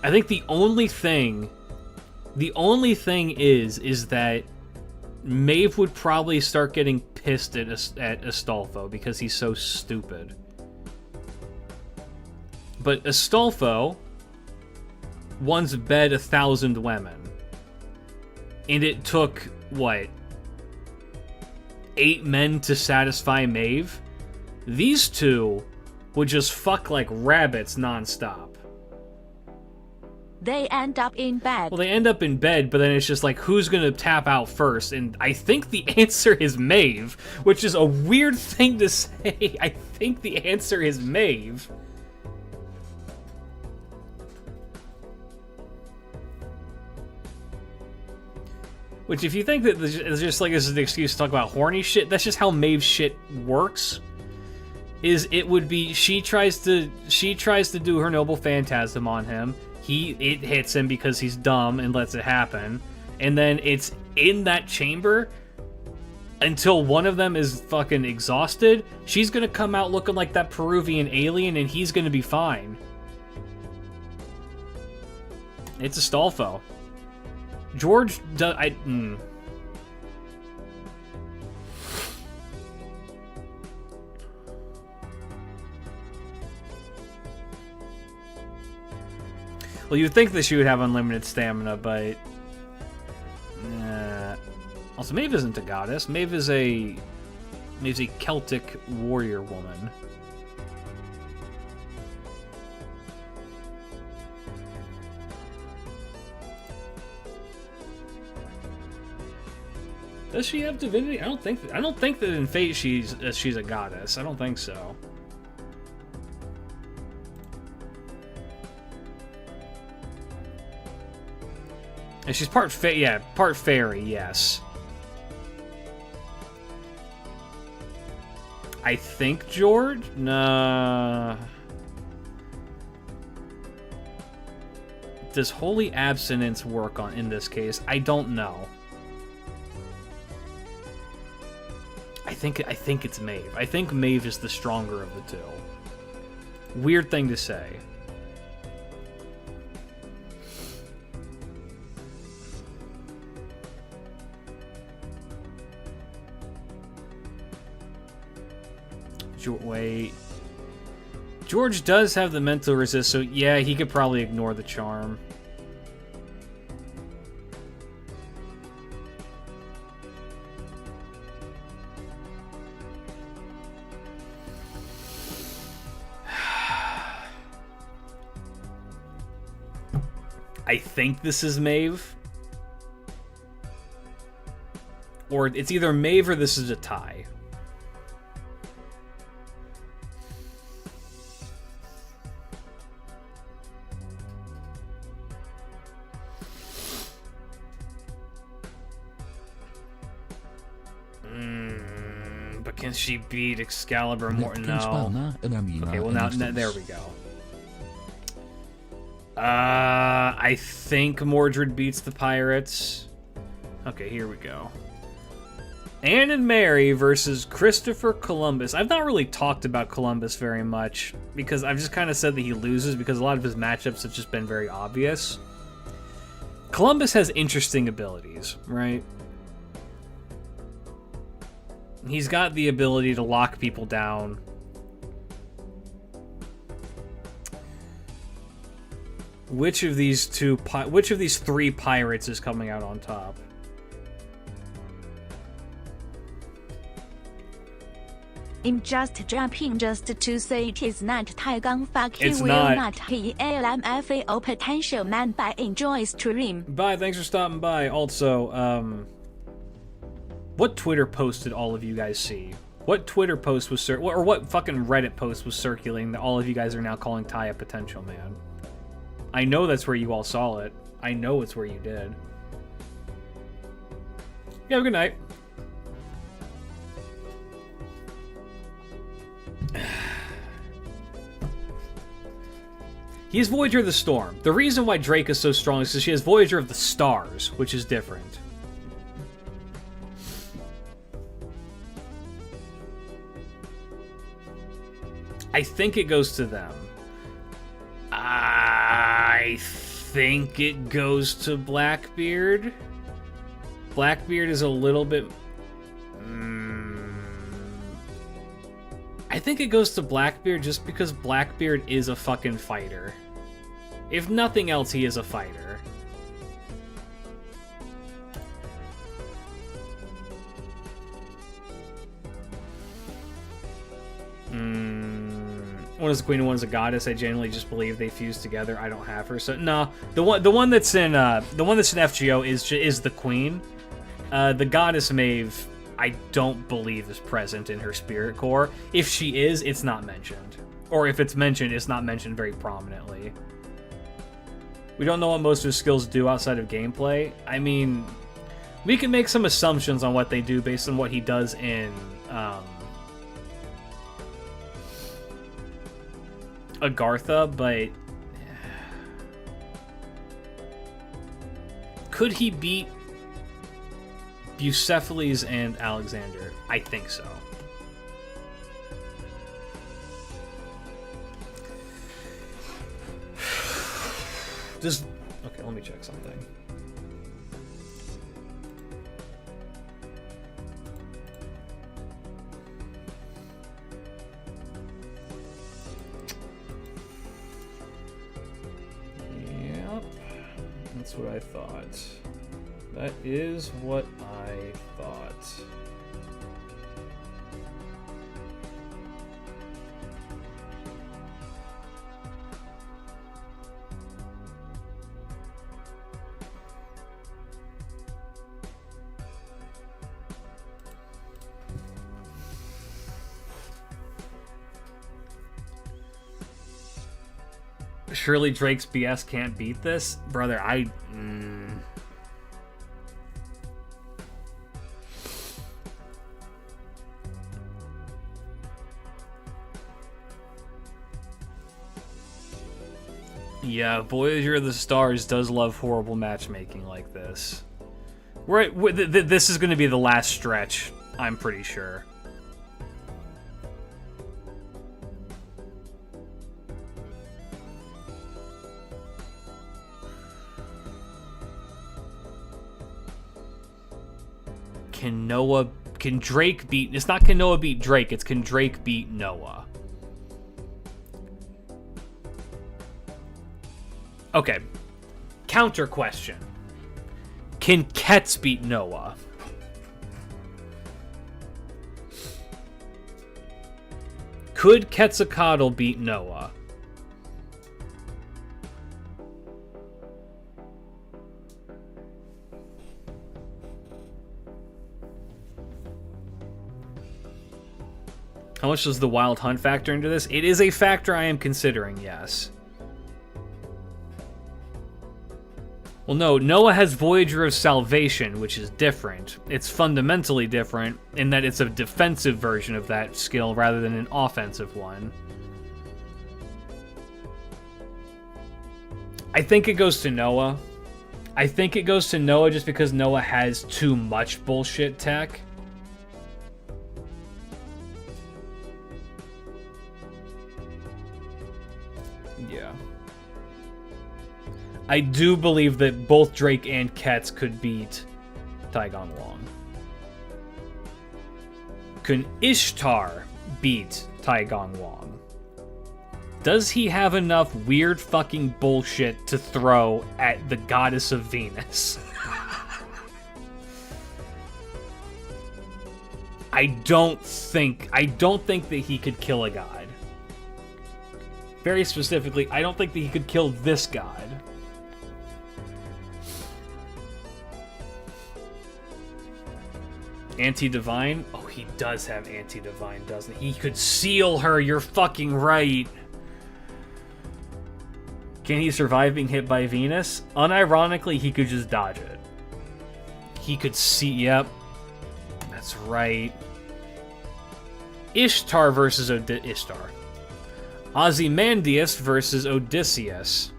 I think the only thing is that Maeve would probably start getting pissed at Astolfo because he's so stupid. but Astolfo once bed 1,000 women. And it took, what, 8 men to satisfy Maeve? These two would just fuck like rabbits nonstop. They end up in bed. Well, they end up in bed, but then it's just like, who's gonna tap out first? And I think the answer is Maeve, which is a weird thing to say. I think the answer is Maeve. Which, if you think that it's just like this is an excuse to talk about horny shit, that's just how Maeve's shit works. It would be she tries to do her noble phantasm on him. It hits him because he's dumb and lets it happen. And then it's in that chamber until one of them is fucking exhausted. She's gonna come out looking like that Peruvian alien and he's gonna be fine. It's Astolfo. George does... Well, you'd think that she would have unlimited stamina, but... Also, Maeve isn't a goddess. Maeve's a Celtic warrior woman. Does she have divinity? I don't think that in Fate she's a goddess. I don't think so. And she's part fairy, yes. I think George? Nah. Does holy abstinence work in this case? I don't know. I think it's Maeve. I think Maeve is the stronger of the two. Weird thing to say. Wait. George does have the mental resist, so yeah, he could probably ignore the charm. I think this is Maeve. Or it's either Maeve or this is a tie. But can she beat Excalibur more? No. Okay, well now there we go. I think Mordred beats the pirates. Okay, here we go. Anne and Mary versus Christopher Columbus. I've not really talked about Columbus very much because I've just kind of said that he loses because a lot of his matchups have just been very obvious. Columbus has interesting abilities, right? He's got the ability to lock people down. Which of these three pirates is coming out on top? I'm just jumping just to say it is not Taigang fuck you It's will not. not he LMFAO potential man by enjoy stream. Bye, thanks for stopping by. Also, what Twitter post did all of you guys see? What Twitter post was or what fucking Reddit post was circulating that all of you guys are now calling Ty a potential man? I know that's where you all saw it. I know it's where you did. Yeah, have a good night. He has Voyager of the Storm. The reason why Drake is so strong is because she has Voyager of the Stars, which is different. I think it goes to them. I think it goes to Blackbeard. Blackbeard is a little bit... I I think it goes to Blackbeard just because Blackbeard is a fucking fighter. If nothing else, he is a fighter. One is the queen and one is a goddess. I genuinely just believe they fuse together. I don't have her, so no. The one that's in FGO is the queen. The goddess Maeve, I don't believe is present in her spirit core. If she is, it's not mentioned, or if it's mentioned, it's not mentioned very prominently. We don't know what most of his skills do outside of gameplay. I mean, we can make some assumptions on what they do based on what he does in Agartha, but could he beat Bucephalus and Alexander? I think so. Just okay, let me check something. That's what I thought. That is what I thought. Surely Drake's BS can't beat this? Brother, Yeah, Voyager of the Stars does love horrible matchmaking like this. This is going to be the last stretch, I'm pretty sure. Can Drake beat... It's not can Noah beat Drake, it's can Drake beat Noah. Okay. Counter question. Can Ketz beat Noah? Could Quetzalcoatl beat Noah? How much does the Wild Hunt factor into this? It is a factor I am considering, yes. Well, no, Noah has Voyager of Salvation, which is different. It's fundamentally different in that it's a defensive version of that skill rather than an offensive one. I think it goes to Noah. I think it goes to Noah just because Noah has too much bullshit tech. Yeah. I do believe that both Drake and Ketz could beat Taigong Wong. Can Ishtar beat Taigong Wong? Does he have enough weird fucking bullshit to throw at the goddess of Venus? I don't think that he could kill a god. Very specifically, I don't think that he could kill this god. Anti-Divine? Oh, he does have Anti-Divine, doesn't he? He could seal her, you're fucking right. Can he survive being hit by Venus? Unironically, he could just dodge it. He could see, yep. That's right. Ishtar versus Ishtar. Ozymandias versus Odysseus.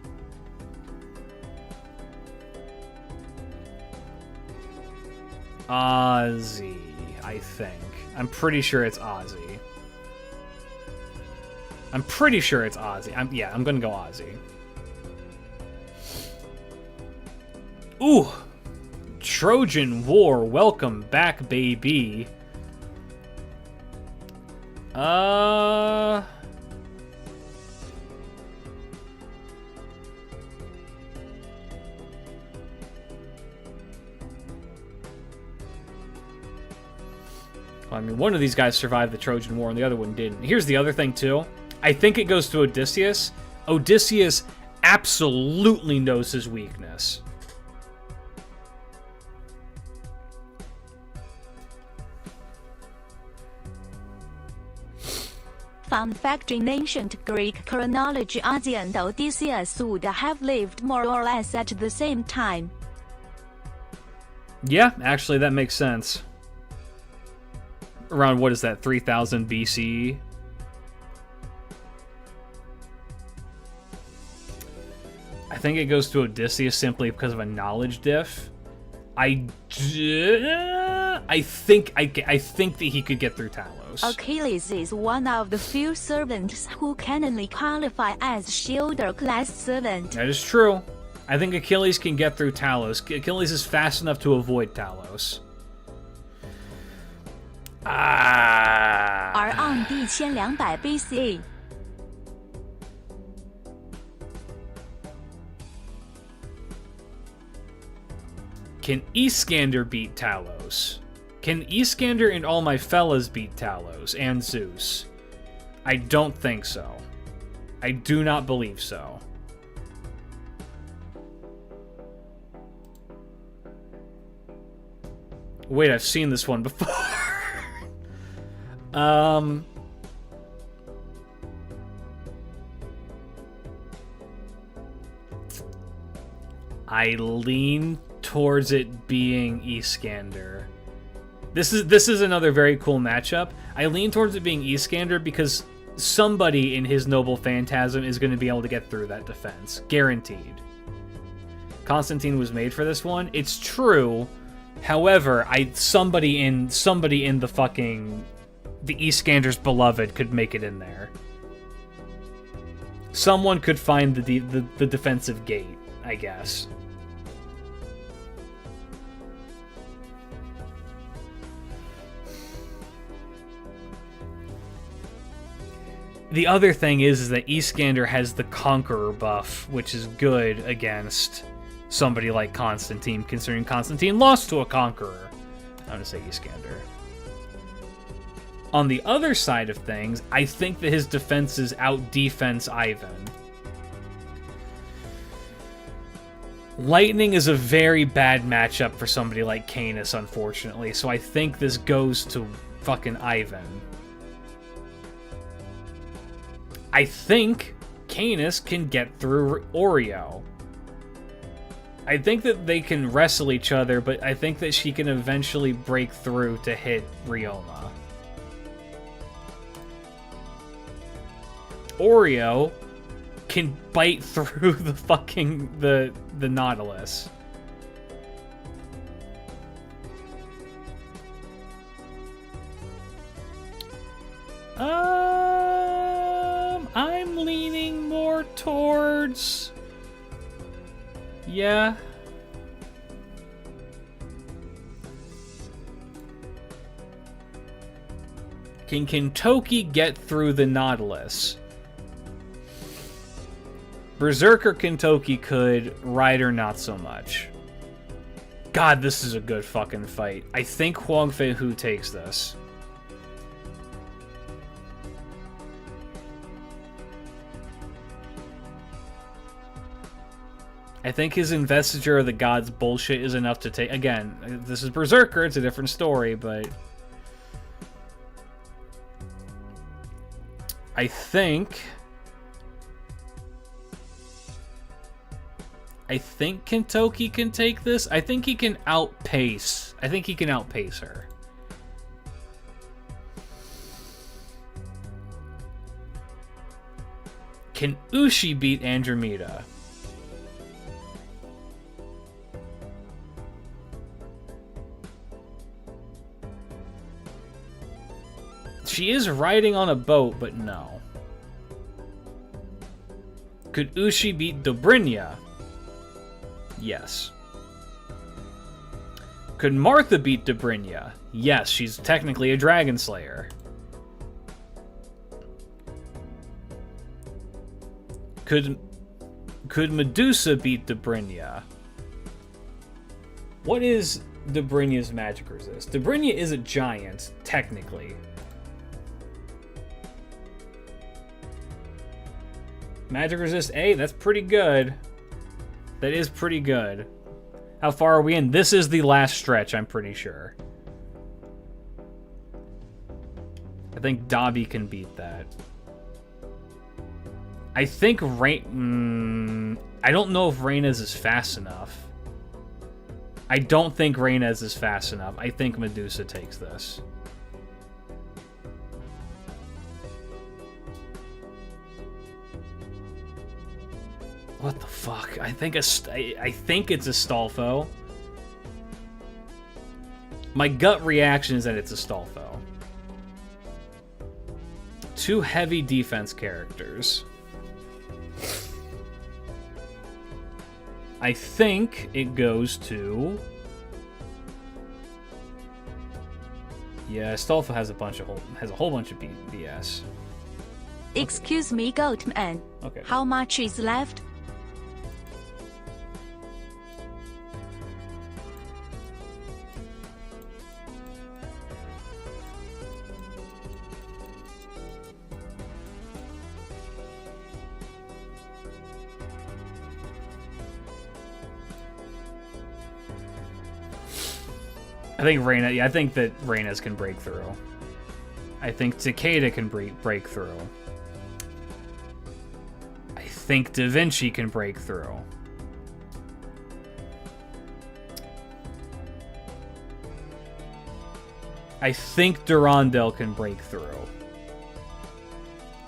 Ozzy, I think. I'm pretty sure it's Ozzy. I'm pretty sure it's Ozzy. I'm gonna go Ozzy. Ooh! Trojan War, welcome back, baby. Uh... I mean, one of these guys survived the Trojan War and the other one didn't. Here's the other thing, too. I think it goes to Odysseus. Odysseus absolutely knows his weakness. Fun fact: in ancient Greek chronology, Ozzy and Odysseus would have lived more or less at the same time. Yeah, actually, that makes sense. Around, what is that, 3000 BCE? I think it goes to Odysseus simply because of a knowledge diff. I think that he could get through Talos. Achilles is one of the few servants who canonically qualify as Shielder class servant. That is true. I think Achilles can get through Talos. Achilles is fast enough to avoid Talos. Are on 1200 BCE. Can Iskander beat Talos? Can Iskander and all my fellas beat Talos and Zeus? I don't think so. I do not believe so. Wait, I've seen this one before. I lean towards it being Iskander. This is another very cool matchup. I lean towards it being Iskander because somebody in his noble phantasm is going to be able to get through that defense, guaranteed. Constantine was made for this one. It's true. However, somebody in the Iskander's beloved could make it in there. Someone could find the defensive gate, I guess. The other thing is that Iskander has the Conqueror buff, which is good against somebody like Constantine, considering Constantine lost to a Conqueror. I'm going to say Iskander. On the other side of things, I think that his defenses out-defense Ivan. Lightning is a very bad matchup for somebody like Canis, unfortunately, so I think this goes to fucking Ivan. I think Canis can get through Oreo. I think that they can wrestle each other, but I think that she can eventually break through to hit Rioma. Oreo can bite through the fucking the Nautilus. I'm leaning more towards... Yeah. Can Kentoki get through the Nautilus? Berserker Kentoki could, Rider not so much. God, this is a good fucking fight. I think Huang Fei Hu takes this. I think his Investiture of the Gods bullshit is enough to take... Again, this is Berserker, it's a different story, but... I think Kentoki can take this. I think he can outpace. I think he can outpace her. Can Ushi beat Andromeda? She is riding on a boat, but no. Could Ushi beat Dobrynya? Yes. Could Martha beat Dobrynya? Yes, she's technically a Dragon Slayer. Could Medusa beat Dobrynia? What is Dobrynia's magic resist? Dobrynia is a giant, technically. Magic resist A, that's pretty good. That is pretty good. How far are we in? This is the last stretch, I'm pretty sure. I think Dobby can beat that. I think Rain... I don't know if Reyna's is fast enough. I don't think Reyna's is fast enough. I think Medusa takes this. What the fuck? I think it's Astolfo. My gut reaction is that it's Astolfo. Two heavy defense characters. I think it goes to... Yeah, Astolfo has a whole bunch of BS. Excuse me, Goatman. Okay. How much is left? I think Reyna. Yeah, I think that Reyna's can break through. I think Takeda can break through. I think Da Vinci can break through. I think Durandal can break through.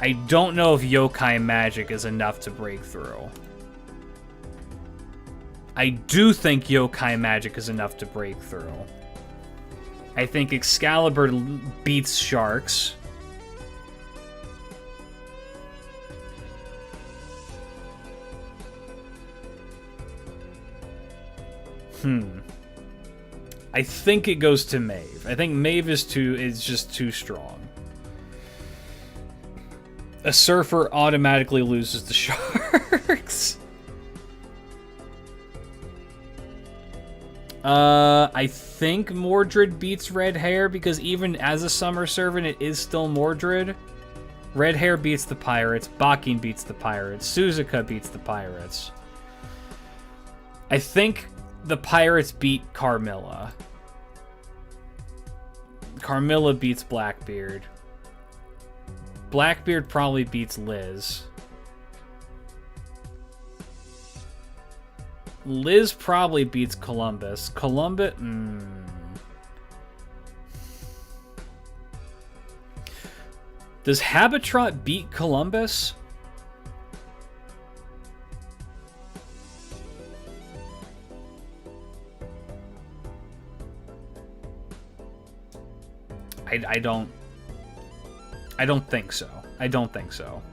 I don't know if Yokai Magic is enough to break through. I do think Yokai Magic is enough to break through. I think Excalibur beats Sharks. I think it goes to Maeve. I think Maeve is just too strong. A Surfer automatically loses to Sharks. I think Mordred beats Red Hair because even as a Summer Servant, it is still Mordred. Red Hair beats the Pirates. Bakin beats the Pirates. Suzuka beats the Pirates. I think the Pirates beat Carmilla. Carmilla beats Blackbeard. Blackbeard probably beats Liz. Liz probably beats Columbus. Columbus... Does Habitrot beat Columbus? I don't think so. I don't think so.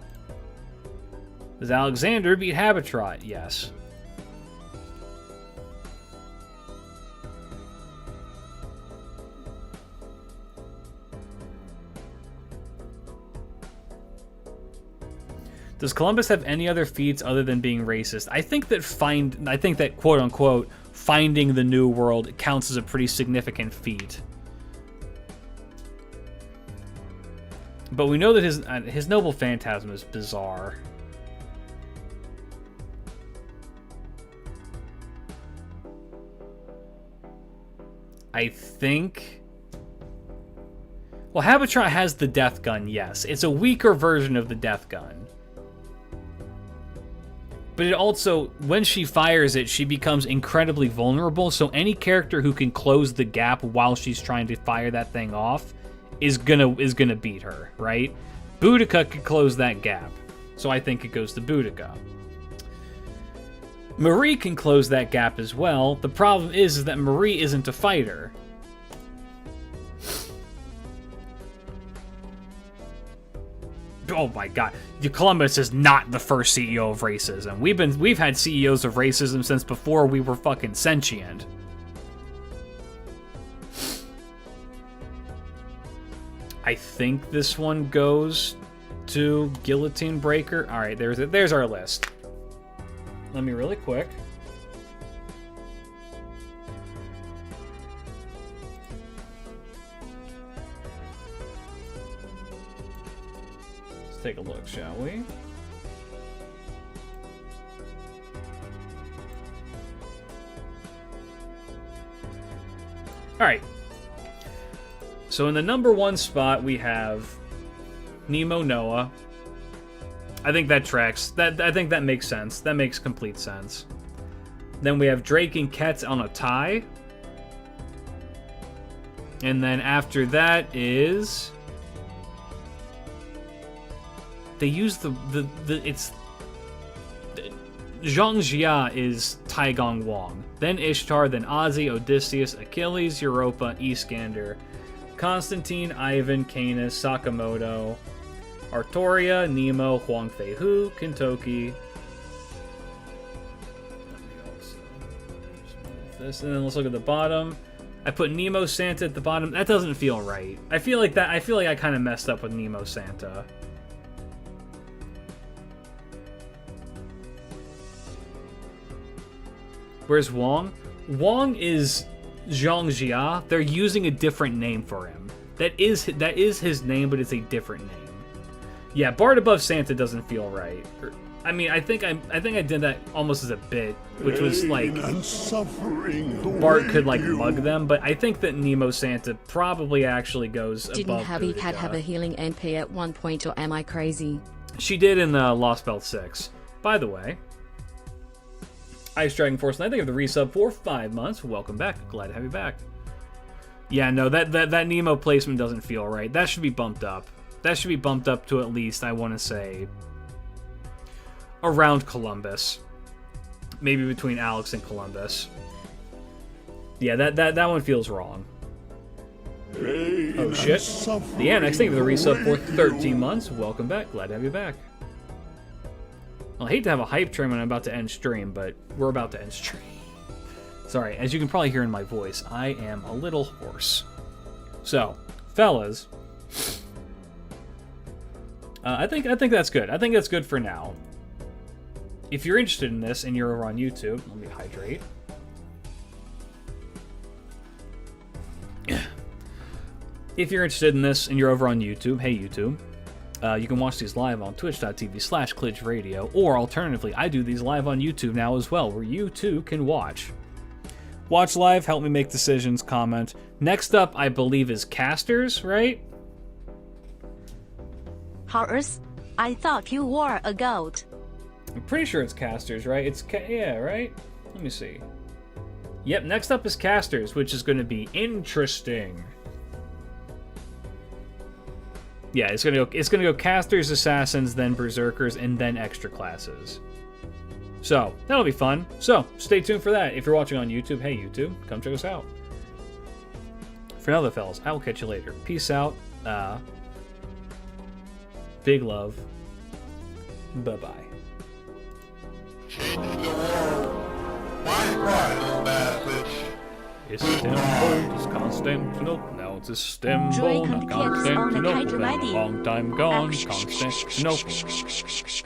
Does Alexander beat Habitrot? Yes. Does Columbus have any other feats other than being racist? I think that quote unquote finding the new world counts as a pretty significant feat. But we know that his noble phantasm is bizarre. I think... Well, Habitrot has the death gun, yes. It's a weaker version of the death gun. But it also, when she fires it, she becomes incredibly vulnerable, so any character who can close the gap while she's trying to fire that thing off is gonna beat her, right? Boudica could close that gap, so I think it goes to Boudica. Marie can close that gap as well. The problem is that Marie isn't a fighter. Oh my god, Columbus is not the first CEO of racism. We've had CEOs of racism since before we were fucking sentient. I think this one goes 2, Guillotine Breaker. All right, there's our list. Let me really quick. Let's take a look, shall we? All right. So in the number 1 spot, we have Nemo Noah. I think that tracks. I think that makes sense. That makes complete sense. Then we have Drake and Ket's on a tie. And then after that is... They use it's... Zhang Jia is Taigong Wang. Then Ishtar, then Ozzy, Odysseus, Achilles, Europa, Iskander, Constantine, Ivan, Canis, Sakamoto, Artoria, Nemo, Huang Fei Hu, Kentoki. Let me also just move this, and then let's look at the bottom. I put Nemo Santa at the bottom. That doesn't feel right. I feel like I kind of messed up with Nemo Santa. Where's Wong? Wong is Zhang Jia. They're using a different name for him. That is his name, but it's a different name. Yeah, Bard above Santa doesn't feel right. I mean, I think I did that almost as a bit, which was like Bart could like mug them, but I think that Nemo Santa probably actually goes above. Didn't Happy Cat have a healing NP at one point, or am I crazy? She did in the Lost Belt 6. By the way, Ice Dragon Force, and I think of the resub for 5 months. Welcome back. Glad to have you back. Yeah, no, that Nemo placement doesn't feel right. That should be bumped up. That should be bumped up to at least, I want to say, around Columbus. Maybe between Alex and Columbus. Yeah, that one feels wrong. Oh, shit. The Annex, thank you for the resub for 13 months. Welcome back. Glad to have you back. Well, I hate to have a hype train when I'm about to end stream, but we're about to end stream. Sorry, as you can probably hear in my voice, I am a little hoarse. So, fellas, I think that's good. I think that's good for now. If you're interested in this and you're over on YouTube, let me hydrate. If you're interested in this and you're over on YouTube, hey YouTube, you can watch these live on twitch.tv/ClitchRadio, or alternatively, I do these live on YouTube now as well, where you too can watch. Watch live, help me make decisions, comment. Next up, I believe, is Casters, right? Horace, I thought you were a goat. I'm pretty sure it's Casters, right? Yeah, right? Let me see. Yep, next up is Casters, which is going to be interesting. Yeah, it's gonna go Casters, Assassins, then Berserkers, and then extra classes. So, that'll be fun. So, stay tuned for that. If you're watching on YouTube, hey YouTube, come check us out. For now though, fellas, I will catch you later. Peace out. Big love. Bye-bye. Istanbul is Constantinople. Now it's Istanbul, not Constantinople. Been a long time gone, Constantinople.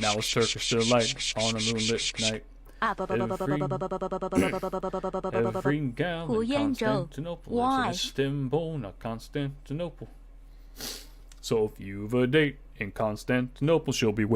Now it's Turkish delight on a moonlit night. Every gal in Constantinople. It's Istanbul, not Constantinople. So if you've a date in Constantinople, she'll be waiting.